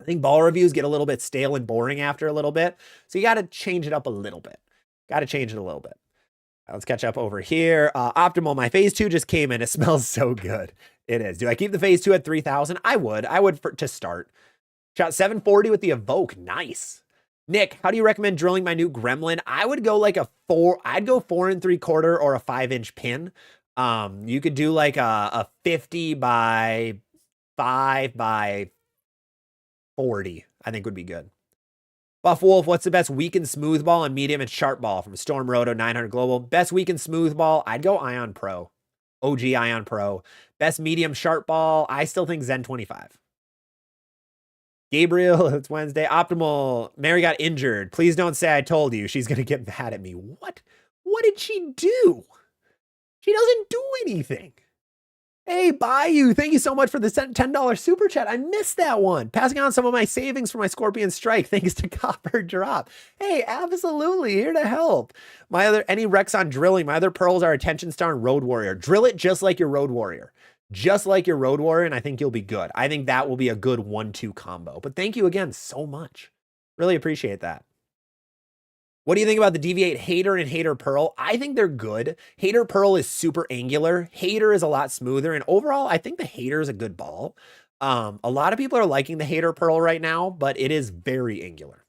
I think ball reviews get a little bit stale and boring after a little bit, so you got to change it up a little bit. Got to change it a little bit. Let's catch up over here. Optimal, my phase 2 just came in. It smells so good. It is. Do I keep the phase 2 at 3,000? I would to start. Shot 740 with the Evoke. Nice. Nick, how do you recommend drilling my new Gremlin? I would go like I'd go 4 3/4 or a 5-inch pin. You could do like a 50 by 5 by 40, I think would be good. Buff Wolf, what's the best weak and smooth ball and medium and sharp ball from Storm Roto 900 Global? Best weak and smooth ball, I'd go Ion Pro. OG Ion Pro. Best medium sharp ball, I still think Zen 25. Gabriel, it's Wednesday. Optimal, Mary got injured. Please don't say I told you. She's going to get mad at me. What? What did she do? She doesn't do anything. Hey, Bayou, thank you so much for the $10 super chat. I missed that one. Passing on some of my savings for my Scorpion Strike thanks to Copper Drop. Hey, absolutely, here to help. Any Rex on drilling, my other pearls are Attention Star and Road Warrior. Drill it just like your Road Warrior. Just like your Road Warrior, and I think you'll be good. I think that will be a good 1-2 combo. But thank you again so much. Really appreciate that. What do you think about the Deviate Hater and Hater Pearl? I think they're good. Hater Pearl is super angular. Hater is a lot smoother. And overall, I think the Hater is a good ball. A lot of people are liking the Hater Pearl right now, but it is very angular.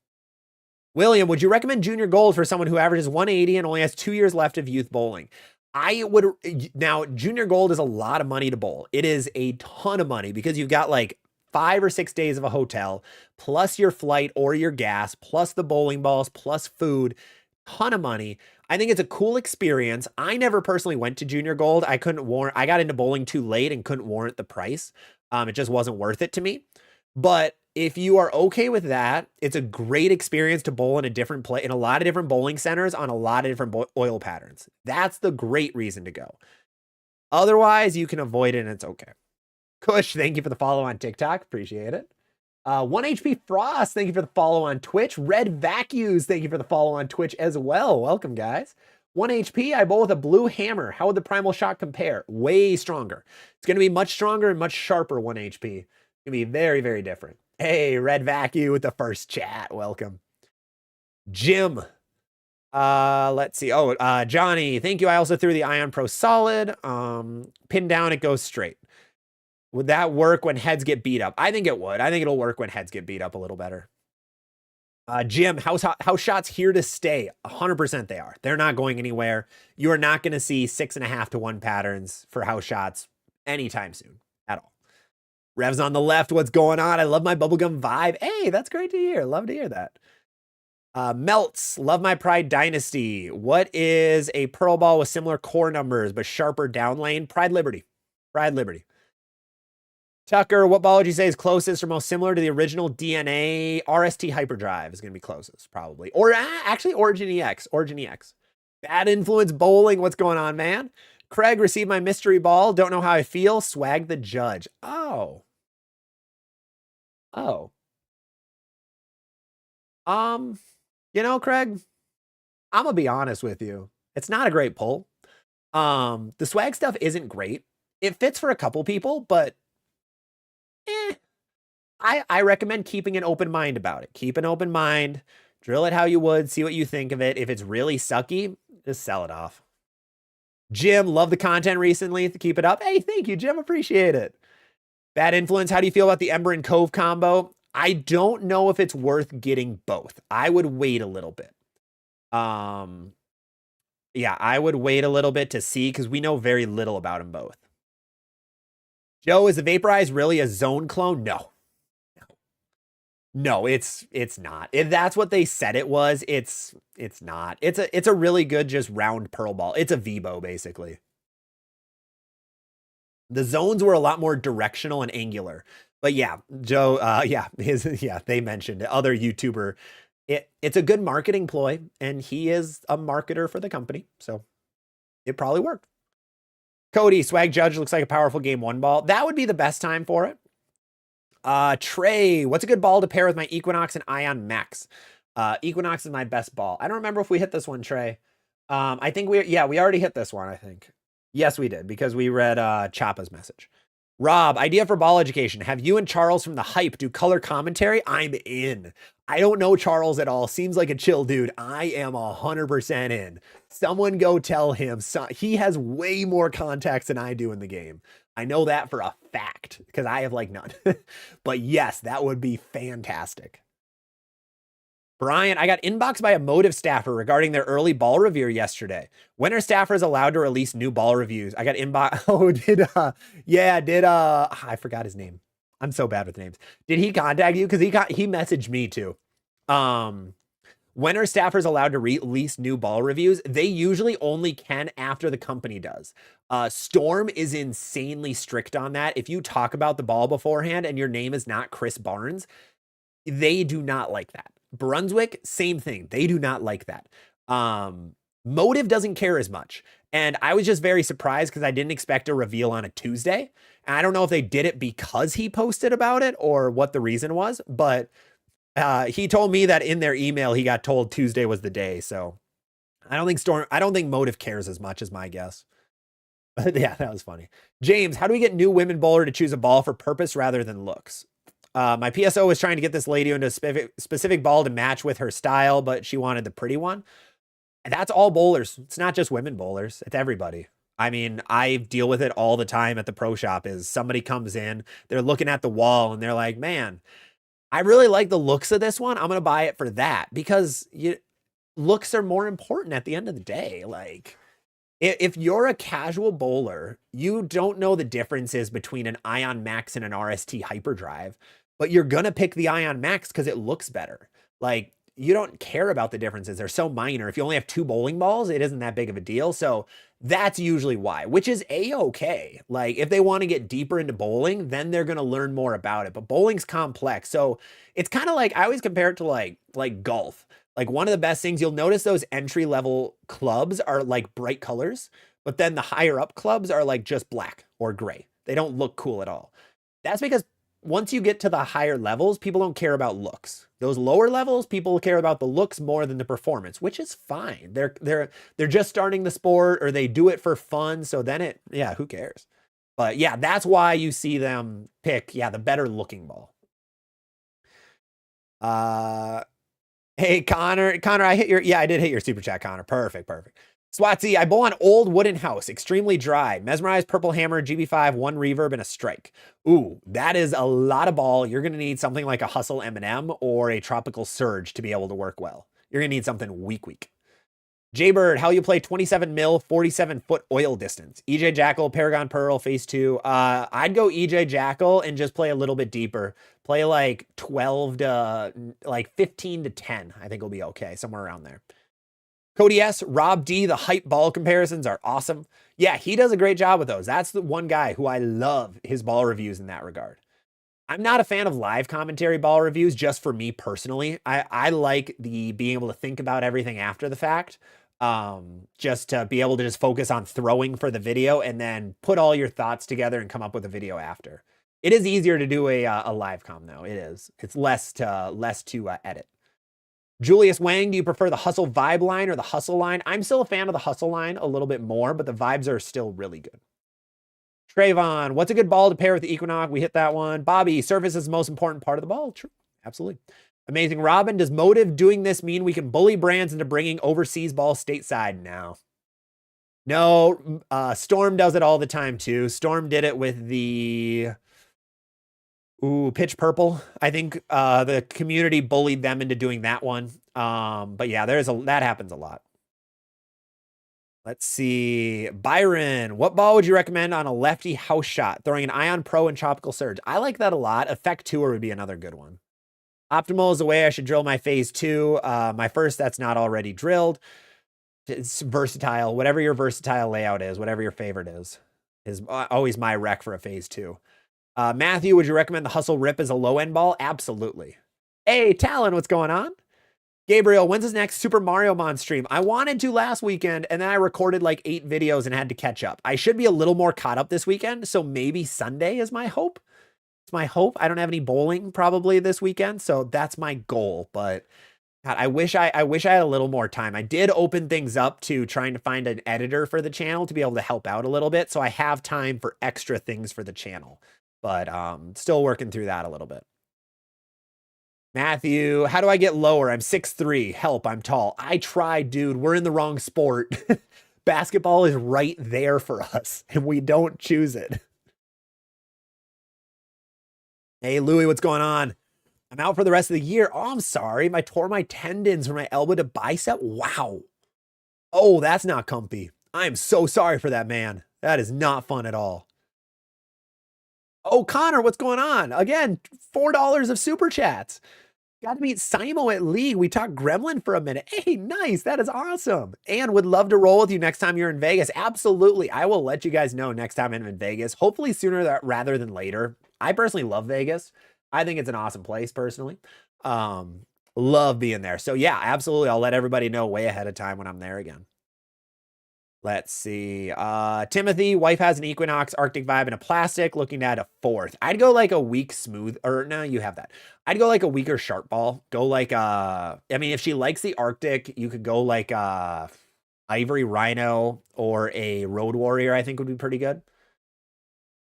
William, would you recommend Junior Gold for someone who averages 180 and only has 2 years left of youth bowling? I would. Now, Junior Gold is a lot of money to bowl. It is a ton of money because you've got like 5 or 6 days of a hotel, plus your flight or your gas, plus the bowling balls, plus food, ton of money. I think it's a cool experience. I never personally went to Junior Gold. I got into bowling too late and couldn't warrant the price. It just wasn't worth it to me. But if you are okay with that, it's a great experience to bowl in in a lot of different bowling centers on a lot of different oil patterns. That's the great reason to go. Otherwise, you can avoid it and it's okay. Kush, thank you for the follow on TikTok. Appreciate it. 1HP Frost, thank you for the follow on Twitch. Red Vacuums, thank you for the follow on Twitch as well. Welcome, guys. 1HP, I bowl with a blue hammer. How would the Primal Shot compare? Way stronger. It's going to be much stronger and much sharper 1HP. It's going to be very, very different. Hey, Red Vacuum with the first chat. Welcome. Jim. Let's see. Oh, Johnny, thank you. I also threw the Ion Pro Solid. Pin down, it goes straight. Would that work when heads get beat up? I think it would. I think it'll work when heads get beat up a little better. Jim, house shots here to stay. 100% they are. They're not going anywhere. You are not going to see 6.5 to 1 patterns for house shots anytime soon at all. Revs on the left. What's going on? I love my bubblegum vibe. Hey, that's great to hear. Love to hear that. Melts, love my Pride Dynasty. What is a pearl ball with similar core numbers but sharper down lane? Pride Liberty. Pride Liberty. Tucker, what ball would you say is closest or most similar to the original DNA? RST Hyperdrive is going to be closest, probably. Or actually, Origin EX. Origin EX. Bad Influence Bowling. What's going on, man? Craig, received my mystery ball. Don't know how I feel. Swag the judge. Oh. Oh. You know, Craig, I'm going to be honest with you. It's not a great pull. The swag stuff isn't great. It fits for a couple people, but I recommend keeping an open mind about it. Keep an open mind. Drill it how you would. See what you think of it. If it's really sucky, just sell it off. Jim, love the content recently. Keep it up. Hey, thank you, Jim. Appreciate it. Bad Influence. How do you feel about the Ember and Cove combo? I don't know if it's worth getting both. I would wait a little bit. Yeah, I would wait a little bit to see because we know very little about them both. Joe, is the Vaporize really a zone clone? No, it's not. If that's what they said it was, it's not. It's a really good just round pearl ball. It's a Vibo basically. The zones were a lot more directional and angular. But yeah, Joe, they mentioned it. Other YouTuber. It's a good marketing ploy, and he is a marketer for the company, so it probably worked. Cody, Swag Judge looks like a powerful game 1 ball. That would be the best time for it. Trey, what's a good ball to pair with my Equinox and Ion Max? Equinox is my best ball. I don't remember if we hit this one, Trey. I think we already hit this one, I think. Yes, we did, because we read Choppa's message. Rob, idea for ball education. Have you and Charles from The Hype do color commentary? I'm in. I don't know Charles at all. Seems like a chill dude. I am 100% in. Someone go tell him. He has way more contacts than I do in the game. I know that for a fact because I have like none. But yes, that would be fantastic. Brian, I got inboxed by a Motive staffer regarding their early ball review yesterday. When are staffers allowed to release new ball reviews? I got inbox. Oh, I forgot his name. I'm so bad with names. Did he contact you? Because he messaged me too. When are staffers allowed to release new ball reviews? They usually only can after the company does. Storm is insanely strict on that. If you talk about the ball beforehand and your name is not Chris Barnes, They do not like that. Brunswick, same thing. They do not like that. Motive doesn't care as much. And I was just very surprised because I didn't expect a reveal on a Tuesday. And I don't know if they did it because he posted about it or what the reason was, but he told me that in their email he got told Tuesday was the day. So I don't think Motive cares as much as my guess. But yeah, that was funny. James, how do we get new women bowler to choose a ball for purpose rather than looks? My PSO was trying to get this lady into a specific ball to match with her style, but she wanted the pretty one. And that's all bowlers. It's not just women bowlers. It's everybody. I mean, I deal with it all the time at the pro shop. Is somebody comes in, they're looking at the wall and they're like, man, I really like the looks of this one. I'm going to buy it for that because looks are more important at the end of the day. Like, if you're a casual bowler, you don't know the differences between an Ion Max and an RST Hyperdrive, but you're going to pick the Ion Max because it looks better. Like, you don't care about the differences. They're so minor. If you only have 2 bowling balls, it isn't that big of a deal. So that's usually why, which is a-okay. Like, if they want to get deeper into bowling, then they're going to learn more about it. But bowling's complex. So it's kind of like, I always compare it to like golf. Like, one of the best things, you'll notice those entry level clubs are like bright colors, but then the higher up clubs are like just black or gray. They don't look cool at all. That's because once you get to the higher levels, people don't care about looks. Those lower levels, people care about the looks more than the performance, which is fine. They're just starting the sport or they do it for fun. So then yeah, who cares? But yeah, that's why you see them pick, the better looking ball. Hey, Connor, I did hit your super chat, Connor. Perfect. Swatsy, I bowl on old wooden house, extremely dry. Mesmerized, purple hammer, GB5, 1 reverb, and a strike. Ooh, that is a lot of ball. You're going to need something like a Hustle M&M or a Tropical Surge to be able to work well. You're going to need something weak. Jaybird, how you play 27 mil, 47 foot oil distance. EJ Jackal, Paragon Pearl, phase 2. I'd go EJ Jackal and just play a little bit deeper. Play like 12 to like 15 to 10. I think will be okay. Somewhere around there. Cody S, Rob D, the hype ball comparisons are awesome. Yeah, he does a great job with those. That's the one guy who I love his ball reviews in that regard. I'm not a fan of live commentary ball reviews just for me personally. I like the being able to think about everything after the fact. Just to be able to just focus on throwing for the video and then put all your thoughts together and come up with a video after. It is easier to do a live com though. It is. It's less to edit. Julius Wang, do you prefer the Hustle Vibe line or the Hustle line? I'm still a fan of the Hustle line a little bit more, but the vibes are still really good. Trayvon, what's a good ball to pair with the Equinox? We hit that one. Bobby, surface is the most important part of the ball. True. Absolutely. Amazing Robin, does Motive doing this mean we can bully brands into bringing overseas balls stateside now? No, Storm does it all the time too. Storm did it with the Pitch Purple. I think the community bullied them into doing that one. But yeah, that happens a lot. Let's see. Byron, what ball would you recommend on a lefty house shot? Throwing an Ion Pro and Tropical Surge. I like that a lot. Effect Tour would be another good one. Optimal is the way I should drill my phase 2. My first, that's not already drilled. It's versatile. Whatever your versatile layout is, whatever your favorite is always my rec for a phase 2. Matthew, would you recommend the Hustle Rip as a low-end ball? Absolutely. Hey, Talon, what's going on? Gabriel, when's his next Super Mario Mon stream? I wanted to last weekend, and then I recorded like 8 videos and had to catch up. I should be a little more caught up this weekend, so maybe Sunday is my hope. It's my hope. I don't have any bowling probably this weekend, so that's my goal. But God, I wish I had a little more time. I did open things up to trying to find an editor for the channel to be able to help out a little bit, so I have time for extra things for the channel. But still working through that a little bit. Matthew, how do I get lower? I'm 6'3". Help, I'm tall. I tried, dude. We're in the wrong sport. Basketball is right there for us, and we don't choose it. Hey, Louie, what's going on? I'm out for the rest of the year. Oh, I'm sorry. I tore my tendons from my elbow to bicep. Wow. Oh, that's not comfy. I'm so sorry for that, man. That is not fun at all. Oh, Connor, what's going on? Again, $4 of super chats. Got to meet Simo at League. We talked Gremlin for a minute. Hey, nice. That is awesome. And would love to roll with you next time you're in Vegas. Absolutely. I will let you guys know next time I'm in Vegas. Hopefully sooner rather than later. I personally love Vegas. I think it's an awesome place personally. Love being there. So yeah, absolutely. I'll let everybody know way ahead of time when I'm there again. Let's see. Timothy, wife has an Equinox, Arctic Vibe, and a plastic, looking at a fourth. I'd go like a weak smooth, or no, you have that. I'd go like a weaker sharp ball. Go like, I mean, if she likes the Arctic, you could go like Ivory Rhino or a Road Warrior, I think would be pretty good.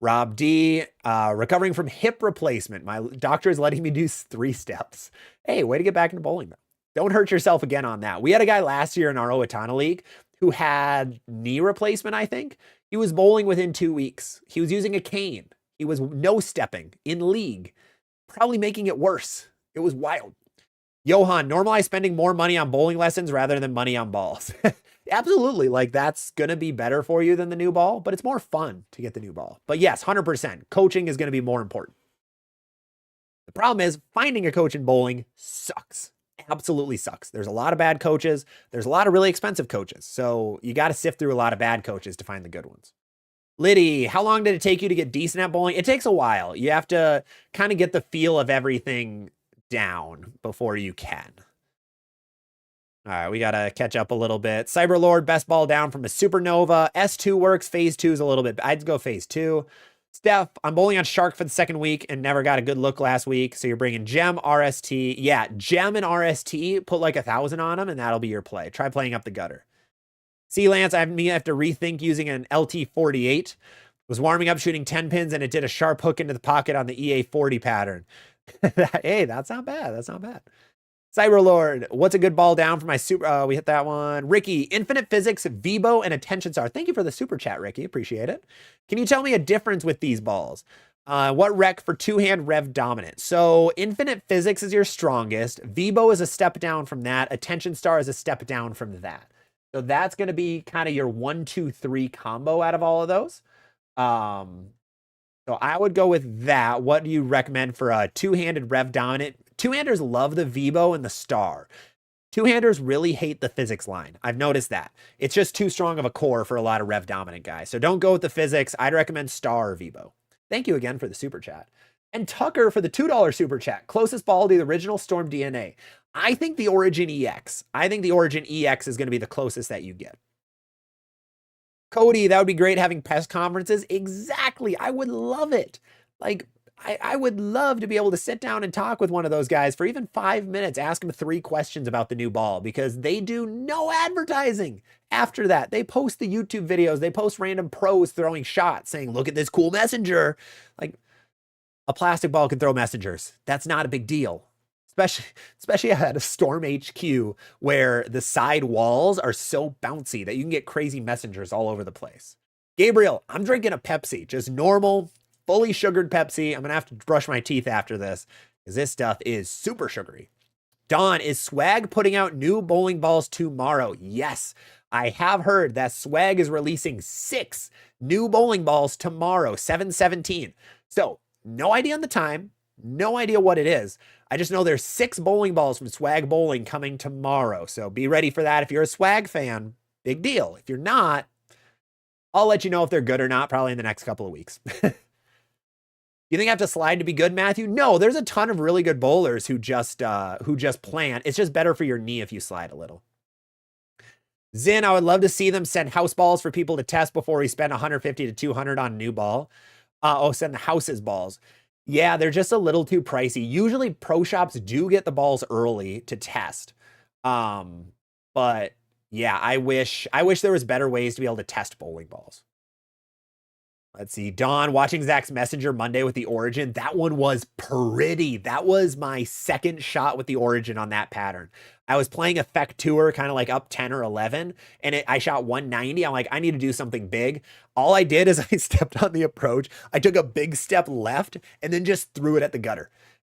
Rob D, recovering from hip replacement. My doctor is letting me do 3 steps. Hey, way to get back into bowling. Don't hurt yourself again on that. We had a guy last year in our Owatonna League who had knee replacement, I think. He was bowling within 2 weeks. He was using a cane. He was no stepping in league, probably making it worse. It was wild. Johan, normalize spending more money on bowling lessons rather than money on balls. Absolutely. Like, that's going to be better for you than the new ball, but it's more fun to get the new ball. But yes, 100%. Coaching is going to be more important. The problem is finding a coach in bowling sucks. Absolutely sucks. There's a lot of bad coaches. There's a lot of really expensive coaches. So you got to sift through a lot of bad coaches to find the good ones. Liddy, how long did it take you to get decent at bowling? It takes a while. You have to kind of get the feel of everything down before you can. All right, we got to catch up a little bit. Cyberlord, best ball down from a supernova. S2 works. Phase 2 is a little bit. I'd go phase 2. Steph, I'm bowling on Shark for the 2nd week and never got a good look last week. So you're bringing Gem, RST. Yeah, Gem and RST, put like 1,000 on them and that'll be your play. Try playing up the gutter. Sea Lance, I have to rethink using an LT48. Was warming up shooting 10 pins and it did a sharp hook into the pocket on the EA40 pattern. Hey, that's not bad. That's not bad. Cyberlord, what's a good ball down for my super? We hit that one. Ricky, Infinite Physics, Vibo, and Attention Star. Thank you for the super chat, Ricky. Appreciate it. Can you tell me a difference with these balls? What rec for 2-hand rev dominant? So Infinite Physics is your strongest. Vibo is a step down from that. Attention Star is a step down from that. So that's going to be kind of your 1, 2, 3 combo out of all of those. So I would go with that. What do you recommend for a 2-handed rev dominant? 2-handers love the Vibo and the Star. 2-handers really hate the physics line. I've noticed that. It's just too strong of a core for a lot of rev dominant guys. So don't go with the physics. I'd recommend Star or Vibo. Thank you again for the super chat. And Tucker for the $2 super chat. Closest ball to the original Storm DNA. I think the Origin EX. I think the Origin EX is going to be the closest that you get. Cody, that would be great having press conferences. Exactly. I would love it. Like, I would love to be able to sit down and talk with one of those guys for even 5 minutes, ask them 3 questions about the new ball, because they do no advertising after that. They post the YouTube videos. They post random pros throwing shots saying, look at this cool messenger. Like, a plastic ball can throw messengers. That's not a big deal. Especially at a Storm HQ where the side walls are so bouncy that you can get crazy messengers all over the place. Gabriel, I'm drinking a Pepsi, just normal, fully sugared Pepsi. I'm going to have to brush my teeth after this because this stuff is super sugary. Dawn, is Swag putting out new bowling balls tomorrow? Yes, I have heard that Swag is releasing 6 new bowling balls tomorrow, 7/17. So no idea on the time, no idea what it is. I just know there's 6 bowling balls from Swag Bowling coming tomorrow. So be ready for that. If you're a Swag fan, big deal. If you're not, I'll let you know if they're good or not, probably in the next couple of weeks. You think I have to slide to be good, Matthew? No, there's a ton of really good bowlers who just plant. It's just better for your knee if you slide a little. Zin, I would love to see them send house balls for people to test before we spend 150 to 200 on a new ball. Send the houses balls. Yeah, they're just a little too pricey. Usually pro shops do get the balls early to test. But yeah, I wish there was better ways to be able to test bowling balls. Let's see. Don, watching Zach's Messenger Monday with the Origin. That one was pretty. That was my 2nd shot with the Origin on that pattern. I was playing Effect Tour, kind of like up 10 or 11, and I shot 190. I'm like, I need to do something big. All I did is I stepped on the approach. I took a big step left and then just threw it at the gutter.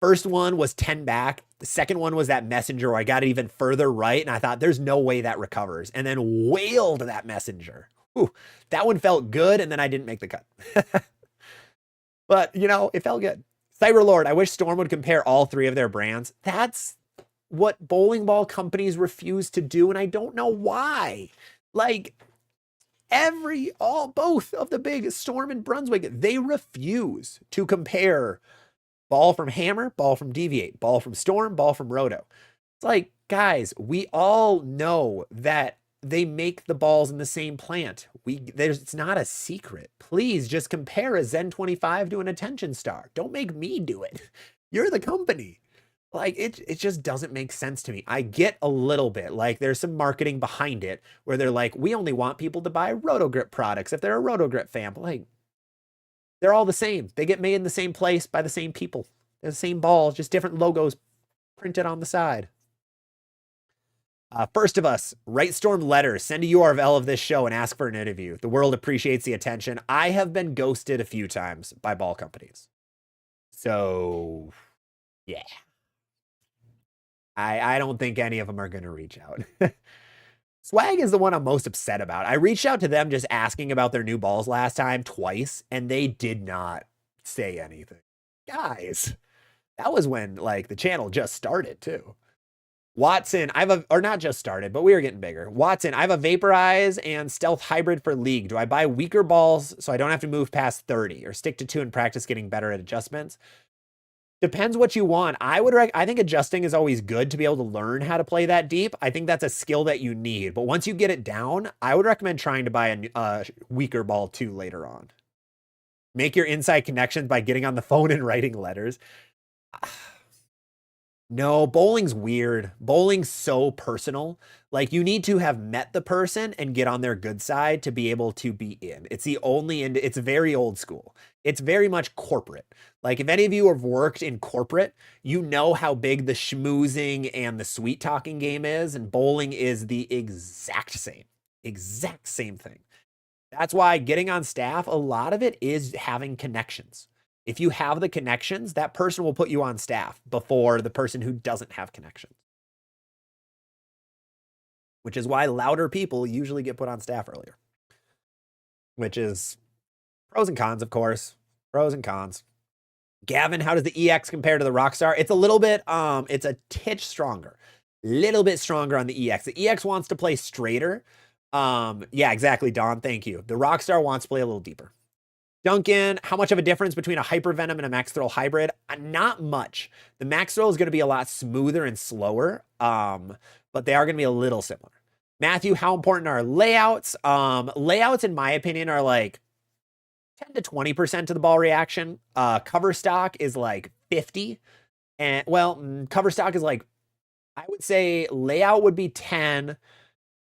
First one was 10 back. The second one was that Messenger where I got it even further right, and I thought, there's no way that recovers, and then wailed that Messenger. Ooh, that one felt good, and then I didn't make the cut. But, you know, it felt good. Cyberlord, I wish Storm would compare all 3 of their brands. That's what bowling ball companies refuse to do, and I don't know why. Like, both of the big Storm and Brunswick, they refuse to compare Ball from hammer, ball from deviate, ball from storm, ball from roto. It's like, guys, we all know that they make the balls in the same plant. It's not a secret. Please just compare a Zen 25 to an Attention Star. Don't make me do it. You're the company. Like, it just doesn't make sense to me. I get a little bit, like, there's some marketing behind it where they're like, we only want people to buy Rotogrip products if they're a Rotogrip fan. But like, they're all the same. They get made in the same place by the same people. They're the same balls, just different logos printed on the side. First of us, write Storm letters, send a URL of this show and ask for an interview. The world appreciates the attention. I have been ghosted a few times by ball companies. So, yeah. I don't think any of them are going to reach out. Swag is the one I'm most upset about. I reached out to them just asking about their new balls last time twice, and they did not say anything. Guys, that was when, like, the channel just started, too. Watson, or not just started, but we were getting bigger. Watson, I have a Vaporize and Stealth Hybrid for League. Do I buy weaker balls so I don't have to move past 30 or stick to 2 and practice getting better at adjustments? Depends what you want. I think adjusting is always good to be able to learn how to play that deep. I think that's a skill that you need. But once you get it down, I would recommend trying to buy a weaker ball too later on. Make your inside connections by getting on the phone and writing letters. No, bowling's weird. Bowling's so personal. Like, you need to have met the person and get on their good side to be able to be in. It's the only, and it's very old school. It's very much corporate. Like, if any of you have worked in corporate, you know how big the schmoozing and the sweet talking game is, and bowling is the exact same thing. That's why getting on staff, a lot of it is having connections. If you have the connections, that person will put you on staff before the person who doesn't have connections. Which is why louder people usually get put on staff earlier. Which is pros and cons, of course. Pros and cons. Gavin, how does the EX compare to the Rockstar? It's a little bit, it's a titch stronger. Little bit stronger on the EX. The EX wants to play straighter. Yeah, exactly, Don. Thank you. The Rockstar wants to play a little deeper. Duncan, how much of a difference between a Hyper Venom and a Max Thrill Hybrid? Not much. The Max Thrill is going to be a lot smoother and slower, but they are going to be a little similar. Matthew, how important are layouts? Layouts, in my opinion, are like 10 to 20% of the ball reaction. Cover stock is like 50. And, well, cover stock is like, I would say layout would be 10.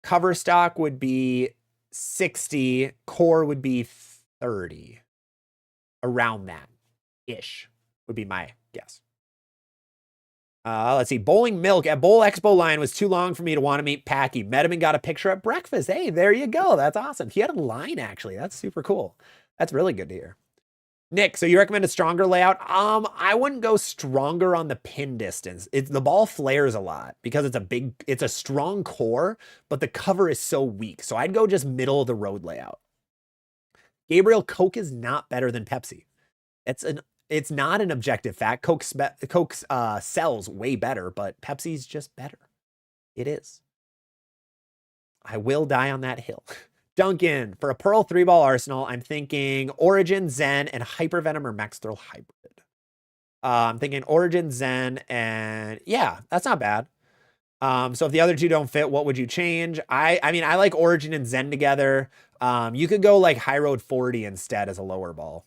Cover stock would be 60. Core would be 30. Around that ish would be my guess. Let's see. Bowling Milk at Bowl Expo line was too long for me to want to meet Packy. Met him and got a picture at breakfast. Hey, there you go. That's awesome. He had a line, actually. That's super cool. That's really good to hear. Nick, so you recommend a stronger layout? I wouldn't go stronger on the pin distance. The ball flares a lot because it's a strong core, but the cover is so weak. So I'd go just middle of the road layout. Gabriel, Coke is not better than Pepsi. It's not an objective fact. Coke sells way better, but Pepsi's just better. It is. I will die on that hill. Duncan, for a Pearl 3-ball arsenal, I'm thinking Origin, Zen, and Hyper Venom or Max Thrill Hybrid. I'm thinking Origin, Zen, and yeah, that's not bad. So if the other two don't fit, what would you change? I mean, I like Origin and Zen together. You could go like High Road 40 instead as a lower ball.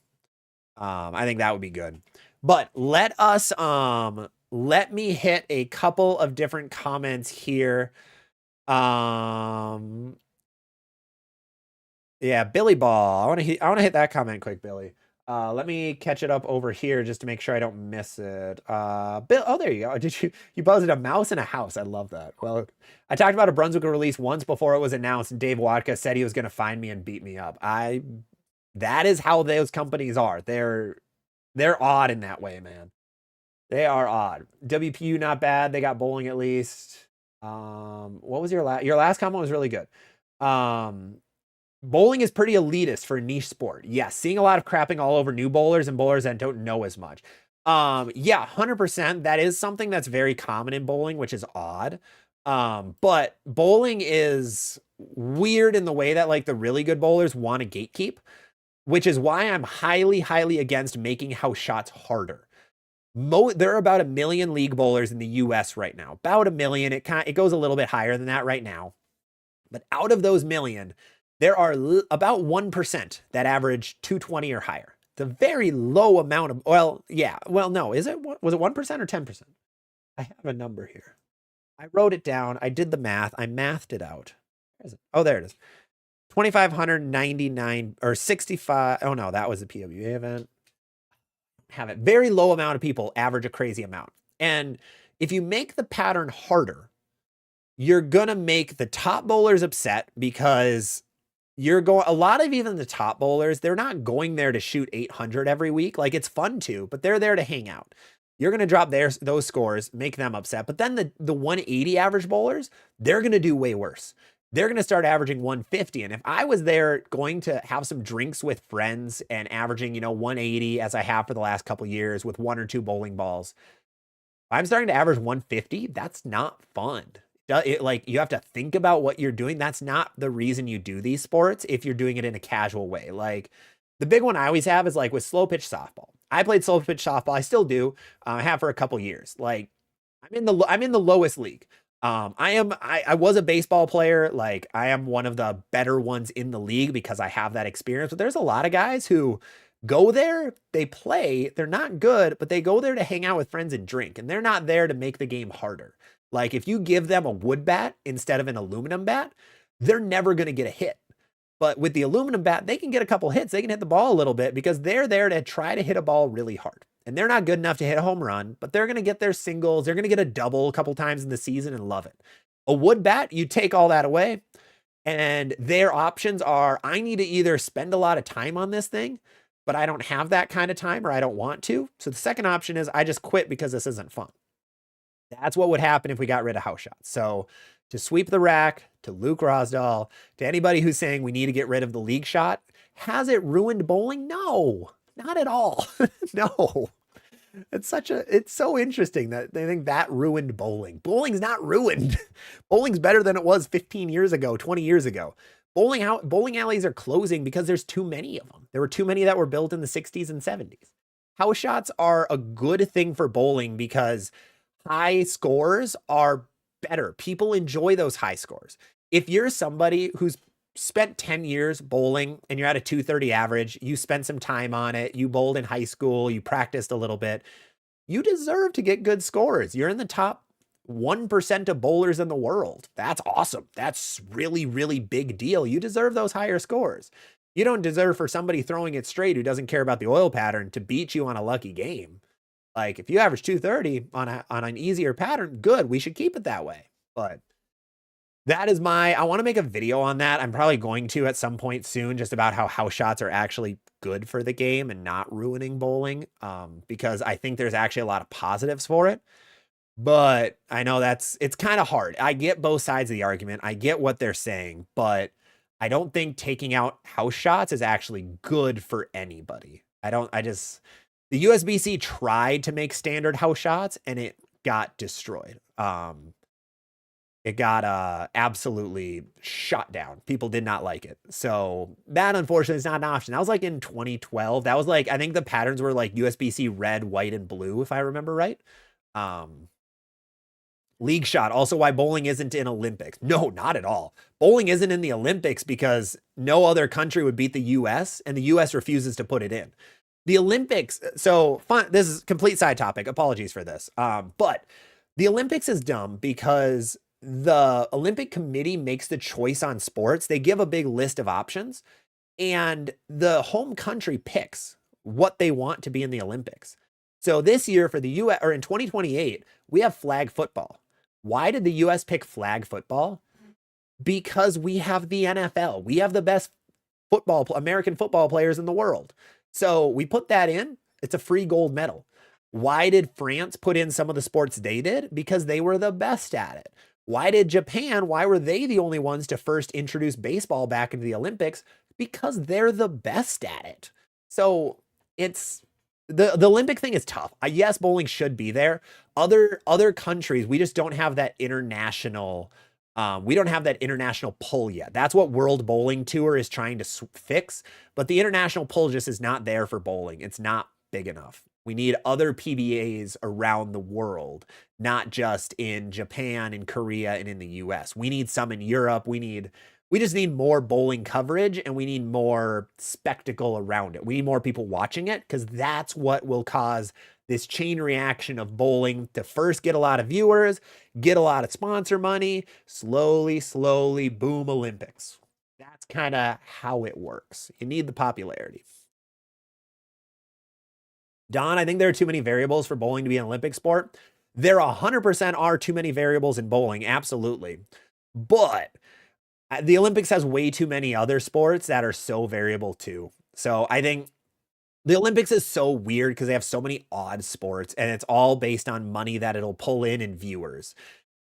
I think that would be good. But let me hit a couple of different comments here. Yeah, Billy Ball. I want to hit that comment quick, Billy. Let me catch it up over here just to make sure I don't miss it. Bill, oh, there you go. You buzzed a mouse in a house. I love that. Well, I talked about a Brunswick release once before it was announced, and Dave Wadka said he was going to find me and beat me up. That is how those companies are. They're odd in that way, man. They are odd. WPU, not bad. They got bowling at least. What was your last comment was really good. Bowling is pretty elitist for a niche sport. Yes, seeing a lot of crapping all over new bowlers and bowlers that don't know as much. Yeah, 100%. That is something that's very common in bowling, which is odd. But bowling is weird in the way that like the really good bowlers want to gatekeep, which is why I'm highly, highly against making house shots harder. There are about 1 million league bowlers in the US right now. About 1 million. It goes a little bit higher than that right now. But out of those million, there are about 1% that average 220 or higher. It's a very low amount of, well, yeah. Well, no, is it? Was it 1% or 10%? I have a number here. I wrote it down. I did the math. I mathed it out. Where is it? Oh, there it is. 2,599 or 65. Oh, no, that was the PWBA event. Have it. Very low amount of people average a crazy amount. And if you make the pattern harder, you're going to make the top bowlers upset because a lot of even the top bowlers, they're not going there to shoot 800 every week. Like, it's fun to, but they're there to hang out. You're going to drop those scores, make them upset. But then the 180 average bowlers, they're going to do way worse. They're going to start averaging 150. And if I was there going to have some drinks with friends and averaging, 180 as I have for the last couple years with 1 or 2 bowling balls, if I'm starting to average 150, that's not fun. You have to think about what you're doing. That's not the reason you do these sports if you're doing it in a casual way. Like, the big one I always have is like with slow pitch softball. I played slow pitch softball. I still do. I have for a couple years. Like, I'm in the lowest league. I was a baseball player. Like, I am one of the better ones in the league because I have that experience. But there's a lot of guys who go there, they play, they're not good, but they go there to hang out with friends and drink. And they're not there to make the game harder. Like, if you give them a wood bat instead of an aluminum bat, they're never going to get a hit. But with the aluminum bat, they can get a couple hits. They can hit the ball a little bit because they're there to try to hit a ball really hard. And they're not good enough to hit a home run, but they're going to get their singles. They're going to get a double a couple times in the season and love it. A wood bat, you take all that away, and their options are, I need to either spend a lot of time on this thing, but I don't have that kind of time or I don't want to. So the second option is I just quit because this isn't fun. That's what would happen if we got rid of house shots. So to Sweep the Rack, to Luke Rosdahl, to anybody who's saying we need to get rid of the league shot, has it ruined bowling? No, not at all. No. It's so interesting that they think that ruined bowling. Bowling's not ruined. Bowling's better than it was 15 years ago, 20 years ago. Bowling alleys are closing because there's too many of them. There were too many that were built in the 60s and 70s. House shots are a good thing for bowling because high scores are better. People enjoy those high scores. If you're somebody who's spent 10 years bowling and you're at a 230 average, you spent some time on it, you bowled in high school, you practiced a little bit, you deserve to get good scores. You're in the top 1% of bowlers in the world. That's awesome. That's really, really big deal. You deserve those higher scores. You don't deserve for somebody throwing it straight who doesn't care about the oil pattern to beat you on a lucky game. Like, if you average 230 on an easier pattern, good. We should keep it that way. But that is I want to make a video on that. I'm probably going to at some point soon, just about how house shots are actually good for the game and not ruining bowling. Because I think there's actually a lot of positives for it. But I know it's kind of hard. I get both sides of the argument. I get what they're saying, but I don't think taking out house shots is actually good for anybody. The USBC tried to make standard house shots and it got destroyed. It got absolutely shut down. People did not like it. So that, unfortunately, is not an option. That was like in 2012. That was like, I think the patterns were like USBC red, white, and blue, if I remember right. League shot, also why bowling isn't in Olympics. No, not at all. Bowling isn't in the Olympics because no other country would beat the US, and the US refuses to put it in. The Olympics, so fun, this is a complete side topic. Apologies for this. But the Olympics is dumb because the Olympic Committee makes the choice on sports. They give a big list of options, and the home country picks what they want to be in the Olympics. So this year for the US, or in 2028, we have flag football. Why did the US pick flag football? Because we have the NFL. We have the best American football players in the world. So we put that in. It's a free gold medal. Why did France put in some of the sports they did? Because they were the best at it. Why did Japan? Why were they the only ones to first introduce baseball back into the Olympics? Because they're the best at it. So it's the Olympic thing is tough. Yes, bowling should be there. Other countries, we just don't have that international. We don't have that international pull yet. That's what World Bowling Tour is trying to fix. But the international pull just is not there for bowling. It's not big enough. We need other PBAs around the world, not just in Japan and Korea and in the US. We need some in Europe. We just need more bowling coverage, and we need more spectacle around it. We need more people watching it, because that's what will cause this chain reaction of bowling to first get a lot of viewers, get a lot of sponsor money, slowly, slowly, boom, Olympics. That's kind of how it works. You need the popularity. Don, I think there are too many variables for bowling to be an Olympic sport. There 100% are too many variables in bowling, absolutely. But the Olympics has way too many other sports that are so variable too. So I think the Olympics is so weird because they have so many odd sports, and it's all based on money that it'll pull in and viewers.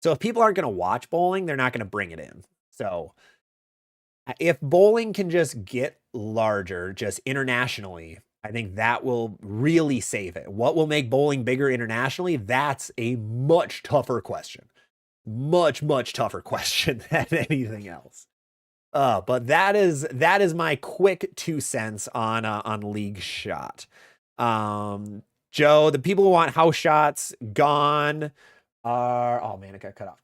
So if people aren't going to watch bowling, they're not going to bring it in. So if bowling can just get larger, just internationally, I think that will really save it. What will make bowling bigger internationally? That's a much tougher question. Much, much tougher question than anything else. But that is my quick 2 cents on League Shot. Joe, the people who want house shots gone are, oh man, it got cut off.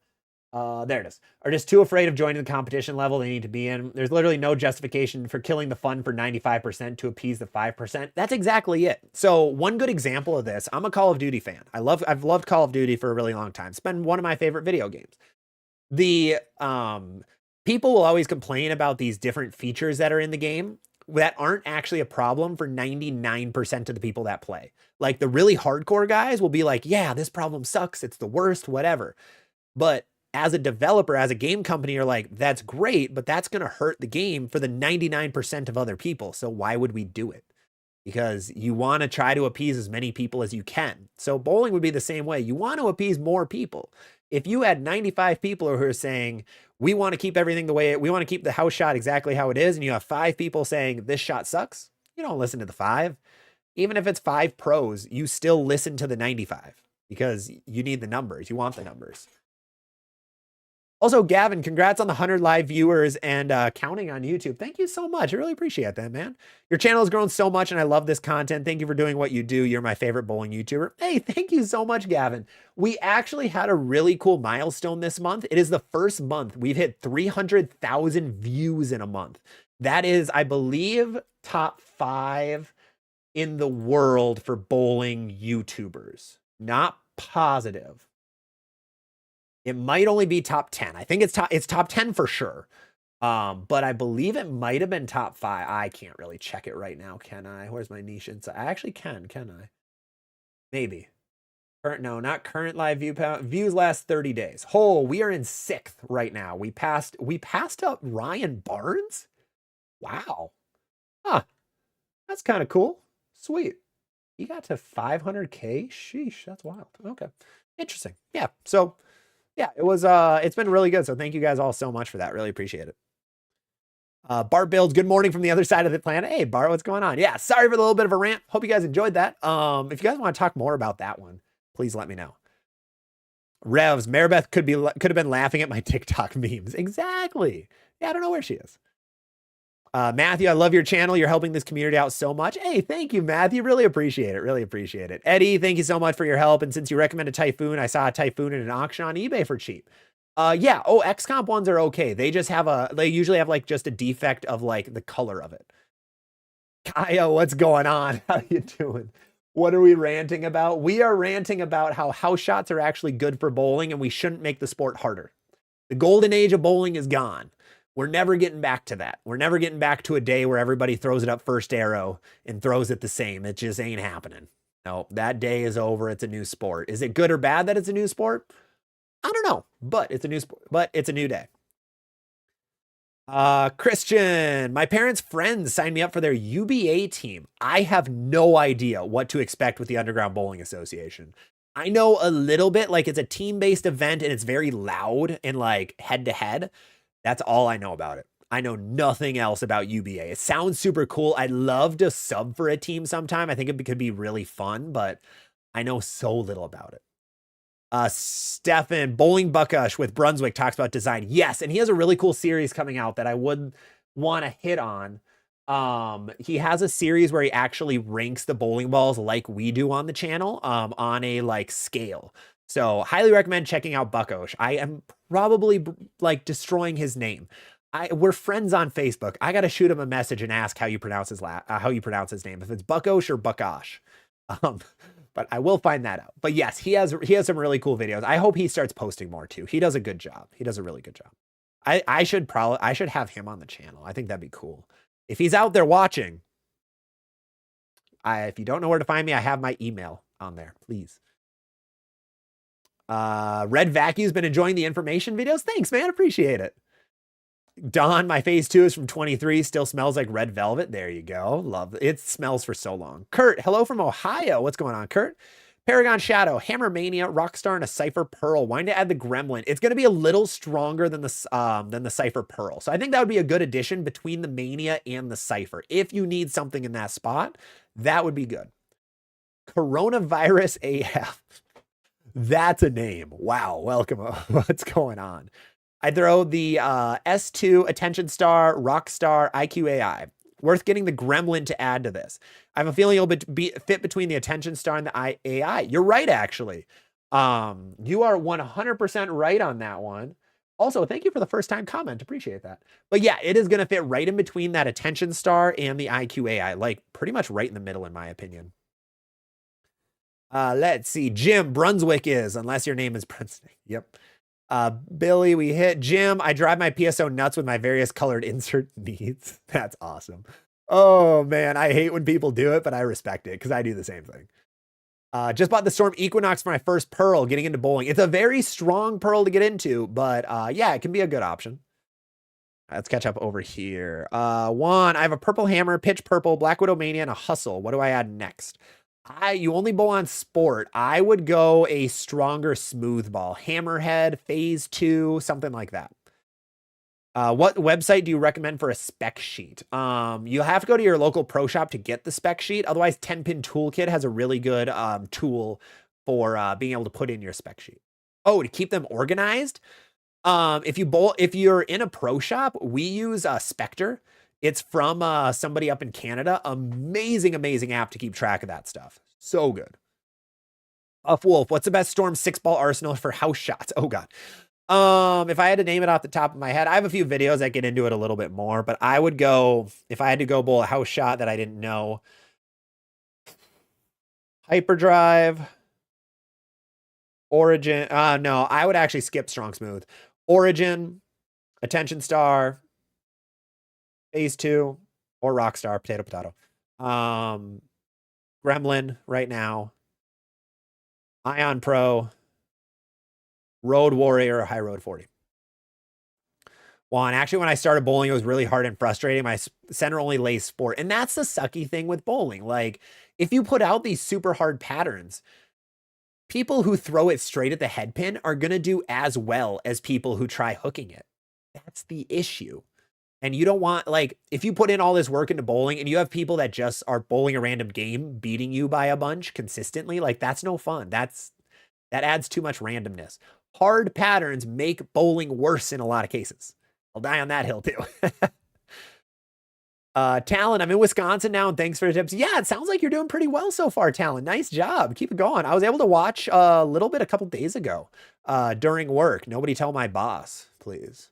There it is. Are just too afraid of joining the competition level they need to be in. There's literally no justification for killing the fun for 95% to appease the 5%. That's exactly it. So one good example of this, I'm a Call of Duty fan. I've loved Call of Duty for a really long time. It's been one of my favorite video games. The people will always complain about these different features that are in the game that aren't actually a problem for 99% of the people that play. Like the really hardcore guys will be like, yeah, this problem sucks. It's the worst, whatever. But as a developer, as a game company, you're like, that's great, but that's going to hurt the game for the 99% of other people. So why would we do it? Because you want to try to appease as many people as you can. So bowling would be the same way. You want to appease more people. If you had 95 people who are saying, we want to keep everything the way we want to keep the house shot exactly how it is, and you have 5 people saying this shot sucks, you don't listen to the 5. Even if it's 5 pros, you still listen to the 95 because you need the numbers. You want the numbers. Also, Gavin, congrats on the 100 live viewers and counting on YouTube. Thank you so much. I really appreciate that, man. Your channel has grown so much, and I love this content. Thank you for doing what you do. You're my favorite bowling YouTuber. Hey, thank you so much, Gavin. We actually had a really cool milestone this month. It is the first month we've hit 300,000 views in a month. That is, I believe, top 5 in the world for bowling YouTubers. Not positive. It might only be top 10. I think it's top 10 for sure. But I believe it might have been top 5. I can't really check it right now, can I? Where's my niche inside? I actually can I? Maybe. No, not current live views last 30 days. Oh, we are in 6th right now. We passed up Ryan Barnes? Wow. Huh. That's kind of cool. Sweet. He got to 500K? Sheesh, that's wild. Okay. Interesting. Yeah. So yeah, it's been really good. So thank you guys all so much for that. Really appreciate it. Bart builds, good morning from the other side of the planet. Hey, Bart, what's going on? Yeah, sorry for the little bit of a rant. Hope you guys enjoyed that. If you guys want to talk more about that one, please let me know. Revs, Maribeth could have been laughing at my TikTok memes. Exactly. Yeah, I don't know where she is. Matthew, I love your channel. You're helping this community out so much. Hey, thank you, Matthew. Really appreciate it. Really appreciate it. Eddie, thank you so much for your help. And since you recommended Typhoon, I saw a Typhoon in an auction on eBay for cheap. Yeah. Oh, XComp ones are okay. They usually have like just a defect of like the color of it. Kaya, what's going on? How you doing? What are we ranting about? We are ranting about how house shots are actually good for bowling and we shouldn't make the sport harder. The golden age of bowling is gone. We're never getting back to that. We're never getting back to a day where everybody throws it up first arrow and throws it the same. It just ain't happening. No, that day is over. It's a new sport. Is it good or bad that it's a new sport? I don't know, but it's a new sport, but it's a new day. Christian, my parents' friends signed me up for their UBA team. I have no idea what to expect with the Underground Bowling Association. I know a little bit, like it's a team-based event and it's very loud and like head-to-head. That's all I know about it. I know nothing else about UBA. It sounds super cool. I'd love to sub for a team sometime. I think it could be really fun, but I know so little about it. Stefan, Bowling Buckush with Brunswick talks about design. Yes, and he has a really cool series coming out that I would want to hit on. He has a series where he actually ranks the bowling balls like we do on the channel, on a like scale. So highly recommend checking out Buckosh. I am probably like destroying his name. We're friends on Facebook. I gotta shoot him a message and ask how you pronounce his name. If it's Buckosh or Buckosh. Um, but I will find that out. But yes, he has some really cool videos. I hope he starts posting more too. He does a good job. He does a really good job. I should have him on the channel. I think that'd be cool. If he's out there watching, if you don't know where to find me, I have my email on there, please. Red Vacuum's been enjoying the information videos. Thanks, man. Appreciate it. Don, my phase 2 is from 23. Still smells like red velvet. There you go. Love it. It smells for so long. Kurt, hello from Ohio. What's going on, Kurt? Paragon Shadow, Hammer Mania, Rockstar, and a Cypher Pearl. Why not add the Gremlin? It's going to be a little stronger than the Cypher Pearl. So I think that would be a good addition between the Mania and the Cypher. If you need something in that spot, that would be good. Coronavirus AF. That's a name. Wow. Welcome. What's going on? I throw the S2, Attention Star, Rockstar, IQAI. Worth getting the Gremlin to add to this. I have a feeling it'll fit between the Attention Star and the AI. You're right, actually. You are 100% right on that one. Also, thank you for the first time comment. Appreciate that. But yeah, it is going to fit right in between that Attention Star and the IQAI. Like, pretty much right in the middle, in my opinion. Let's see. Jim, Brunswick is, unless your name is Brunswick. Yep. Billy, we hit. Jim, I drive my PSO nuts with my various colored insert needs. That's awesome. Oh, man. I hate when people do it, but I respect it because I do the same thing. Just bought the Storm Equinox for my first Pearl getting into bowling. It's a very strong Pearl to get into, but yeah, it can be a good option. Let's catch up over here. Juan, I have a Purple Hammer, Pitch Purple, Black Widow Mania, and a Hustle. What do I add next? You only bowl on sport. I would go a stronger smooth ball. Hammerhead, phase 2, something like that. What website do you recommend for a spec sheet? You'll have to go to your local pro shop to get the spec sheet. Otherwise, 10-pin toolkit has a really good tool for being able to put in your spec sheet. Oh, to keep them organized? If you're in a pro shop, we use Spectre. It's from somebody up in Canada. Amazing, amazing app to keep track of that stuff. So good. Wolf, what's the best Storm 6-ball arsenal for house shots? Oh, God. If I had to name it off the top of my head, I have a few videos that get into it a little bit more, but I would go, if I had to go bowl a house shot that I didn't know, Hyperdrive, Origin. No, I would actually skip Strong Smooth. Origin, Attention Star, phase 2, or Rockstar, potato. Gremlin right now. Ion Pro, Road Warrior, High Road 40. Well, and actually when I started bowling, it was really hard and frustrating. My center only lays sport. And that's the sucky thing with bowling. Like, if you put out these super hard patterns, people who throw it straight at the head pin are going to do as well as people who try hooking it. That's the issue. And you don't want, like, if you put in all this work into bowling and you have people that just are bowling a random game, beating you by a bunch consistently, like, that's no fun. That adds too much randomness. Hard patterns make bowling worse in a lot of cases. I'll die on that hill too. Talon, I'm in Wisconsin now, and thanks for the tips. Yeah, it sounds like you're doing pretty well so far, Talon. Nice job. Keep it going. I was able to watch a little bit a couple days ago during work. Nobody tell my boss, please.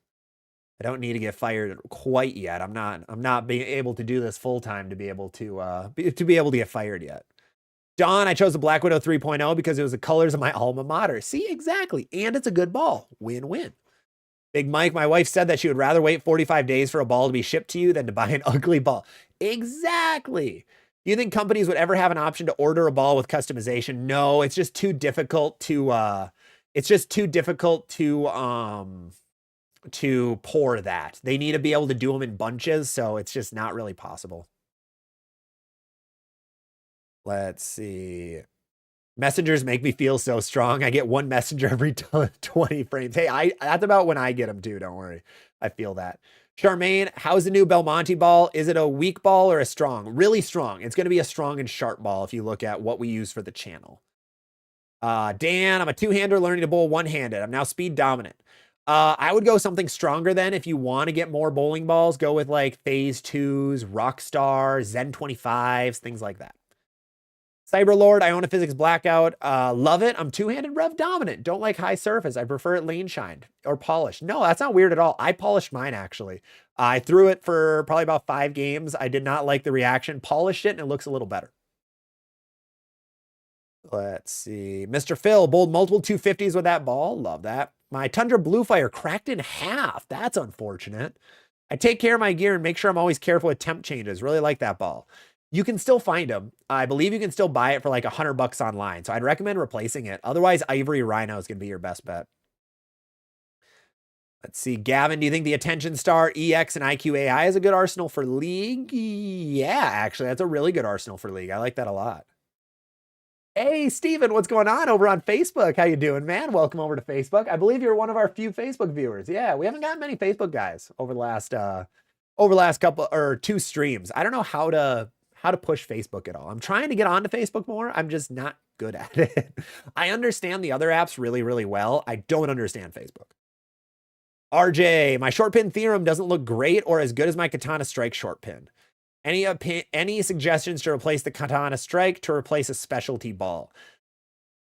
I don't need to get fired quite yet. I'm not being able to do this full time to be able to get fired yet. Don, I chose the Black Widow 3.0 because it was the colors of my alma mater. See, exactly. And it's a good ball. Win-win. Big Mike, my wife said that she would rather wait 45 days for a ball to be shipped to you than to buy an ugly ball. Exactly. Do you think companies would ever have an option to order a ball with customization? No, it's just too difficult to pour that. They need to be able to do them in bunches, so it's just not really possible. Let's see. Messengers make me feel so strong. I get one messenger every 20 frames. Hey, that's about when I get them too. Don't worry. I feel that. Charmaine, how's the new Belmonte ball? Is it a weak ball or a strong? Really strong. It's going to be a strong and sharp ball if you look at what we use for the channel. Dan, I'm a two-hander learning to bowl one-handed. I'm now speed dominant. I would go something stronger then. If you want to get more bowling balls, go with like Phase 2s, Rockstar, Zen 25s, things like that. Cyberlord, I own a physics blackout. Love it. I'm two-handed rev dominant. Don't like high surface. I prefer it lane shined or polished. No, that's not weird at all. I polished mine actually. I threw it for probably about 5 games. I did not like the reaction. Polished it and it looks a little better. Let's see. Mr. Phil bowled multiple 250s with that ball. Love that. My Tundra Bluefire cracked in half. That's unfortunate. I take care of my gear and make sure I'm always careful with temp changes. Really like that ball. You can still find them. I believe you can still buy it for like $100 online. So I'd recommend replacing it. Otherwise, Ivory Rhino is going to be your best bet. Let's see. Gavin, do you think the Attention Star, EX, and IQAI is a good arsenal for League? Yeah, actually, that's a really good arsenal for League. I like that a lot. Hey, Steven, what's going on over on Facebook? How you doing, man? Welcome over to Facebook. I believe you're one of our few Facebook viewers. Yeah, we haven't gotten many Facebook guys over the last couple or 2 streams. I don't know how to push Facebook at all. I'm trying to get onto Facebook more. I'm just not good at it. I understand the other apps really, really well. I don't understand Facebook. RJ, my short pin theorem doesn't look great or as good as my Katana Strike short pin. Any suggestions to replace the Katana Strike to replace a specialty ball?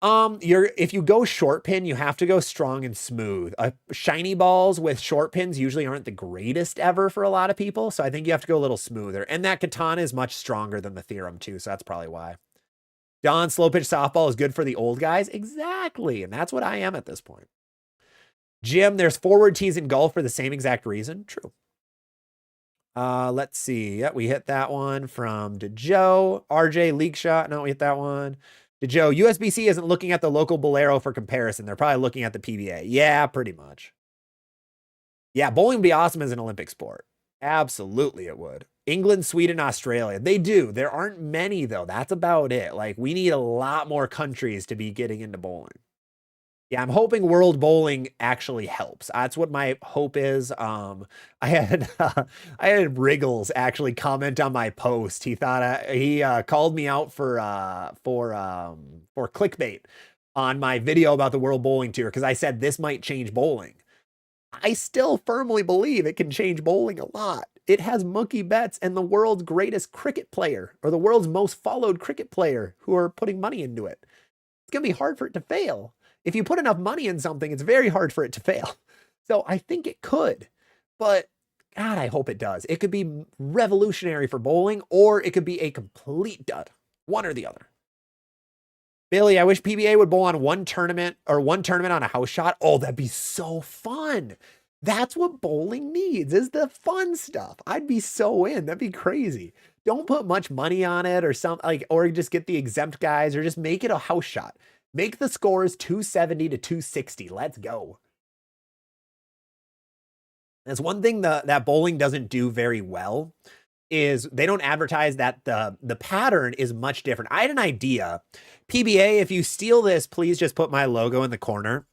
If you go short pin, you have to go strong and smooth. Shiny balls with short pins usually aren't the greatest ever for a lot of people, so I think you have to go a little smoother. And that Katana is much stronger than the theorem too, so that's probably why. Don, slow pitch softball is good for the old guys. Exactly, and that's what I am at this point. Jim, there's forward tees in golf for the same exact reason. True. Let's see. Yeah, we hit that one from DeJoe. RJ, leak shot. No, we hit that one. DeJoe, USBC isn't looking at the local Bolero for comparison. They're probably looking at the PBA. Yeah, pretty much. Yeah, bowling would be awesome as an Olympic sport. Absolutely it would. England, Sweden, Australia. They do. There aren't many, though. That's about it. Like, we need a lot more countries to be getting into bowling. Yeah, I'm hoping World Bowling actually helps. That's what my hope is. I had Wriggles actually comment on my post. He thought he called me out for clickbait on my video about the World Bowling Tour because I said this might change bowling. I still firmly believe it can change bowling a lot. It has Mookie Betts and the world's greatest cricket player or the world's most followed cricket player who are putting money into it. It's going to be hard for it to fail. If you put enough money in something, it's very hard for it to fail. So I think it could, but God, I hope it does. It could be revolutionary for bowling, or it could be a complete dud, one or the other. Billy, I wish PBA would bowl on one tournament on a house shot. Oh, that'd be so fun. That's what bowling needs, is the fun stuff. I'd be so in. That'd be crazy. Don't put much money on it or or just get the exempt guys or just make it a house shot. Make the scores 270 to 260. Let's go. That's one thing that bowling doesn't do very well is they don't advertise that the pattern is much different. I had an idea. PBA, if you steal this, please just put my logo in the corner.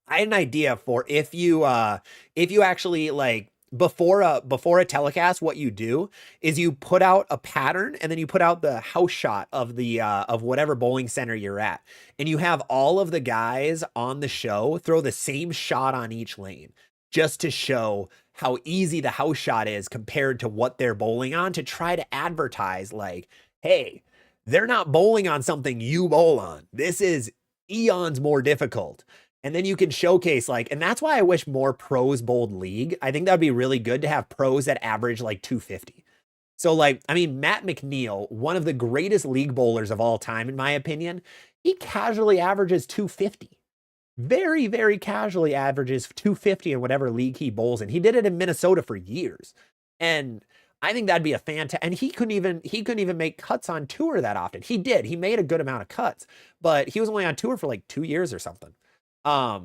I had an idea for if you actually like before a telecast, what you do is you put out a pattern and then you put out the house shot of the of whatever bowling center you're at, and you have all of the guys on the show throw the same shot on each lane just to show how easy the house shot is compared to what they're bowling on, to try to advertise like, hey, they're not bowling on something you bowl on. This is eons more difficult. And then you can showcase and that's why I wish more pros bowled League. I think that'd be really good to have pros that average like 250. So I mean, Matt McNeil, one of the greatest League bowlers of all time, in my opinion, he casually averages 250. Very, very casually averages 250 in whatever league he bowls in. He did it in Minnesota for years. And I think that'd be a fantastic, and he couldn't even make cuts on tour that often. He did. He made a good amount of cuts, but he was only on tour for like 2 years or something. That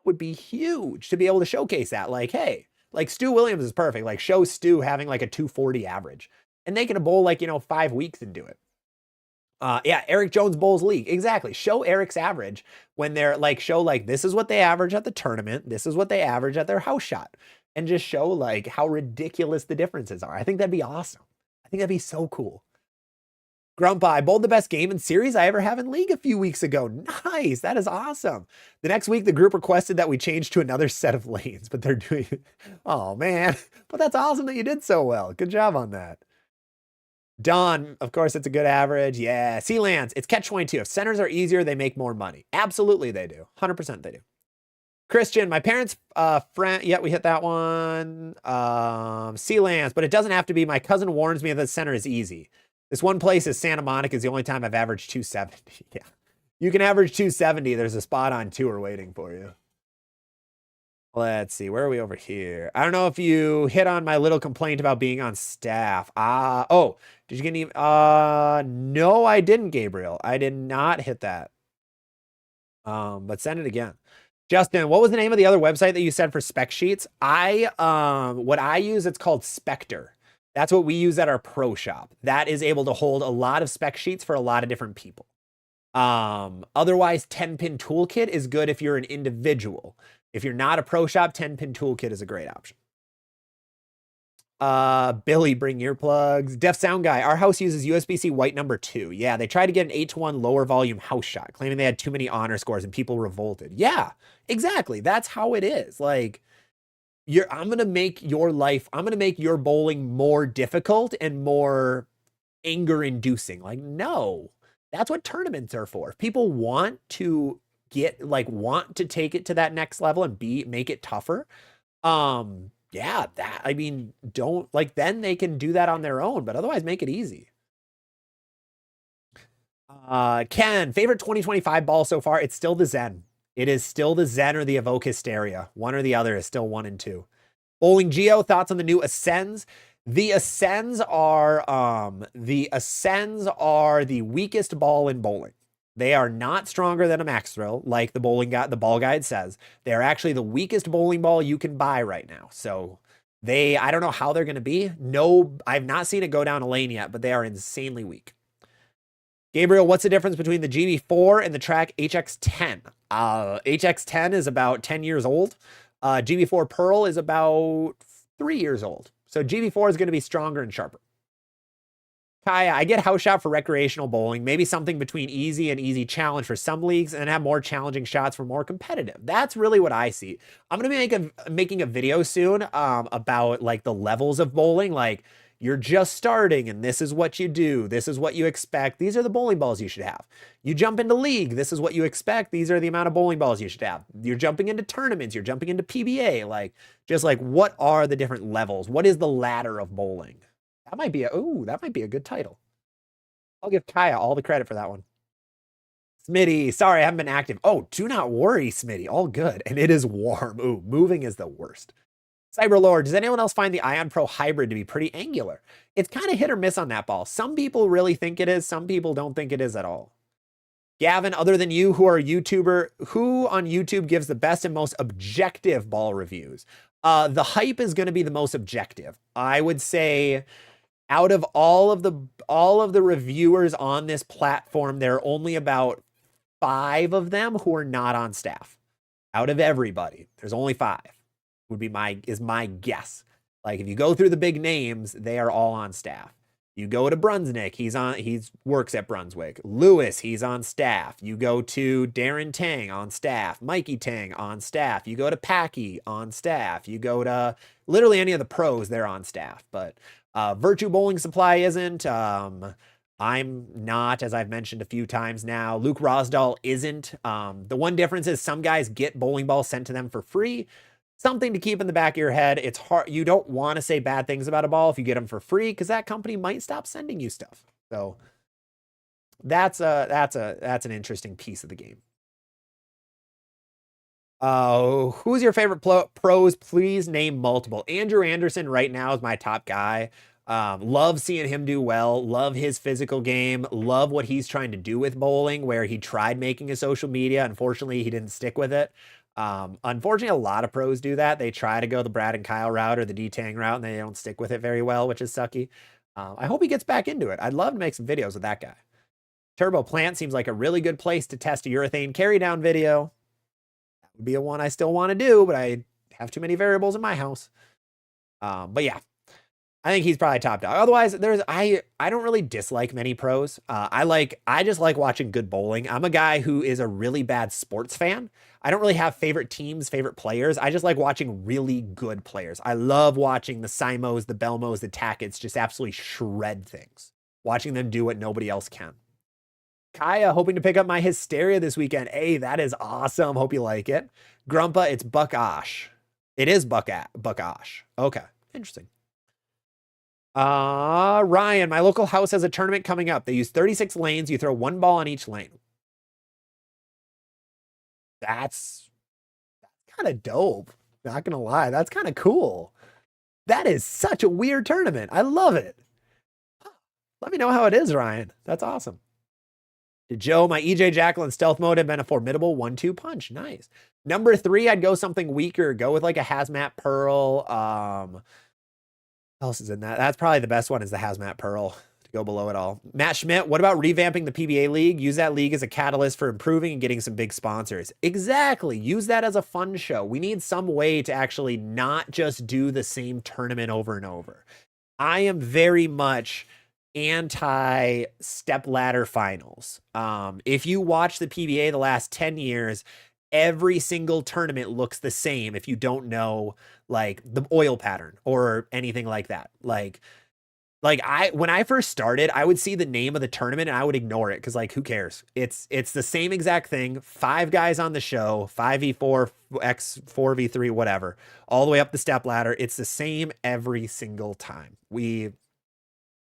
would be huge to be able to showcase that. Like, hey, like Stu Williams is perfect. Like, show Stu having like a 240 average, and they can bowl 5 weeks and do it. Yeah, Eric Jones bowls League. Exactly. Show Eric's average when they're show this is what they average at the tournament. This is what they average at their house shot, and just show how ridiculous the differences are. I think that'd be awesome. I think that'd be so cool. Grumpa, I bowled the best game in series I ever have in League a few weeks ago. Nice. That is awesome. The next week, the group requested that we change to another set of lanes, but they're doing it. Oh, man. But that's awesome that you did so well. Good job on that. Don, of course, it's a good average. Yeah. Lance, it's catch 22. If centers are easier, they make more money. Absolutely, they do. 100% they do. Christian, my parents' friend. Yeah, we hit that one. Lance, but it doesn't have to be. My cousin warns me that the center is easy. This one place is Santa Monica is the only time I've averaged 270. Yeah. You can average 270. There's a spot on tour waiting for you. Let's see. Where are we over here? I don't know if you hit on my little complaint about being on staff. Oh, did you get any? No, I didn't, Gabriel. I did not hit that. But send it again. Justin, what was the name of the other website that you said for spec sheets? What I use, it's called Spectre. That's what we use at our pro shop. That is able to hold a lot of spec sheets for a lot of different people. Otherwise, 10-pin toolkit is good if you're an individual. If you're not a pro shop, 10-pin toolkit is a great option. Billy, bring earplugs. Deaf Sound Guy, our house uses USB-C white number 2. Yeah, they tried to get an 8-to-1 lower volume house shot, claiming they had too many honor scores and people revolted. Yeah, exactly. That's how it is. Like, I'm going to make your bowling more difficult and more anger-inducing. Like, no, that's what tournaments are for. If people want to want to take it to that next level and make it tougher, yeah, then they can do that on their own, but otherwise make it easy. Ken, favorite 2025 ball so far? It's still the Zen. It is still the Zen or the Evoke Hysteria. One or the other is still 1 and 2. Bowling Geo, thoughts on the new Ascends? The Ascends are the weakest ball in bowling. They are not stronger than a Max Thrill, like the ball guide says. They're actually the weakest bowling ball you can buy right now. So I don't know how they're going to be. No, I've not seen it go down a lane yet, but they are insanely weak. Gabriel, what's the difference between the GB4 and the track HX10? HX10 is about 10 years old. GB4 Pearl is about 3 years old. So GB4 is going to be stronger and sharper. Kaya, I get house shot for recreational bowling, maybe something between easy and easy challenge for some leagues, and have more challenging shots for more competitive. That's really what I see. I'm going to be making a video soon about like the levels of bowling. Like, you're just starting and this is what you do. This is what you expect. These are the bowling balls you should have. You jump into league. This is what you expect. These are the amount of bowling balls you should have. You're jumping into tournaments. You're jumping into PBA. Like, just like, what are the different levels? What is the ladder of bowling? That might be a good title. I'll give Kaya all the credit for that one. Smitty, sorry, I haven't been active. Oh, do not worry, Smitty. All good. And it is warm. Ooh, moving is the worst. Cyberlord, does anyone else find the Ion Pro Hybrid to be pretty angular? It's kind of hit or miss on that ball. Some people really think it is. Some people don't think it is at all. Gavin, other than you, who on YouTube gives the best and most objective ball reviews? The Hype is going to be the most objective. I would say out of all of the reviewers on this platform, there are only about 5 of them who are not on staff. Out of everybody, there's only 5. Is my guess. Like, if you go through the big names, they are all on staff. You go to Brunsnick, he works at Brunswick. Lewis, he's on staff. You go to Darren Tang on staff. Mikey Tang on staff. You go to Packy on staff. You go to literally any of the pros, they're on staff. But Virtue Bowling Supply isn't. I'm not, as I've mentioned a few times now. Luke Rosdahl isn't. The one difference is some guys get bowling balls sent to them for free. Something to keep in the back of your head. It's hard. You don't want to say bad things about a ball if you get them for free, because that company might stop sending you stuff. So that's an interesting piece of the game. Who's your favorite pros? Please name multiple. Andrew Anderson right now is my top guy. Love seeing him do well. Love his physical game. Love what he's trying to do with bowling, where he tried making a social media. Unfortunately, he didn't stick with it. Unfortunately, a lot of pros do that. They try to go the Brad and Kyle route or the D-Tang route, and they don't stick with it very well, which is sucky. I hope he gets back into it. I'd love to make some videos with that guy. Turbo Plant seems like a really good place to test a urethane carry down video. That would be a one I still want to do, but I have too many variables in my house. But yeah. I think he's probably top dog. Otherwise, I don't really dislike many pros. I just like watching good bowling. I'm a guy who is a really bad sports fan. I don't really have favorite teams, favorite players. I just like watching really good players. I love watching the Simos, the Belmos, the Tackets just absolutely shred things. Watching them do what nobody else can. Kaya hoping to pick up my Hysteria this weekend. Hey, that is awesome. Hope you like it. Grumpa, it's Buck Osh. It is Buck Osh. Okay, interesting. Ryan, my local house has a tournament coming up. They use 36 lanes. You throw one ball on each lane. That's kind of dope. Not gonna lie, that's kind of cool. That is such a weird tournament. I love it. Let me know how it is, Ryan. That's awesome. To Joe, my EJ Jacqueline stealth mode had been a formidable 1-2 punch. Nice. Number 3, I'd go something weaker. Go with like a Hazmat Pearl. What else is in that? That's probably the best one is the Hazmat Pearl to go below it all. Matt Schmidt, what about revamping the PBA league? Use that league as a catalyst for improving and getting some big sponsors. Exactly. Use that as a fun show. We need some way to actually not just do the same tournament over and over. I am very much anti step ladder finals. If you watch the PBA the last 10 years, every single tournament looks the same if you don't know like the oil pattern or anything like that. Like when I first started, I would see the name of the tournament and I would ignore it because like who cares? It's the same exact thing. 5 guys on the show, 5v4, x 4v3, whatever, all the way up the step ladder. It's the same every single time.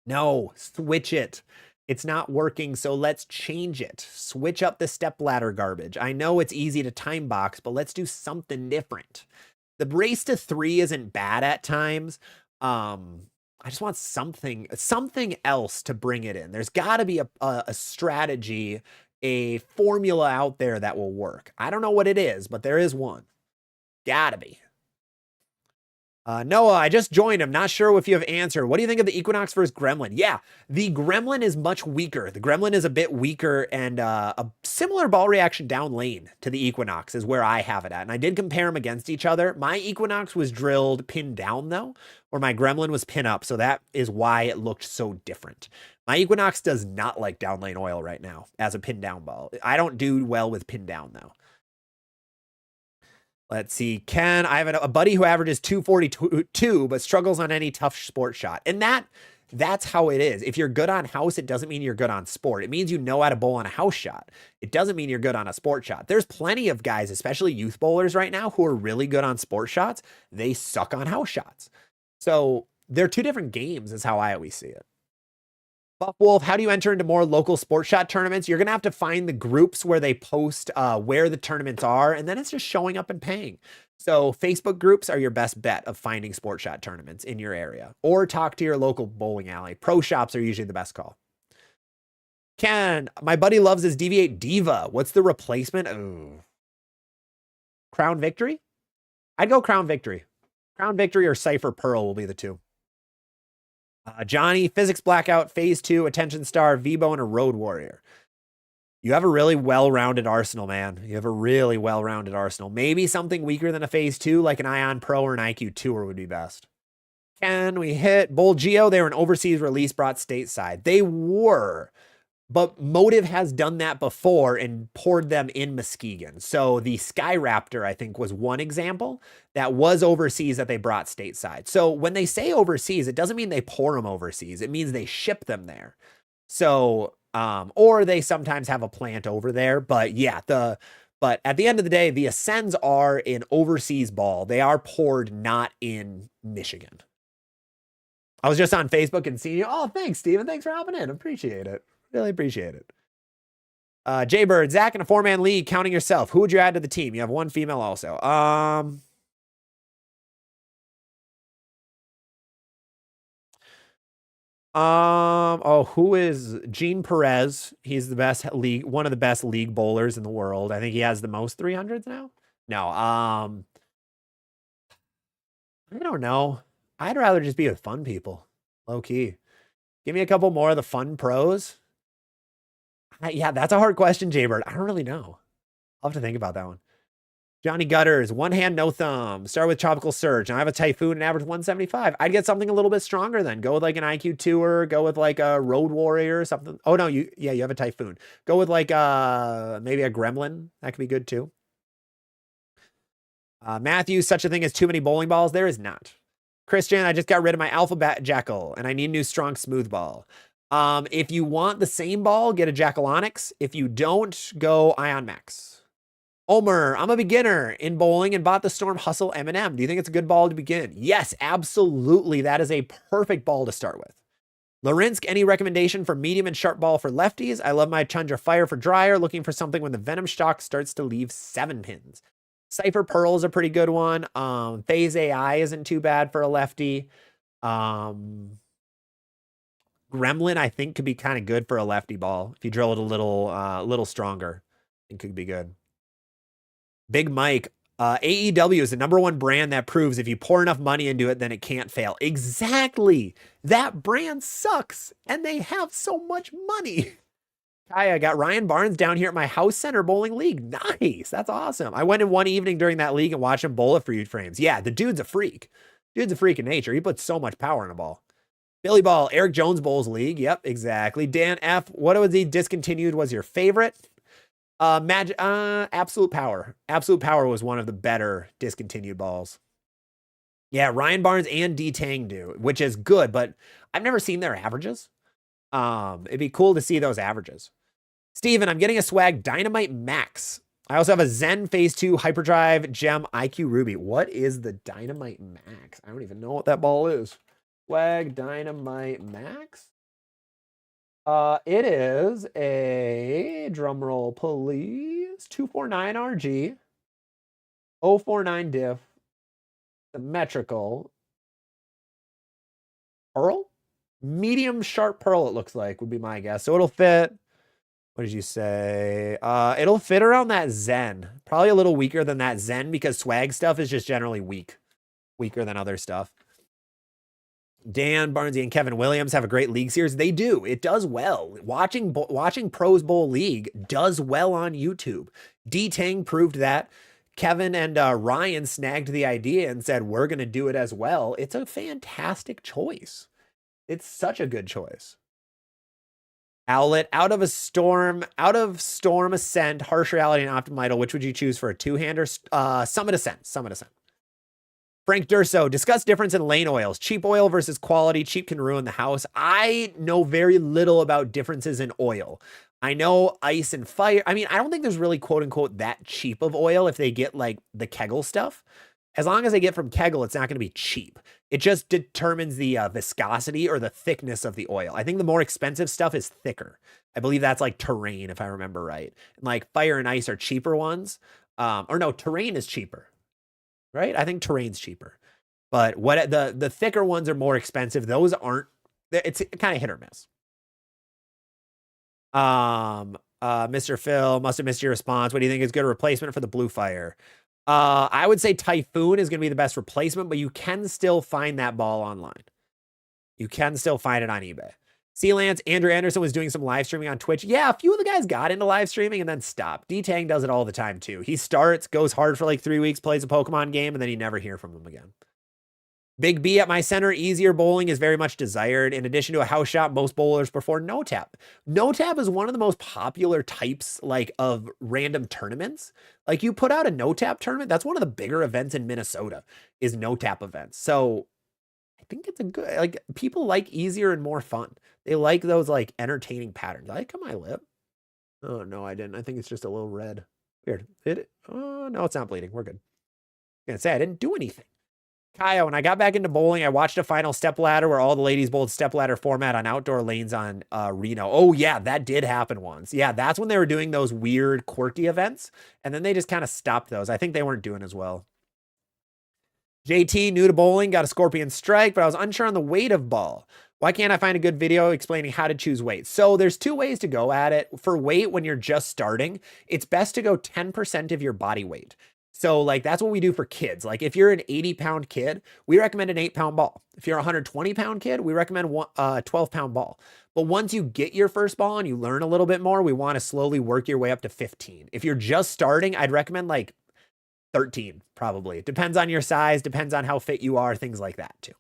No, switch it. It's not working, so let's change it. Switch up the step ladder garbage. I know it's easy to time box, but let's do something different. The race to 3 isn't bad at times. I just want something else to bring it in. There's got to be a strategy, a formula out there that will work. I don't know what it is, but there is one. Gotta be. Noah, I just joined. I'm not sure if you have answered. What do you think of the Equinox versus Gremlin? Yeah, the Gremlin is much weaker. The Gremlin is a bit weaker and a similar ball reaction down lane to the Equinox is where I have it at. And I did compare them against each other. My Equinox was drilled pin down though, or my Gremlin was pin up. So that is why it looked so different. My Equinox does not like down lane oil right now as a pin down ball. I don't do well with pin down though. Let's see. Ken, I have a buddy who averages 242, but struggles on any tough sport shot. And that's how it is. If you're good on house, it doesn't mean you're good on sport. It means you know how to bowl on a house shot. It doesn't mean you're good on a sport shot. There's plenty of guys, especially youth bowlers right now, who are really good on sport shots. They suck on house shots. So they're 2 different games is how I always see it. Buff Wolf, how do you enter into more local sports shot tournaments? You're going to have to find the groups where they post where the tournaments are, and then it's just showing up and paying. So Facebook groups are your best bet of finding sports shot tournaments in your area, or talk to your local bowling alley. Pro shops are usually the best call. Ken, my buddy loves his Deviate Diva. What's the replacement? Oh. Crown Victory? I'd go Crown Victory. Crown Victory or Cypher Pearl will be the 2. Johnny, Physics Blackout, Phase 2, Attention Star, Vibo, and a Road Warrior. You have a really well-rounded arsenal, man. You have a really well-rounded arsenal. Maybe something weaker than a Phase 2, like an Ion Pro or an IQ Tour would be best. Can we hit Bull Geo? They were an overseas release brought stateside. They were, but Motive has done that before and poured them in Muskegon. So the Sky Raptor, I think, was one example that was overseas that they brought stateside. So when they say overseas, it doesn't mean they pour them overseas. It means they ship them there. So, or they sometimes have a plant over there. But yeah, but at the end of the day, the Ascends are an overseas ball. They are poured not in Michigan. I was just on Facebook and seeing you. Oh, thanks, Steven. Thanks for hopping in. Appreciate it. Really appreciate it. Jaybird, Zach in a 4-man league, counting yourself. Who would you add to the team? You have 1 female also. Who is Gene Perez? He's the best league, one of the best league bowlers in the world. I think he has the most 300s now. No, I don't know. I'd rather just be with fun people, low key. Give me a couple more of the fun pros. Yeah, that's a hard question, Jaybird. I don't really know. I'll have to think about that one. Johnny Gutters, one hand, no thumb. Start with Tropical Surge. Now I have a Typhoon and average 175. I'd get something a little bit stronger then. Go with like an IQ Tour. Go with like a Road Warrior or something. Oh no, you have a Typhoon. Go with like maybe a Gremlin. That could be good too. Matthew, such a thing as too many bowling balls? There is not. Christian, I just got rid of my Alphabet Jackal and I need a new strong smooth ball. If you want the same ball, get a Jackal Onyx. If you don't, go Ion Max. Omer, I'm a beginner in bowling and bought the Storm Hustle M&M. Do you think it's a good ball to begin? Yes, absolutely. That is a perfect ball to start with. Lorinsk, any recommendation for medium and sharp ball for lefties? I love my Tundra Fire for drier, looking for something when the Venom Shock starts to leave 7 pins. Cypher Pearl is a pretty good one. Phase AI isn't too bad for a lefty. Gremlin, I think, could be kind of good for a lefty ball. If you drill it a little stronger, it could be good. Big Mike, AEW is the #1 brand that proves if you pour enough money into it, then it can't fail. Exactly. That brand sucks, and they have so much money. Hi, I got Ryan Barnes down here at my House Center Bowling League. Nice. That's awesome. I went in one evening during that league and watched him bowl at free frames. Yeah, the dude's a freak. Dude's a freak in nature. He puts so much power in a ball. Billy Ball, Eric Jones Bowls League. Yep, exactly. Dan F., what was he discontinued was your favorite? Absolute Power. Absolute Power was one of the better discontinued balls. Yeah, Ryan Barnes and D Tang do, which is good, but I've never seen their averages. It'd be cool to see those averages. Steven, I'm getting a Swag Dynamite Max. I also have a Zen Phase 2 Hyperdrive Gem IQ Ruby. What is the Dynamite Max? I don't even know what that ball is. Swag Dynamite Max? It is a, drumroll please, 249 RG, 049 diff, symmetrical, pearl? Medium sharp pearl, it looks like, would be my guess. So it'll fit, what did you say? It'll fit around that Zen. Probably a little weaker than that Zen because swag stuff is just generally weaker than other stuff. Dan Barnesy and Kevin Williams have a great league series. They do. It does well. Watching Pros Bowl League does well on YouTube. D Tang proved that. Kevin and Ryan snagged the idea and said, we're going to do it as well. It's a fantastic choice. It's such a good choice. Owlet, out of Storm Ascent, Harsh Reality, and Optimum Idol, which would you choose for a two-hander? Summit Ascent. Frank Durso, discuss difference in lane oils. Cheap oil versus quality. Cheap can ruin the house. I know very little about differences in oil. I know ice and fire. I mean, I don't think there's really quote unquote that cheap of oil if they get like the Kegel stuff. As long as they get from Kegel, it's not going to be cheap. It just determines the viscosity or the thickness of the oil. I think the more expensive stuff is thicker. I believe that's like Terrain, if I remember right. And like fire and ice are cheaper ones. Or no, Terrain is cheaper. Right? I think Terrain's cheaper. But what the thicker ones are more expensive. Those aren't, it's kind of hit or miss. Mr. Phil, must have missed your response. What do you think is good replacement for the Blue Fire? I would say Typhoon is going to be the best replacement, but you can still find that ball online. You can still find it on eBay. Lance, Andrew Anderson was doing some live streaming on Twitch. Yeah, a few of the guys got into live streaming and then stopped. D-Tang does it all the time too. He starts, goes hard for like 3 weeks, plays a Pokemon game, and then you never hear from him again. Big B at my center, easier bowling is very much desired. In addition to a house shot, most bowlers prefer no tap. No tap is one of the most popular types like of random tournaments. Like you put out a no tap tournament, that's one of the bigger events in Minnesota is no tap events. So I think it's a good, like people like easier and more fun. They like those like entertaining patterns. Did I cut my lip? Oh no, I didn't. I think it's just a little red. Weird. Oh no, it's not bleeding. We're good. I was gonna say I didn't do anything. Kyle, when I got back into bowling, I watched a final step ladder where all the ladies bowled step ladder format on outdoor lanes on Reno. Oh yeah, that did happen once. Yeah, that's when they were doing those weird quirky events. And then they just kind of stopped those. I think they weren't doing as well. JT, new to bowling, got a Scorpion Strike, but I was unsure on the weight of ball. Why can't I find a good video explaining how to choose weight? So there's 2 ways to go at it. For weight, when you're just starting, it's best to go 10% of your body weight. So like, that's what we do for kids. Like if you're an 80-pound kid, we recommend an 8-pound ball. If you're a 120-pound kid, we recommend a 12-pound ball. But once you get your first ball and you learn a little bit more, we want to slowly work your way up to 15. If you're just starting, I'd recommend like 13, probably. It depends on your size, depends on how fit you are, things like that too.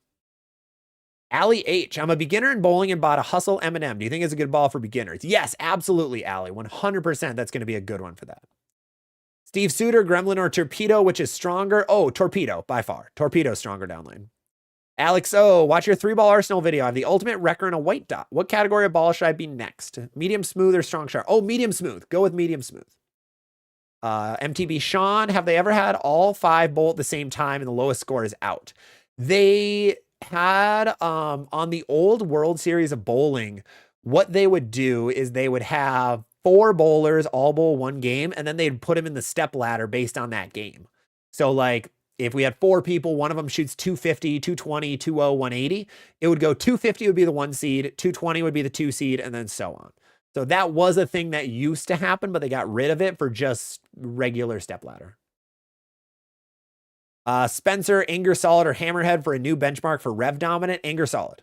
Allie H. I'm a beginner in bowling and bought a Hustle M&M. Do you think it's a good ball for beginners? Yes, absolutely, Allie. 100% that's going to be a good one for that. Steve Suter, Gremlin or Torpedo, which is stronger? Oh, Torpedo, by far. Torpedo stronger down lane. Alex O, watch your 3-ball Arsenal video. I have the ultimate wrecker and a white dot. What category of ball should I be next? Medium smooth or strong sharp? Oh, medium smooth. Go with medium smooth. MTB Sean, have they ever had all 5 bowl at the same time and the lowest score is out? They had on the old World Series of Bowling, what they would do is they would have 4 bowlers all bowl 1 game, and then they'd put them in the step ladder based on that game. So like if we had 4 people, one of them shoots 250, 220, 20, 180, it would go 250 would be the 1 seed, 220 would be the 2 seed, and then so on. So that was a thing that used to happen, but they got rid of it for just regular step ladder. Spencer, Ingersolid or Hammerhead for a new benchmark for Rev Dominant? Ingersolid.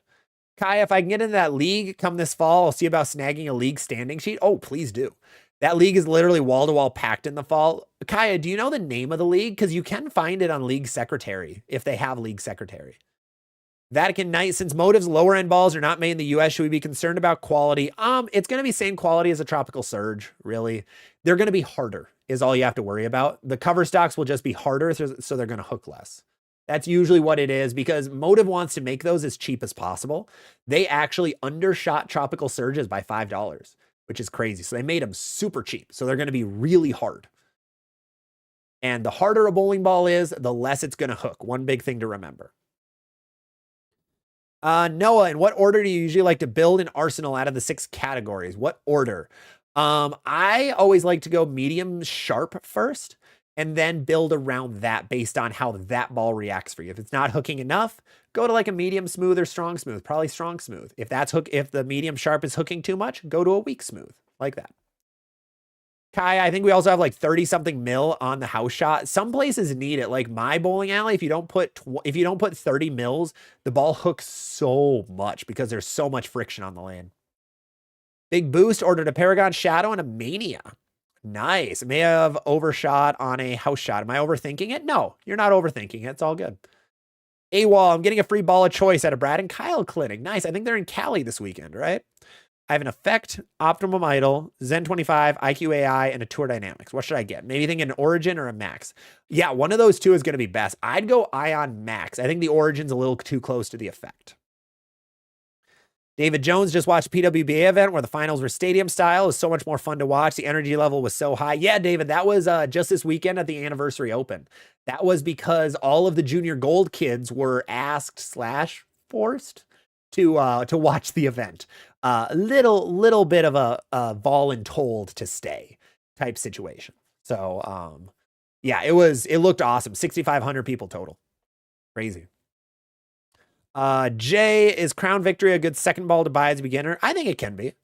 Kai, if I can get into that league come this fall, I'll see about snagging a league standing sheet. Oh, please do. That league is literally wall-to-wall packed in the fall. Kaya, do you know the name of the league? Because you can find it on League Secretary, if they have League Secretary. Vatican Knight, since Motive's lower-end balls are not made in the U.S., should we be concerned about quality? It's going to be same quality as a Tropical Surge, really. They're going to be harder, is all you have to worry about. The cover stocks will just be harder, so they're going to hook less. That's usually what it is, because Motive wants to make those as cheap as possible. They actually undershot Tropical Surges by $5, which is crazy. So they made them super cheap. So they're going to be really hard. And the harder a bowling ball is, the less it's going to hook. One big thing to remember. Noah, in what order do you usually like to build an arsenal out of the 6 categories? What order? I always like to go medium sharp first and then build around that based on how that ball reacts for you. If it's not hooking enough, go to like a medium smooth or strong smooth, probably strong smooth. If the medium sharp is hooking too much, go to a weak smooth like that. Kai, I think we also have like 30 something mil on the house shot. Some places need it. Like my bowling alley, if you don't put 30 mils, the ball hooks so much because there's so much friction on the lane. Big Boost ordered a Paragon Shadow and a Mania. Nice. May have overshot on a house shot. Am I overthinking it? No, you're not overthinking it. It's all good. AWOL, I'm getting a free ball of choice at a Brad and Kyle clinic. Nice. I think they're in Cali this weekend, right? I have an Effect, Optimum Idol, Zen 25, IQ AI, and a Tour Dynamics. What should I get? Maybe think an Origin or a Max. Yeah, one of those two is going to be best. I'd go Ion Max. I think the Origin's a little too close to the Effect. David Jones just watched PWBA event where the finals were stadium style. It was so much more fun to watch. The energy level was so high. Yeah, David, that was just this weekend at the Anniversary Open. That was because all of the junior gold kids were asked / forced to watch the event. Little bit of a voluntold to stay type situation. So yeah, it looked awesome. 6,500 people total. Crazy. Jay, is Crown Victory a good second ball to buy as a beginner? I think it can be.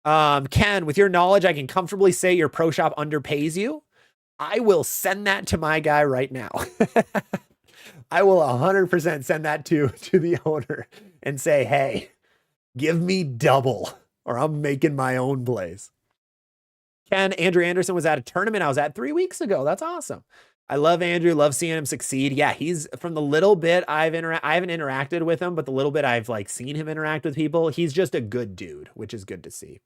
Ken, with your knowledge, I can comfortably say your pro shop underpays you. I will send that to my guy right now. I will 100% send that to the owner and say, hey, give me double or I'm making my own place. Ken, Andrew Anderson was at a tournament I was at 3 weeks ago. That's awesome. I love Andrew, love seeing him succeed. Yeah, he's from the little bit I haven't interacted with him, but the little bit I've like seen him interact with people, he's just a good dude, which is good to see.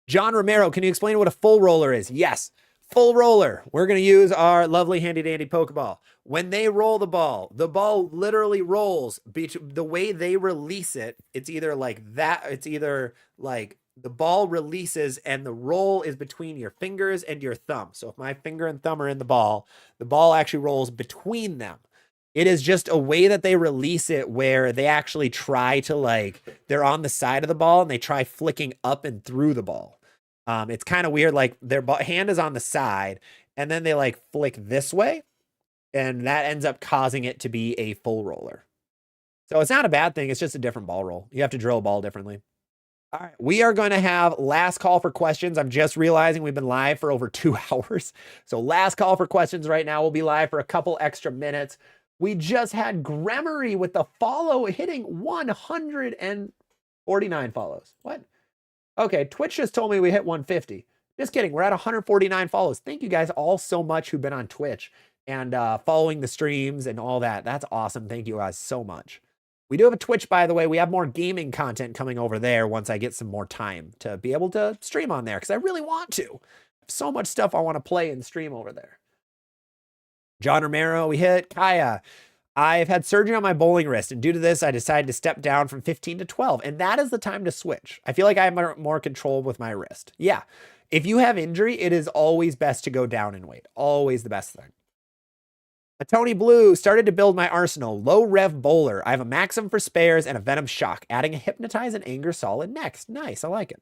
John Romero, can you explain what a full roller is? Yes, full roller. We're going to use our lovely handy dandy Pokeball. When they roll the ball literally rolls. The way they release it, it's either like that, it's either like the ball releases and the roll is between your fingers and your thumb. So if my finger and thumb are in the ball actually rolls between them. It is just a way that they release it where they actually try to they're on the side of the ball and they try flicking up and through the ball. It's kind of weird. Like their hand is on the side and then they flick this way and that ends up causing it to be a full roller. So it's not a bad thing. It's just a different ball roll. You have to drill a ball differently. All right, we are going to have last call for questions. I'm just realizing we've been live for over 2 hours. So last call for questions right now. We'll be live for a couple extra minutes. We just had Gremory with the follow hitting 149 follows. What? Okay, Twitch just told me we hit 150. Just kidding. We're at 149 follows. Thank you guys all so much who've been on Twitch and following the streams and all that. That's awesome. Thank you guys so much. We do have a Twitch, by the way. We have more gaming content coming over there once I get some more time to be able to stream on there because I really want to. So much stuff I want to play and stream over there. John Romero, we hit. Kaya, I've had surgery on my bowling wrist, and due to this, I decided to step down from 15 to 12, and that is the time to switch. I feel like I have more control with my wrist. Yeah, if you have injury, it is always best to go down in weight. Always the best thing. A Tony Blue started to build my arsenal. Low rev bowler. I have a Maxim for spares and a Venom shock. Adding a Hypnotize and Anger Solid next. Nice, I like it.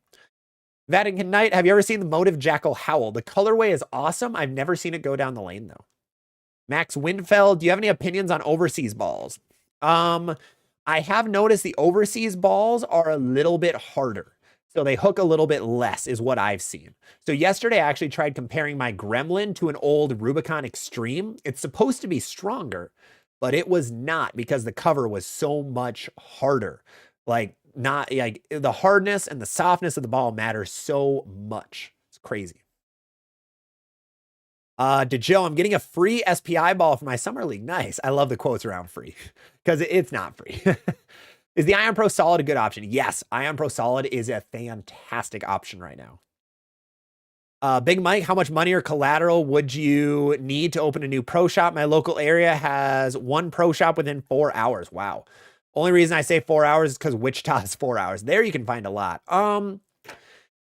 Vatican Knight, have you ever seen the Motive Jackal Howl? The colorway is awesome. I've never seen it go down the lane, though. Max Windfeld, do you have any opinions on overseas balls? I have noticed the overseas balls are a little bit harder. So they hook a little bit less is what I've seen. So yesterday I actually tried comparing my Gremlin to an old Rubicon Extreme. It's supposed to be stronger, but it was not because the cover was so much harder. Like the hardness and the softness of the ball matters so much. It's crazy. To Joe, I'm getting a free SPI ball for my summer league. Nice. I love the quotes around free because it's not free. Is the Ion Pro Solid a good option? Yes, Ion Pro Solid is a fantastic option right now. Big Mike, how much money or collateral would you need to open a new pro shop? My local area has one pro shop within 4 hours. Wow. Only reason I say 4 hours is because Wichita is 4 hours. There you can find a lot.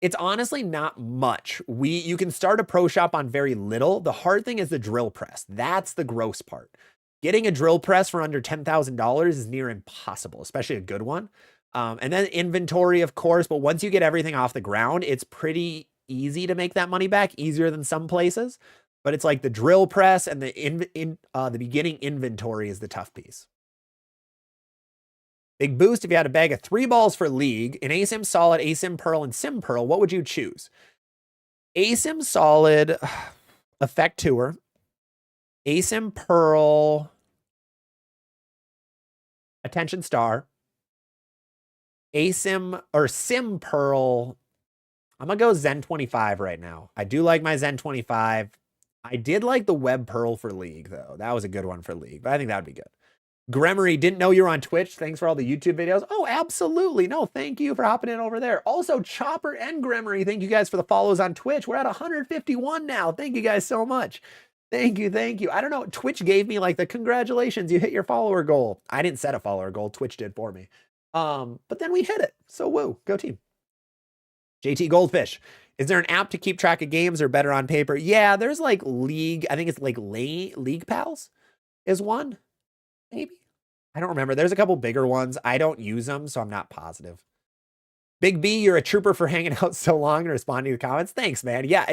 It's honestly not much. You can start a pro shop on very little. The hard thing is the drill press. That's the gross part. Getting a drill press for under $10,000 is near impossible, especially a good one. And then inventory, of course, but once you get everything off the ground, it's pretty easy to make that money back, easier than some places. But it's like the drill press and the beginning inventory is the tough piece. Big boost, if you had a bag of 3 balls for league, an ASIM Solid, ASIM Pearl, and Sim Pearl, what would you choose? ASIM Solid, Effect Tour, ASIM Pearl, Attention Star, ASIM or Sim Pearl. I'm going to go Zen 25 right now. I do like my Zen 25. I did like the Web Pearl for League, though. That was a good one for League, but I think that would be good. Gremory, didn't know you were on Twitch. Thanks for all the YouTube videos. Oh, absolutely. No, thank you for hopping in over there. Also, Chopper and Gremory, thank you guys for the follows on Twitch. We're at 151 now. Thank you guys so much. Thank you, thank you. I don't know, Twitch gave me like the congratulations, you hit your follower goal. I didn't set a follower goal, Twitch did for me. But then we hit it. So woo, go team. JT Goldfish, is there an app to keep track of games or better on paper? Yeah, there's like League, I think it's like League Pals is one. Maybe. I don't remember. There's a couple bigger ones. I don't use them, so I'm not positive. Big B, you're a trooper for hanging out so long and responding to comments. Thanks, man. Yeah,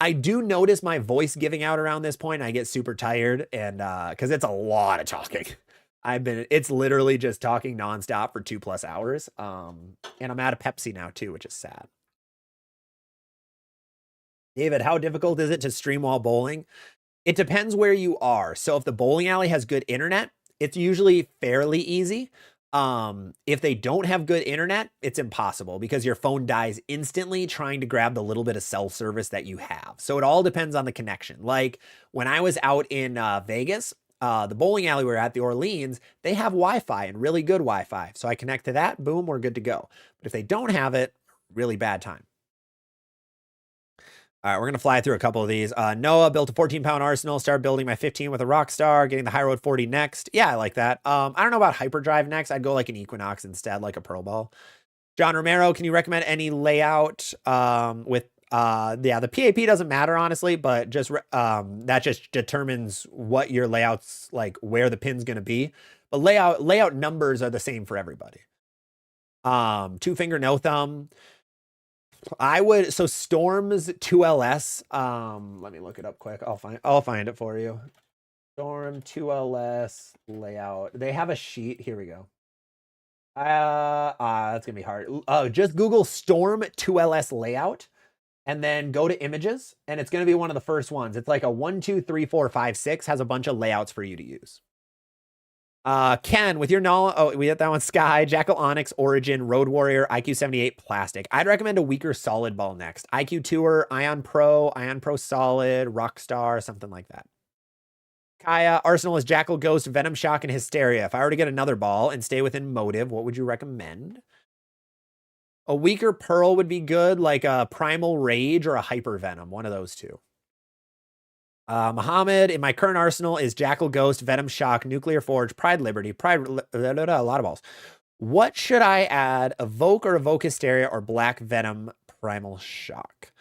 I do notice my voice giving out around this point. I get super tired and because it's a lot of talking. It's literally just talking nonstop for 2+ hours. And I'm out of Pepsi now too, which is sad. David, how difficult is it to stream while bowling? It depends where you are. So if the bowling alley has good internet, it's usually fairly easy. If they don't have good internet, it's impossible because your phone dies instantly trying to grab the little bit of cell service that you have. So it all depends on the connection. Like when I was out in Vegas, the bowling alley we were at, the Orleans, they have Wi-Fi and really good Wi-Fi. So I connect to that, boom, we're good to go. But if they don't have it, really bad time. All right, we're going to fly through a couple of these. Noah built a 14-pound arsenal, started building my 15 with a Rockstar, getting the High Road 40 next. Yeah, I like that. I don't know about Hyperdrive next. I'd go like an Equinox instead, like a Pearl Ball. John Romero, can you recommend any layout with, the PAP doesn't matter, honestly, but just that just determines what your layout's like, where the pin's going to be. But layout numbers are the same for everybody. 2 finger, no thumb. So Storm's 2LS, let me look it up quick. I'll find it for you. Storm 2LS layout. They have a sheet. Here we go. That's gonna be hard. Just Google Storm 2LS layout and then go to images and it's gonna be one of the first ones. It's like a 1, 2, 3, 4, 5, 6 has a bunch of layouts for you to use. Ken, with your knowledge, oh, we hit that one. Sky, Jackal Onyx, Origin, Road Warrior, IQ 78, Plastic. I'd recommend a weaker solid ball next. IQ Tour, Ion Pro Solid, Rockstar, something like that. Kaya, Arsenal is Jackal, Ghost, Venom Shock, and Hysteria. If I were to get another ball and stay within motive, what would you recommend? A weaker Pearl would be good, like a Primal Rage or a Hyper Venom, one of those two. Muhammad, in my current arsenal is Jackal, Ghost, Venom Shock, Nuclear Forge, Pride Liberty, a lot of balls. What should I add? Evoke or Evoke Hysteria or Black Venom Primal Shock?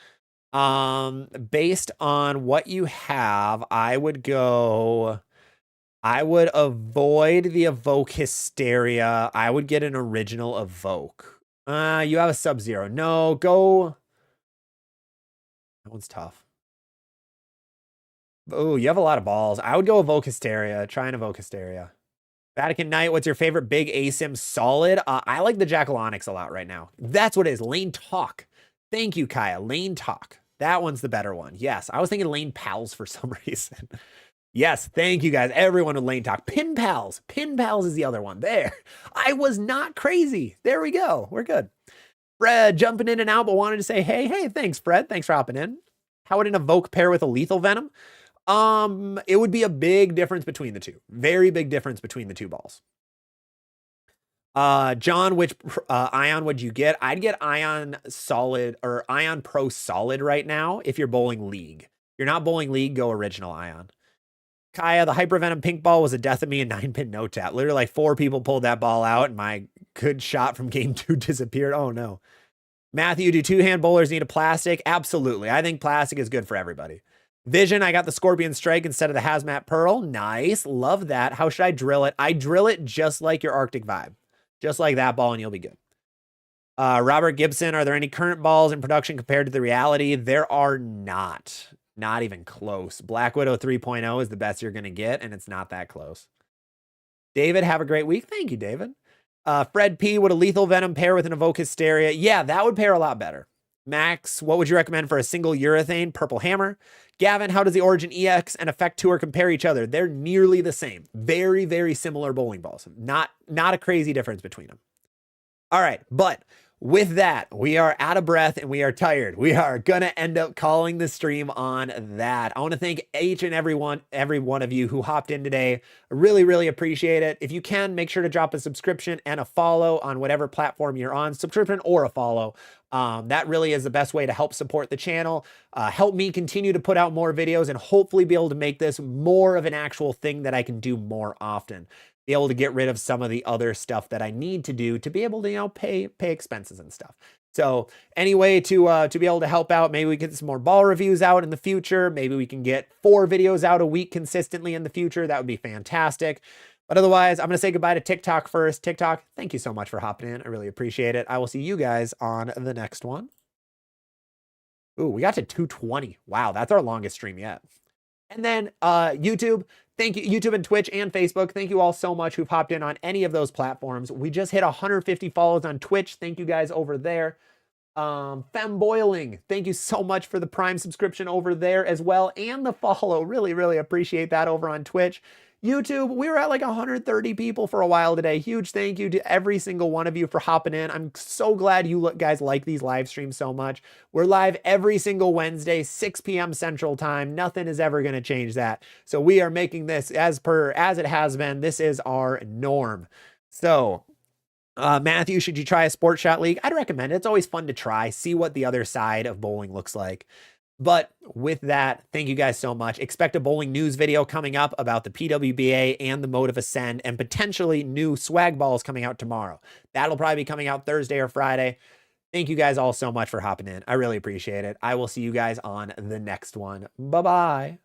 Based on what you have, I would avoid the Evoke Hysteria. I would get an original Evoke. You have a Sub-Zero. No, go. That one's tough. Oh, you have a lot of balls. I would go Evoke Hysteria. Try and Evoke Hysteria. Vatican Knight, what's your favorite big ASIM solid? I like the Jackal Onyx a lot right now. That's what it is. Lane Talk. Thank you, Kaya. Lane Talk. That one's the better one. Yes, I was thinking Lane Pals for some reason. Yes, thank you guys. Everyone with Lane Talk. Pin Pals. Pin Pals is the other one. There. I was not crazy. There we go. We're good. Fred jumping in and out, but wanted to say, hey, thanks, Fred. Thanks for hopping in. How would an Evoke pair with a Lethal Venom? It would be a big difference between the two. Very big difference between the two balls. John, which Ion would you get? I'd get Ion Solid or Ion Pro Solid right now if you're bowling League. If you're not bowling League, go Original Ion. Kaya, the Hyper Venom pink ball was a death of me in 9-pin no tap. Literally like 4 people pulled that ball out and my good shot from game 2 disappeared. Oh no. Matthew, do 2-hand bowlers need a plastic? Absolutely. I think plastic is good for everybody. Vision, I got the Scorpion Strike instead of the Hazmat Pearl. Nice. Love that. How should I drill it? I drill it just like your Arctic Vibe. Just like that ball and you'll be good. Robert Gibson, are there any current balls in production compared to the reality? There are not. Not even close. Black Widow 3.0 is the best you're going to get, and it's not that close. David, have a great week. Thank you, David. Fred P, would a Lethal Venom pair with an Evoke Hysteria? Yeah, that would pair a lot better. Max, what would you recommend for a single urethane? Purple Hammer. Gavin, how does the Origin EX and Effect Tour compare each other? They're nearly the same. Very, very similar bowling balls. Not a crazy difference between them. All right, but with that, we are out of breath and we are tired. We are going to end up calling the stream on that. I want to thank each and every one of you who hopped in today. I really, really appreciate it. If you can, make sure to drop a subscription and a follow on whatever platform you're on. Subscription or a follow. That really is the best way to help support the channel, help me continue to put out more videos and hopefully be able to make this more of an actual thing that I can do more often. Be able to get rid of some of the other stuff that I need to do to be able to, you know, pay expenses and stuff. So anyway, to be able to help out, maybe we get some more ball reviews out in the future. Maybe we can get 4 videos out a week consistently in the future. That would be fantastic. But otherwise, I'm going to say goodbye to TikTok first. TikTok, thank you so much for hopping in. I really appreciate it. I will see you guys on the next one. Ooh, we got to 220. Wow, that's our longest stream yet. And then YouTube, thank you, YouTube and Twitch and Facebook. Thank you all so much who've hopped in on any of those platforms. We just hit 150 follows on Twitch. Thank you guys over there. Fem Boiling, thank you so much for the Prime subscription over there as well. And the follow, really, really appreciate that over on Twitch. YouTube, we were at like 130 people for a while today. Huge thank you to every single one of you for hopping in. I'm so glad you guys like these live streams so much. We're live every single Wednesday, 6 p.m. Central Time. Nothing is ever going to change that. So we are making this as it has been. This is our norm. So Matthew, should you try a Sport Shot League? I'd recommend it. It's always fun to try, see what the other side of bowling looks like. But with that, thank you guys so much. Expect a bowling news video coming up about the PWBA and the Motive Ascend and potentially new swag balls coming out tomorrow. That'll probably be coming out Thursday or Friday. Thank you guys all so much for hopping in. I really appreciate it. I will see you guys on the next one. Bye-bye.